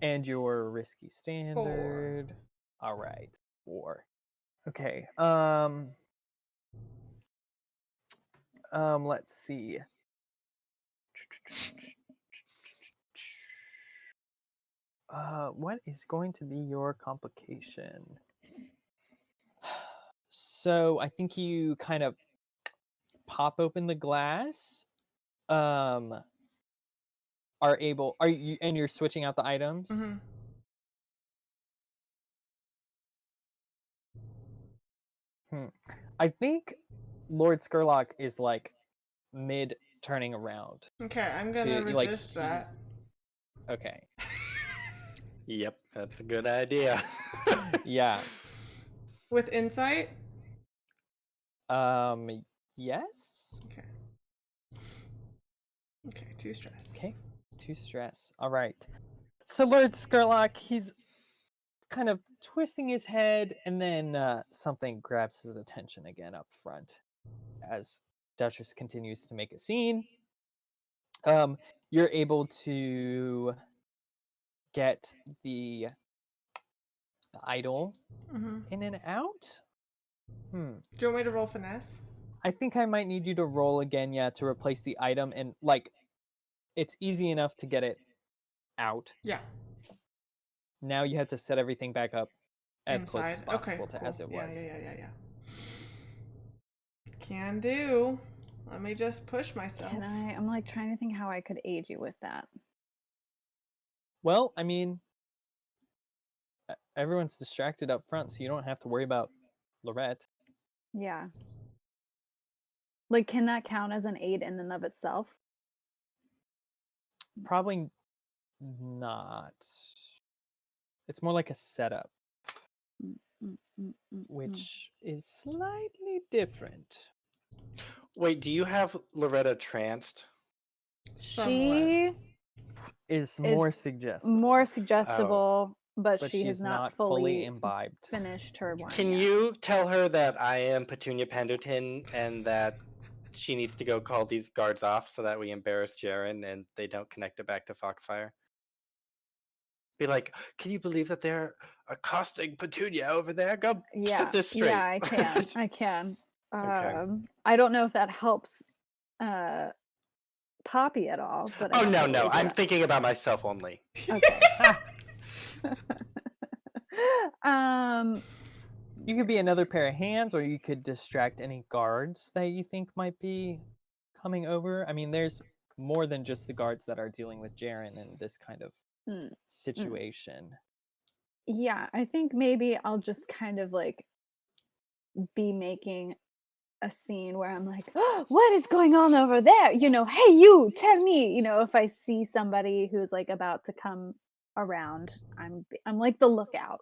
And your risky standard. All right, 4. Okay. Let's see. What is going to be your complication? So I think you kind of pop open the glass. Are you, and you're switching out the items? Mm-hmm. I think Lord Skurlock is like mid turning around. Okay, I'm gonna resist that. Okay. Yep, that's a good idea. Yeah. With insight? Yes. Okay. Okay, 2 stress. Okay, 2 stress. All right. So Lord Skurlock, he's kind of twisting his head, and then something grabs his attention again up front as Duchess continues to make a scene. You're able to get the idol in and out. Do you want me to roll finesse? I think I might need you to roll again, to replace the item, and like, it's easy enough to get it out. Yeah. Now you have to set everything back up as close as Inside. possible Okay, to as it was. Yeah. Can do. Let me just push myself. I'm like trying to think how I could aid you with that. Well, I mean, everyone's distracted up front, so you don't have to worry about Lorette. Yeah. Like, can that count as an aid in and of itself? Probably not. It's more like a setup, which is slightly different. Wait, do you have Loretta tranced? She is more suggestible. More suggestible, but she she's has not fully imbibed. Finished her wine. Can you tell her that I am Petunia Penderton and that she needs to go call these guards off so that we embarrass Jaren and they don't connect it back to Foxfire? Be like, can you believe that they're accosting Petunia over there? Go set this straight. Yeah, I can. I can. Okay. I don't know if that helps Poppy at all, but Oh, no. I'm thinking about myself only. Okay. You could be another pair of hands, or you could distract any guards that you think might be coming over. I mean, there's more than just the guards that are dealing with Jaren in this kind of situation. Yeah, I think maybe I'll just kind of like be making a scene where I'm like, oh, what is going on over there? Hey, you, tell me. If I see somebody who's like about to come around, I'm like the lookout.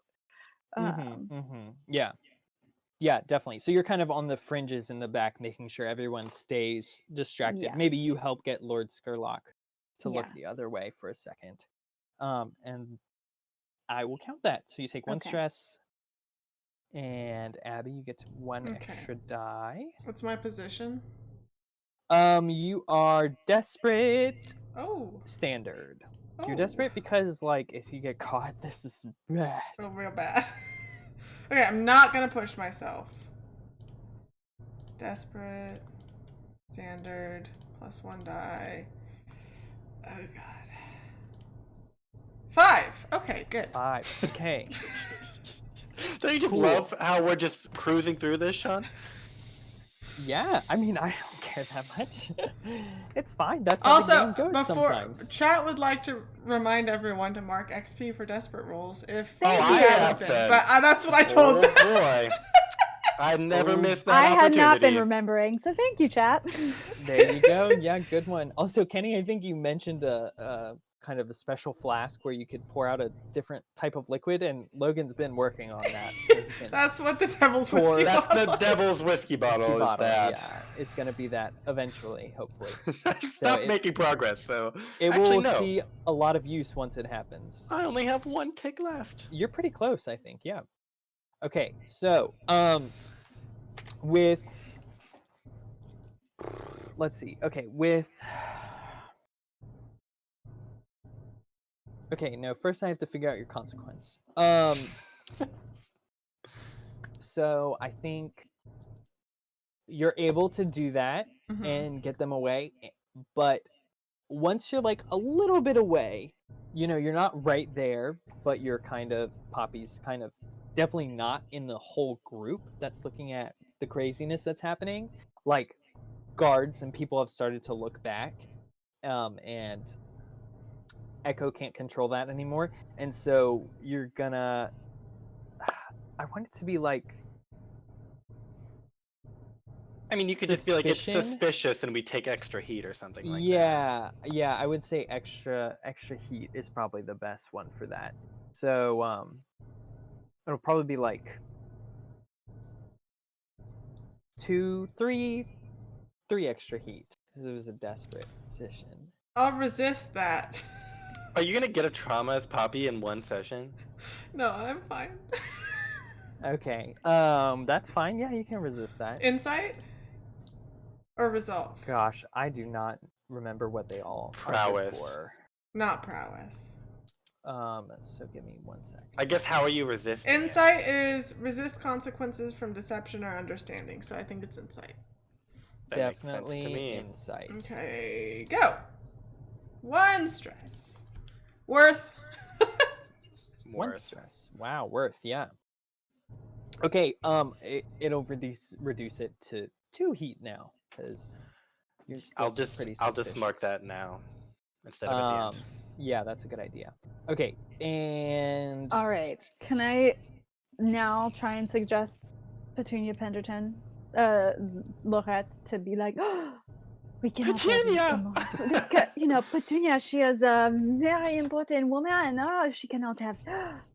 Yeah, definitely. So you're kind of on the fringes in the back, making sure everyone stays distracted. Yes. Maybe you help get Lord Skurlock to look the other way for a second. And I will count that. So you take 1 stress, and Abby, you get 1 extra die. What's my position? You are desperate. Oh. Standard. You're desperate because, like, if you get caught, this is bad. Oh, real bad. Okay, I'm not gonna push myself. Desperate. Standard +1 die. Oh god. 5. Okay, good. 5. Okay. Don't you just Cool. love how we're just cruising through this, Sean? Yeah, I mean, I don't care that much. It's fine. That's how the Also, game goes before sometimes. chat would like to remind everyone to mark XP for desperate rolls if Thank I you. have been. But that's what I told Oh them. boy. I never Oh, missed that I had opportunity. not been remembering, so thank you, chat. There you go. Yeah, good one. Also, Kenny, I think you mentioned a kind of a special flask where you could pour out a different type of liquid, and Logan's been working on that. So he can That's what the devil's For- whiskey That's bottle the is. devil's whiskey bottle. whiskey bottle. Is that? Yeah, it's gonna be that eventually, hopefully. Stop it- making progress. So It actually, will no. see a lot of use once it happens. I only have 1 tick left. You're pretty close, I think. Yeah. Okay, so with let's see. Okay, with okay, no, first I have to figure out your consequence. So I think you're able to do that Mhm. and get them away, but once you're like a little bit away, you know, you're not right there, but you're kind of Poppy's kind of definitely not in the whole group that's looking at the craziness that's happening. Like guards and people have started to look back, and Echo can't control that anymore, and so you're gonna. I want it to be like. I mean, you could just be like, it's Suspicion? suspicious, and we take extra heat or something like that. Yeah, I would say extra heat is probably the best one for that. So it'll probably be like 3 extra heat because it was a desperate position. I'll resist that. Are you gonna get a trauma as Poppy in 1 session? No, I'm fine. Okay, that's fine. Yeah, you can resist that. Insight or resolve? Gosh, I do not remember what they all are good Prowess. for. Not prowess. So give me 1 second. I guess how are you resisting? it? Insight is resist consequences from deception or understanding, so I think it's insight. That makes sense to Definitely me. insight. Okay, go. 1 stress. Worth. One Worth. stress. Wow, worth, yeah. Okay, it'll reduce it to 2 heat now because you're still pretty I'll just mark suspicious. that now instead of at the end. Yeah, that's a good idea. Okay, and All right. Can I now try and suggest Petunia Penderton, Lorette, to be like, we cannot have this Petunia! anymore. You know, Petunia, she is a very important woman. Oh, she cannot have.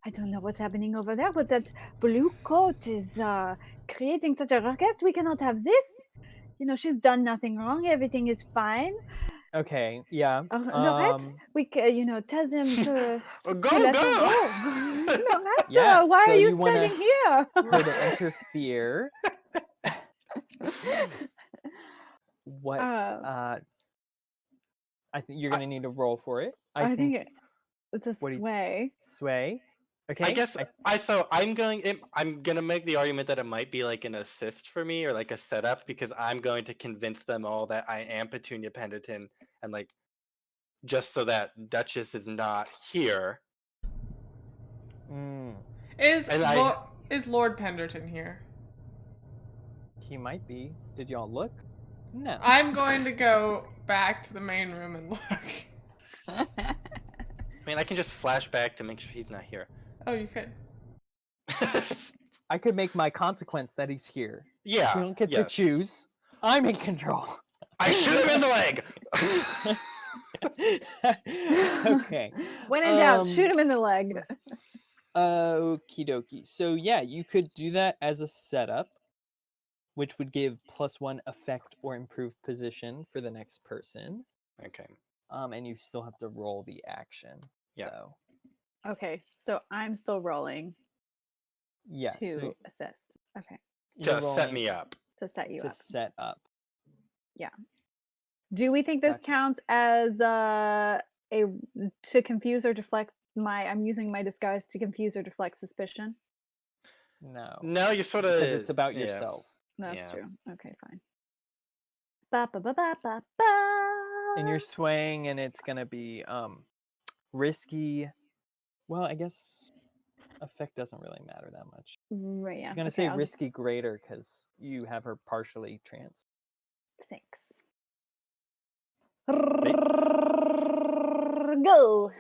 I don't know what's happening over there, but that blue coat is creating such a ruckus. We cannot have this. You know, she's done nothing wrong. Everything is fine. okay, yeah. Lorette, we can, you know, tell them to. Oh, to go, let her go! Lorette, Yeah, why so are you you wanna- standing here? Her to interfere. What? I think you're gonna need a roll for it. I think it's a what do you- sway. Sway. Okay. I guess I'm gonna make the argument that it might be like an assist for me or like a setup because I'm going to convince them all that I am Petunia Penderton and like just so that Duchess is not here. Is And is Lord Penderton here? He might be. Did y'all look? No. I'm going to go back to the main room and look. I mean, I can just flash back to make sure he's not here. Oh, you could. I could make my consequence that he's here. Yeah. You don't get to yes. choose. I'm in control. I shoot him in the leg. Okay. When in doubt, Um, shoot him in the leg. Okie dokie. So yeah, you could do that as a setup, which would give +1 effect or improved position for the next person. Okay. And you still have to roll the action. Yeah. So, Okay, so I'm still rolling yeah. to So assist. Okay, you're To set rolling me up. to set you to up. set up. Do we think this Gotcha. counts as to confuse or deflect my? I'm using my disguise to confuse or deflect suspicion. No. No, you're sort of Because it's about yeah. That's Yeah. true. Okay, fine. Ba ba ba ba ba ba. And you're swaying, and it's gonna be risky. Well, I guess effect doesn't really matter that much. Right, It's yeah. gonna Okay, say I'll risky greater because you have her partially trans. thanks. Go.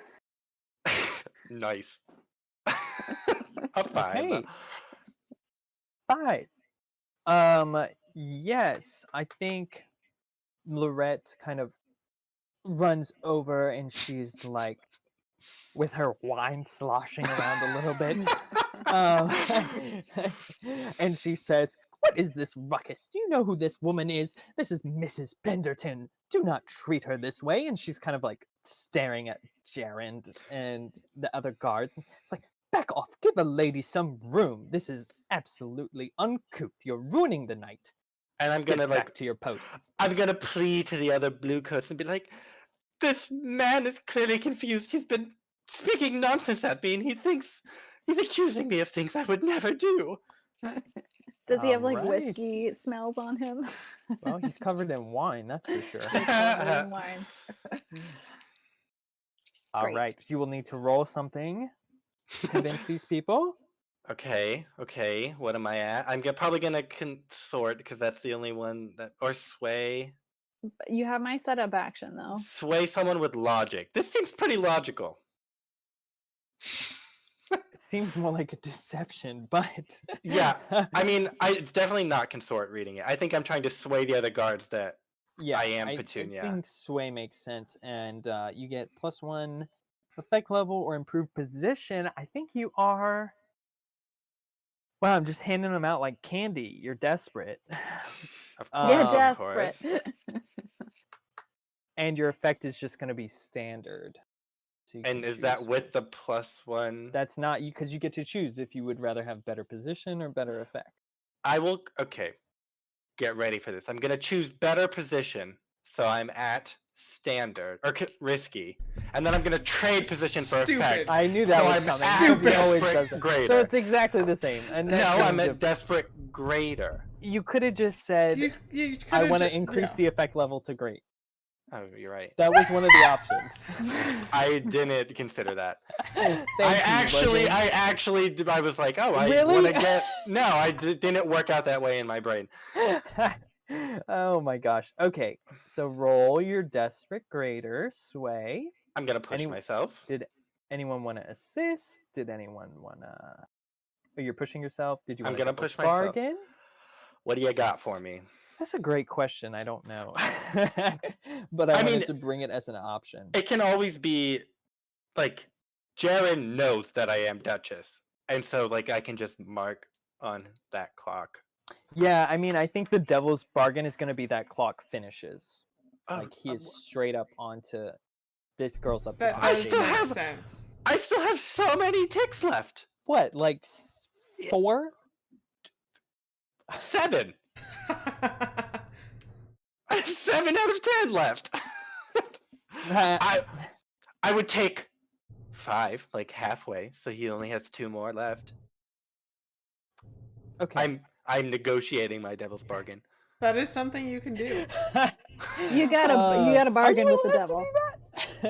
Nice. A 5. Okay. 5. Yes, I think Lorette kind of runs over and she's like, with her wine sloshing around a little bit. Um, and she says, "What is this ruckus? Do you know who this woman is? This is Mrs. Benderton. Do not treat her this way." And she's kind of like staring at Gerund and the other guards. It's like, "Back off. Give a lady some room. This is absolutely uncouth. You're ruining the night. And I'm Get gonna back to your posts." I'm gonna plead to the other bluecoats and be like, "This man is clearly confused. He's been speaking nonsense at me, and he's accusing me of things I would never do." Does he have like Alright. whiskey smells on him? Well, he's covered in wine, that's for sure. He's covered in wine. All Great. right, you will need to roll something to convince these people. Okay. What am I at? Probably gonna consort because that's the only one that, or sway. You have my setup action though. Sway someone with logic. This seems pretty logical. It seems more like a deception, but Yeah, I mean, it's definitely not consort reading it. I think I'm trying to sway the other guards that yeah, I am I Petunia. think sway makes sense, and you get +1 effect level or improved position. I think you are. Wow, I'm just handing them out like candy. You're desperate. Of You're course, of desperate. course. And your effect is just going to be standard. So you And can is that choose with the +1? That's not you because you get to choose if you would rather have better position or better effect. I will. Okay, get ready for this. I'm gonna choose better position, so I'm at standard or risky, and then I'm gonna trade position for Stupid. effect. I knew that So was I'm coming. at because he always desperate does that. greater. So it's exactly the same. And No, that's I'm change at of- desperate greater. You could have just said, You "I want to increase the effect level to great." Oh, you're right. That was one of the options. I didn't consider that. Thank I you, actually, I was like, oh, I Really? want to get. No, didn't work out that way in my brain. Oh my gosh. Okay, so roll your desperate greater sway. I'm gonna push myself. Did anyone want to assist? Did anyone want to? Oh, you're pushing yourself. Did you I'm want to gonna push myself. bargain? What do you got for me? That's a great question. I don't know, but I wanted to bring it as an option. It can always be like Jaren knows that I am Duchess, and so like I can just mark on that clock. Yeah, I mean, I think the devil's bargain is going to be that clock finishes. Oh, Like he is straight up onto this girl's up to That I does still make have- sense. I still have so many ticks left. What, like 4? 7. 7 out of 10 left. I would take 5, like halfway, so he only has 2 more left. Okay. I'm negotiating my devil's bargain. That is something you can do. You gotta bargain with the allowed devil. to do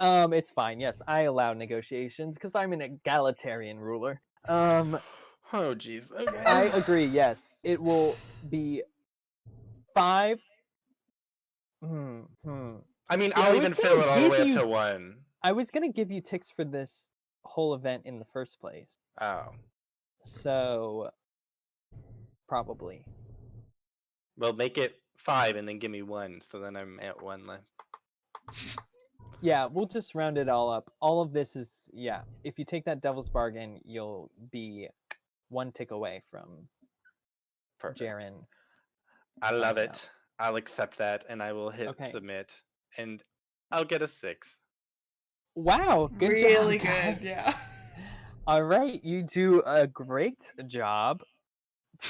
that? It's fine. Yes, I allow negotiations because I'm an egalitarian ruler. Oh jeez. Okay. I agree. Yes, it will be 5. I mean, See, I I'll was even gonna fill it all the give way up you to 1. I was gonna give you ticks for this whole event in the first place, Oh. so probably. Well, make it 5 and then give me 1, so then I'm at 1 left. Yeah, we'll just round it all up. All of this is if you take that devil's bargain, you'll be 1 tick away from Perfect. Jaren. I love finding it. I'll accept that, and I will hit Okay. submit, and I'll get a 6. Wow, good Really job, good, guys. yeah. All right, you do a great job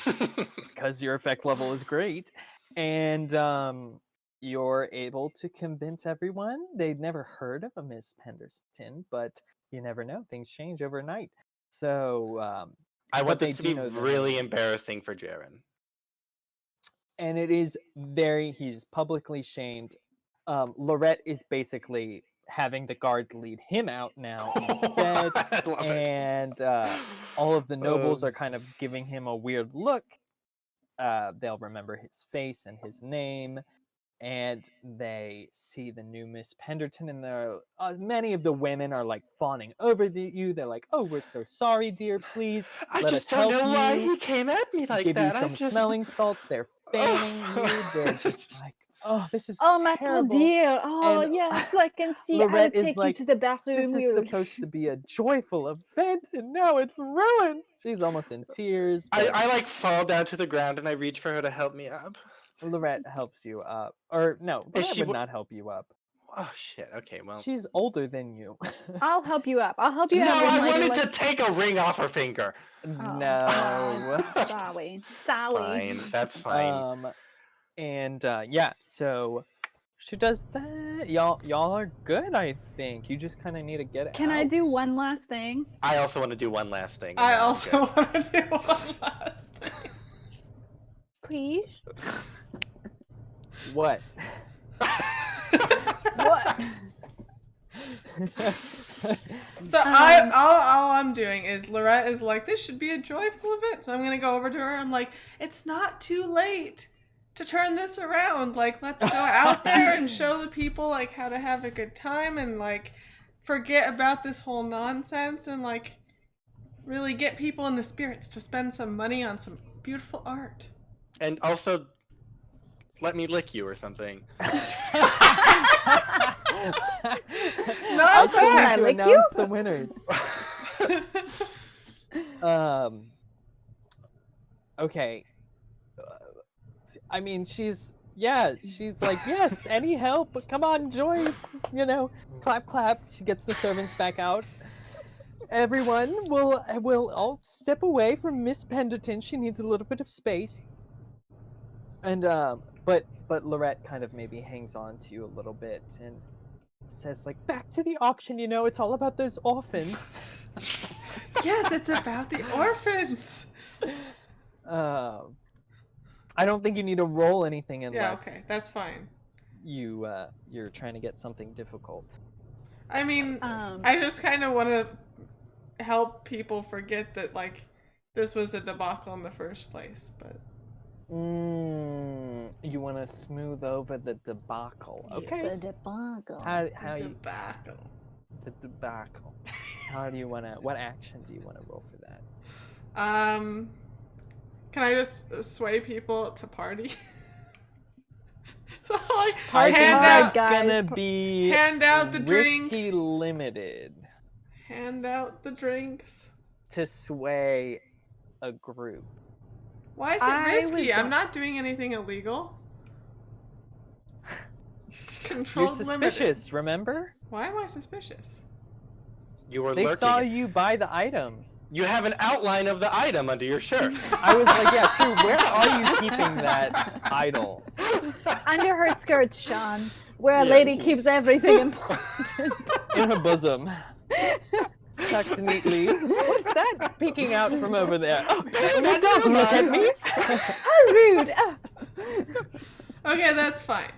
because your effect level is great, and you're able to convince everyone. They'd never heard of a Miss Penderton, but you never know; things change overnight. So I want but they this to do be know the really name. embarrassing for Jaren. and it is he's publicly shamed. Lorette is basically having the guards lead him out now instead, I love it. and all of the nobles are kind of giving him a weird look. They'll remember his face and his name, and they see the new Miss Penderton, and many of the women are like fawning over you. They're like, "Oh, we're so sorry, dear. Please I let just us don't help know why you. he came at me like Give that. you some smelling salts." They're fanning you. They're just like, "Oh, this is Oh, my poor terrible." dear. Oh, And yes, I can see. I'll Lorette is take like, you to the bathroom. "This is supposed to be a joyful event, and now it's ruined." She's almost in tears. But I like fall down to the ground and I reach for her to help me up. Lorette helps you up. Or no, Lorette she would w- not help you up. Oh shit. Okay, well. She's older than you. I'll help you up. I'll help you No, up. with I my wanted little- to take a ring off her finger. No. Sorry. Fine, that's fine. And yeah, so she does that. Y'all are good, I think. You just kind of need to get it Can I out. do one last thing? I also want to do one last thing. and I then I'm also good. want to do one last thing. Please? What? What? So all I'm doing is Lorette is like, this should be a joyful event. So I'm gonna go over to her. I'm like, it's not too late to turn this around. Like, let's go out there and show the people like how to have a good time and like forget about this whole nonsense and like really get people in the spirits to spend some money on some beautiful art. And also, let me lick you or something. I still bad. need to Lick you? announce the winners. Okay. I mean, she's like, yes, any help? Come on, joy. Clap, clap. She gets the servants back out. Everyone will all step away from Miss Penderton. She needs a little bit of space. And but Lorette kind of maybe hangs on to you a little bit and says like, back to the auction. It's all about those orphans. Yes, it's about the orphans. I don't think you need to roll anything unless Okay, that's fine. you're trying to get something difficult. I mean, I just kind of want to help people forget that like this was a debacle in the first place, but you want to smooth over the debacle. Okay. The debacle. debacle. The debacle. What action do you want to roll for that? Can I just sway people to party? So like I think hand that's out, gonna be hand out the risky drinks. limited Hand out the drinks. to sway a group. Why is it risky? I'm not doing anything illegal. Controlled You're limited. suspicious, remember? Why am I suspicious? You were They lurking. saw you buy the item. You have an outline of the item under your shirt. I was like, yeah, true. Where are you keeping that idol? Under her skirts, Sean, where a Yes. lady keeps everything important. In her bosom. Tucked neatly. What's that peeking out from over there? Oh, don't look at me. How rude. Okay, that's fine.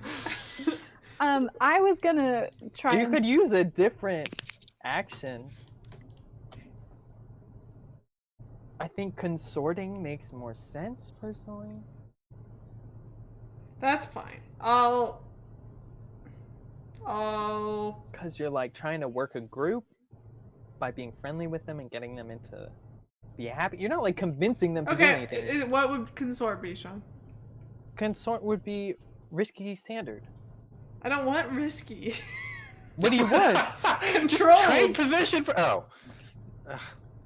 I was gonna try You and could use a different action. I think consorting makes more sense, personally. That's fine. I'll Because you're like trying to work a group by being friendly with them and getting them into be happy. You're not like convincing them to do anything. Okay, what would consort be, Sean? Consort would be risky standard. I don't want risky. What do you want? Control. Trade position for. Oh.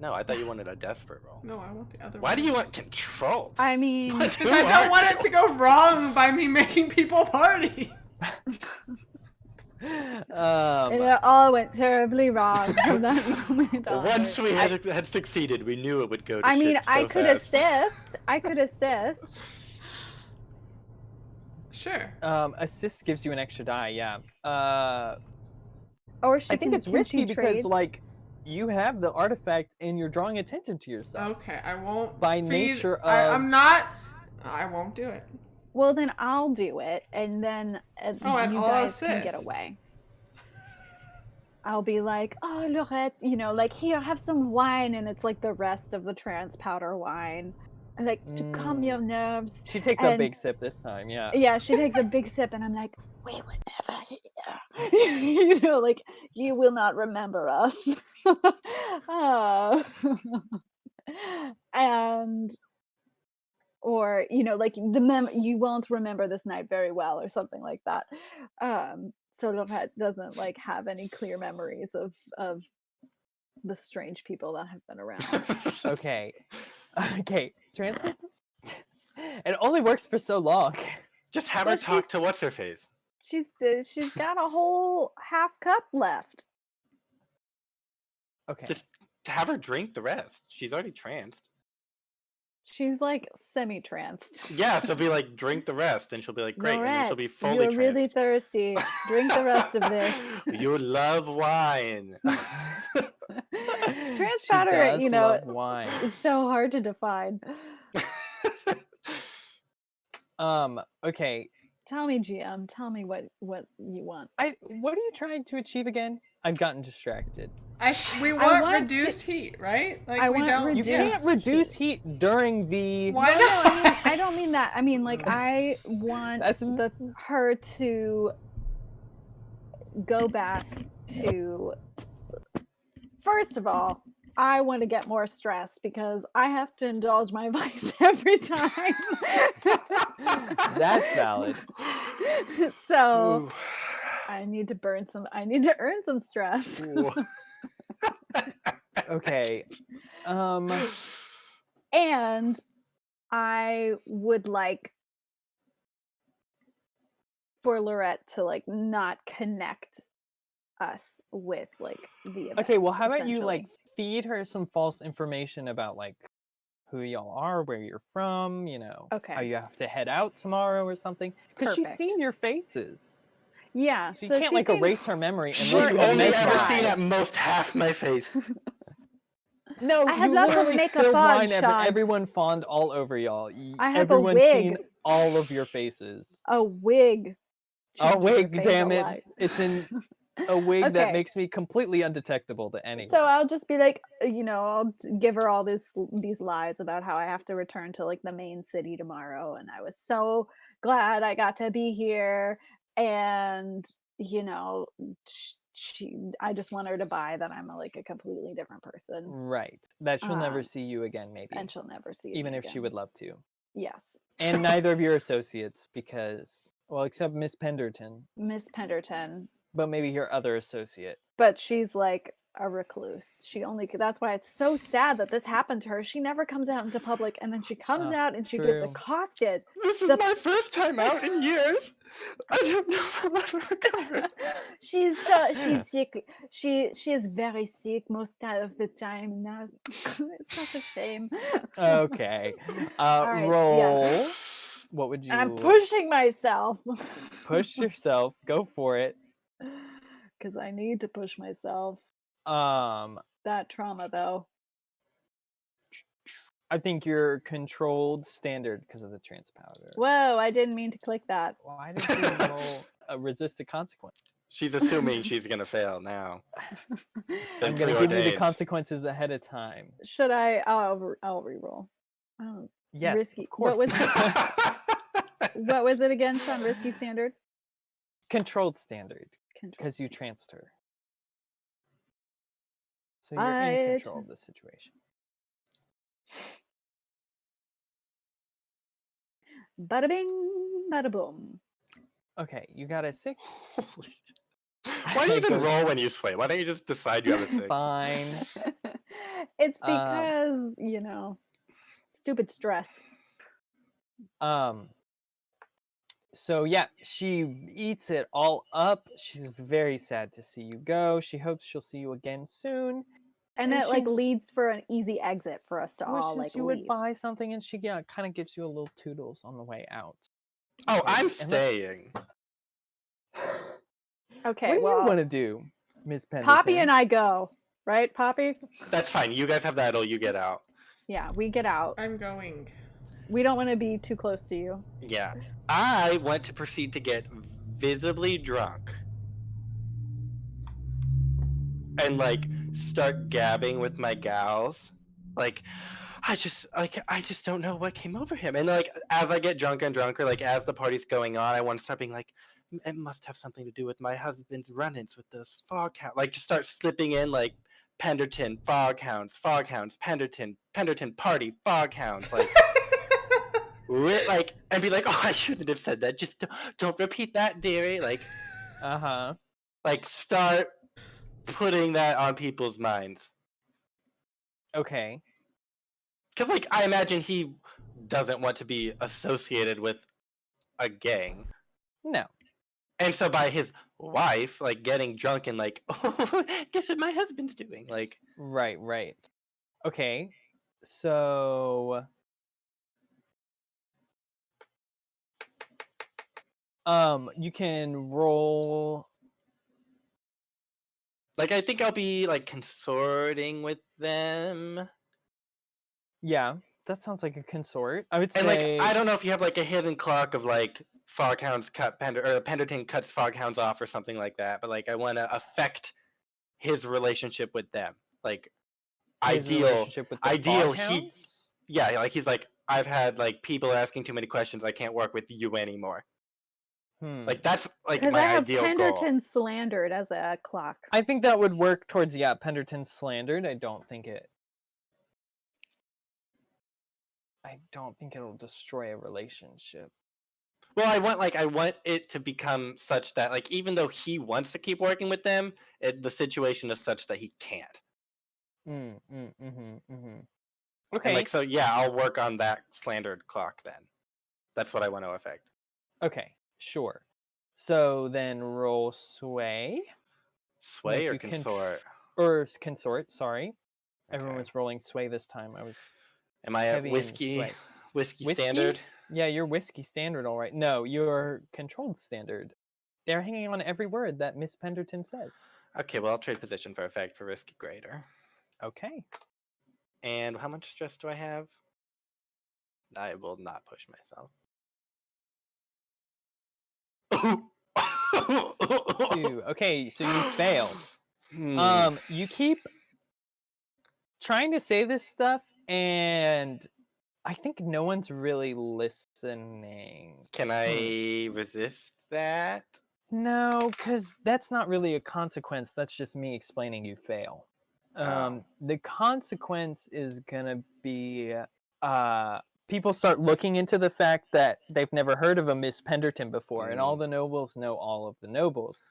No, I thought you wanted a desperate roll. No, I want the other one. Why do you want controlled? I mean, What? Because I don't want it to go wrong by me making people party. it all went terribly wrong from that moment on. Once we had succeeded, we knew it would go to I mean, shit so I could fast. assist. I could assist. Sure. Assist gives you an extra die, yeah. Or she I think it's can risky she because trade? like you have the artifact and you're drawing attention to yourself. Okay, I won't. By feed- nature I'm of- not. I won't do it. Well, then I'll do it, and then Oh, and you I'll guys can get assist. away. I'll be like, oh, Lorette, like, here, have some wine, and it's like the rest of the trance powder wine, and like to calm your nerves. She takes a And big sip this time, yeah. yeah, she takes a big sip, and I'm like, we were never here. Like, you will not remember us. And or like you won't remember this night very well, or something like that. So Lorette doesn't like have any clear memories of the strange people that have been around. Okay. Transmit. It only works for so long. Just have her talk to what's her face. She's got a whole half cup left. Okay. Just have her drink the rest. She's already tranced. She's like semi-tranced. Yeah, so be like, drink the rest, and she'll be like, great, and then she'll be fully you're tranced. really thirsty. Drink the rest of this. You love wine. Trance powder, love wine. is so hard to define. Okay. Tell me, GM. Tell me what you want. What are you trying to achieve again? I've gotten distracted. We want want reduced heat, right? Like I we want don't. You reduced can't reduce heat during the. Why No, not? I don't mean that. I mean, like, I want her to go back to. First of all, I want to get more stress because I have to indulge my vice every time. That's valid. So I need to earn some stress. Okay. And I would like for Lorette to like not connect us with like the events, Okay, well, how about you like essentially. feed her some false information about like who y'all are, where you're from, Okay. how you have to head out tomorrow or something, because she's Perfect. seen your faces. Yeah, So you so can't she's like seen- erase her memory She's unless you have only ever mesmerized. seen at most half my face. No, I have you lots of literally makeup spilled on, wine. Sean. Everyone fawned all over y'all. I have a Everyone's wig. seen all of your faces. A wig. A changes your wig, face damn a it! lot. It's in a wig that Okay. makes me completely undetectable to anyone. So I'll just be like, I'll give her all these lies about how I have to return to like the main city tomorrow, and I was so glad I got to be here, and I just want her to buy that I'm like a completely different person, Right. That she'll never see you again, maybe. and she'll never see Even me if she again. would love to. Yes, And neither of your associates, because, well, except Miss Penderton, Miss Penderton, but maybe your other associate. but she's like a recluse. That's why it's so sad that this happened to her. She never comes out into public, and then she comes out and she gets true. accosted. This is my first time out in years. I don't know if I'll ever recover. She's sick. She is very sick most of the time now. It's such a shame. Okay. right, Roll. yeah. What would you... I'm pushing myself. Push yourself. Go for it. Because I need to push myself. That trauma, though. I think you're controlled standard because of the trance powder. Whoa, I didn't mean to click that. Why did you roll a resist a consequence? She's assuming she's gonna fail now. I'm going to give you the consequences ahead of time. Should I? I'll reroll. Oh, Yes, risky. of course. What was it again, Sean? Risky standard? Controlled standard, because you tranced her. So you're in control of the situation. Bada bing, bada boom. Okay, you got a 6. Why do you even roll when you sway? Why don't you just decide you have a 6? Fine. It's because, stupid stress. So yeah, she eats it all up. She's very sad to see you go. She hopes she'll see you again soon. And it like leads for an easy exit for us to all like you leave. would buy something, and she kind of gives you a little toodles on the way out. Oh, I'm staying. Okay, what do well, you want to do, Miss Penderton? Poppy and I go, right, Poppy? That's fine. You guys have the idol. You get out. Yeah, we get out. I'm going. We don't want to be too close to you. Yeah. I want to proceed to get visibly drunk. And like start gabbing with my gals. Like I just don't know what came over him. And like as I get drunker and drunker, like as the party's going on, I want to start being like, it must have something to do with my husband's run-ins with those foghounds. Like just start slipping in like Penderton, foghounds, Penderton party, foghounds, like like and be like, oh, I shouldn't have said that. Just don't repeat that, dearie. Like, like start putting that on people's minds. Okay. Because, like, I imagine he doesn't want to be associated with a gang. No. And so by his wife, like, getting drunk and like, oh, guess what my husband's doing? Like, Right. Okay. So you can roll. like I think I'll be like consorting with them. Yeah, that sounds like a consort. I would And say. like I don't know if you have like a hidden clock of like foghounds cut Penderton cuts foghounds off or something like that, but like I want to affect his relationship with them. Like his relationship with the ideal foghounds? yeah, like he's like, I've had like people asking too many questions, I can't work with you anymore. Like that's like Because my I have ideal Penderton goal. slandered as a clock. I think that would work towards Penderton slandered. I don't think it'll destroy a relationship. Well, I want it to become such that like even though he wants to keep working with them, the situation is such that he can't. Okay. And like so, yeah, I'll work on that slandered clock then. That's what I want to affect. Okay, sure. So then roll sway. Sway or consort? Or consort, sorry. Everyone Okay. was rolling sway this time. I was Am I at heavy in whiskey sway. standard? Yeah, you're whiskey standard, all right. No, you're controlled standard. They're hanging on every word that Miss Penderton says. Okay, well, I'll trade position for effect for risky greater. Okay. And how much stress do I have? I will not push myself. 2. Okay, so you failed. You keep trying to say this stuff, and I think no one's really listening. Can I resist that? No, because that's not really a consequence. That's just me explaining you fail. The consequence is gonna be people start looking into the fact that they've never heard of a Miss Penderton before, and all the nobles know all of the nobles.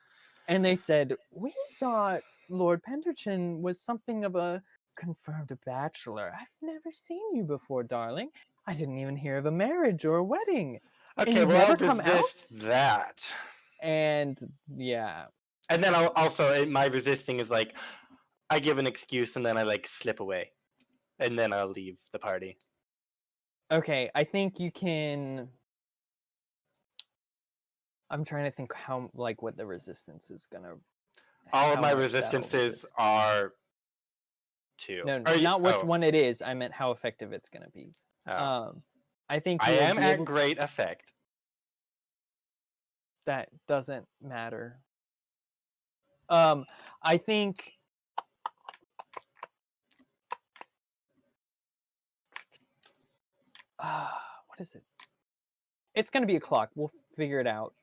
And they said, we thought Lord Penderton was something of a confirmed bachelor. I've never seen you before, darling. I didn't even hear of a marriage or a wedding. Okay, well, I'll resist that. And yeah. And then I'll also, my resisting is like, I give an excuse and then I like slip away. And then I'll leave the party. Okay, I think you can. I'm trying to think how, like, what the resistance is gonna. All of my resistances are 2. No, not which one it is. I meant how effective it's gonna be. I think I am at great effect. That doesn't matter. I think. What is it? It's gonna be a clock. We'll figure it out.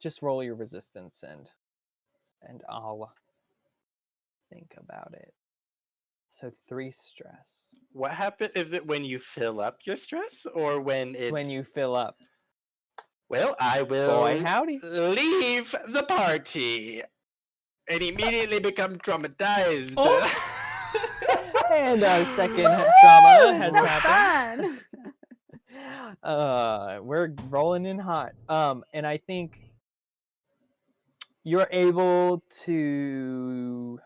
Just roll your resistance and I'll think about it. So 3 stress. What happens? Is it when you fill up your stress or when it's when you fill up? Well, I will Boy, howdy. Leave the party and immediately become traumatized. And our second trauma has so happened. Fun. We're rolling in hot. And I think you're able to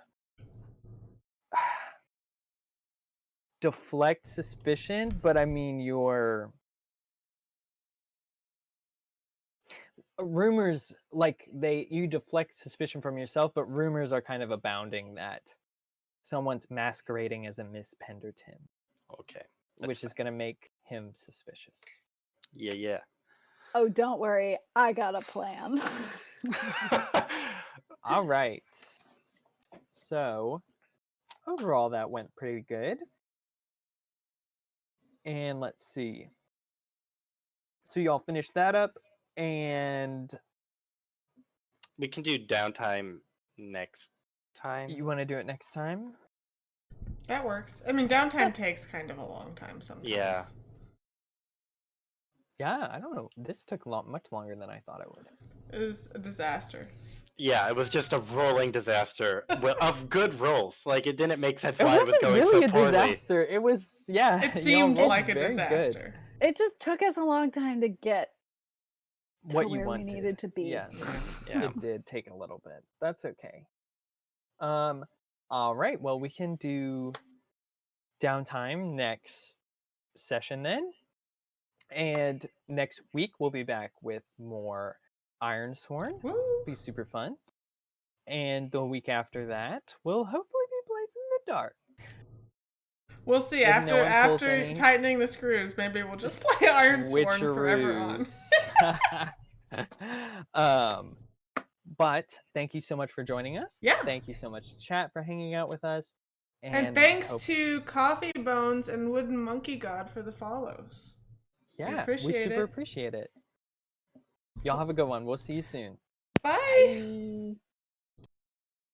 deflect suspicion, but I mean your rumors, like you deflect suspicion from yourself, but rumors are kind of abounding that someone's masquerading as a Miss Penderton. Okay. Which is going to make him suspicious. Yeah. Oh, don't worry. I got a plan. All right. So, overall, that went pretty good. And let's see. So, y'all finished that up, and We can do downtime next time. you want to do it next time? That works. I mean, downtime takes kind of a long time sometimes. Yeah. Yeah, I don't know. This took much longer than I thought it would. It was a disaster. Yeah, it was just a rolling disaster of good rolls. Like, it didn't make sense It why it was wasn't going really so a poorly. disaster. It was, yeah. It y'all seemed rolled like a very good. disaster. It just took us a long time to get to What you where wanted. we needed to be. Yes. Yeah. It did take a little bit. That's okay. All right. Well, we can do downtime next session then. And next week we'll be back with more Ironsworn. Woo! Be super fun. And the week after that, we'll hopefully be Blades in the Dark. We'll see If no one pulls after any tightening the screws. Maybe we'll just play Ironsworn forever on. But thank you so much for joining us. Yeah. Thank you so much, chat, for hanging out with us. And thanks to Coffee Bones and Wooden Monkey God for the follows. Yeah, we super appreciate it. Y'all have a good one. We'll see you soon. Bye. Bye.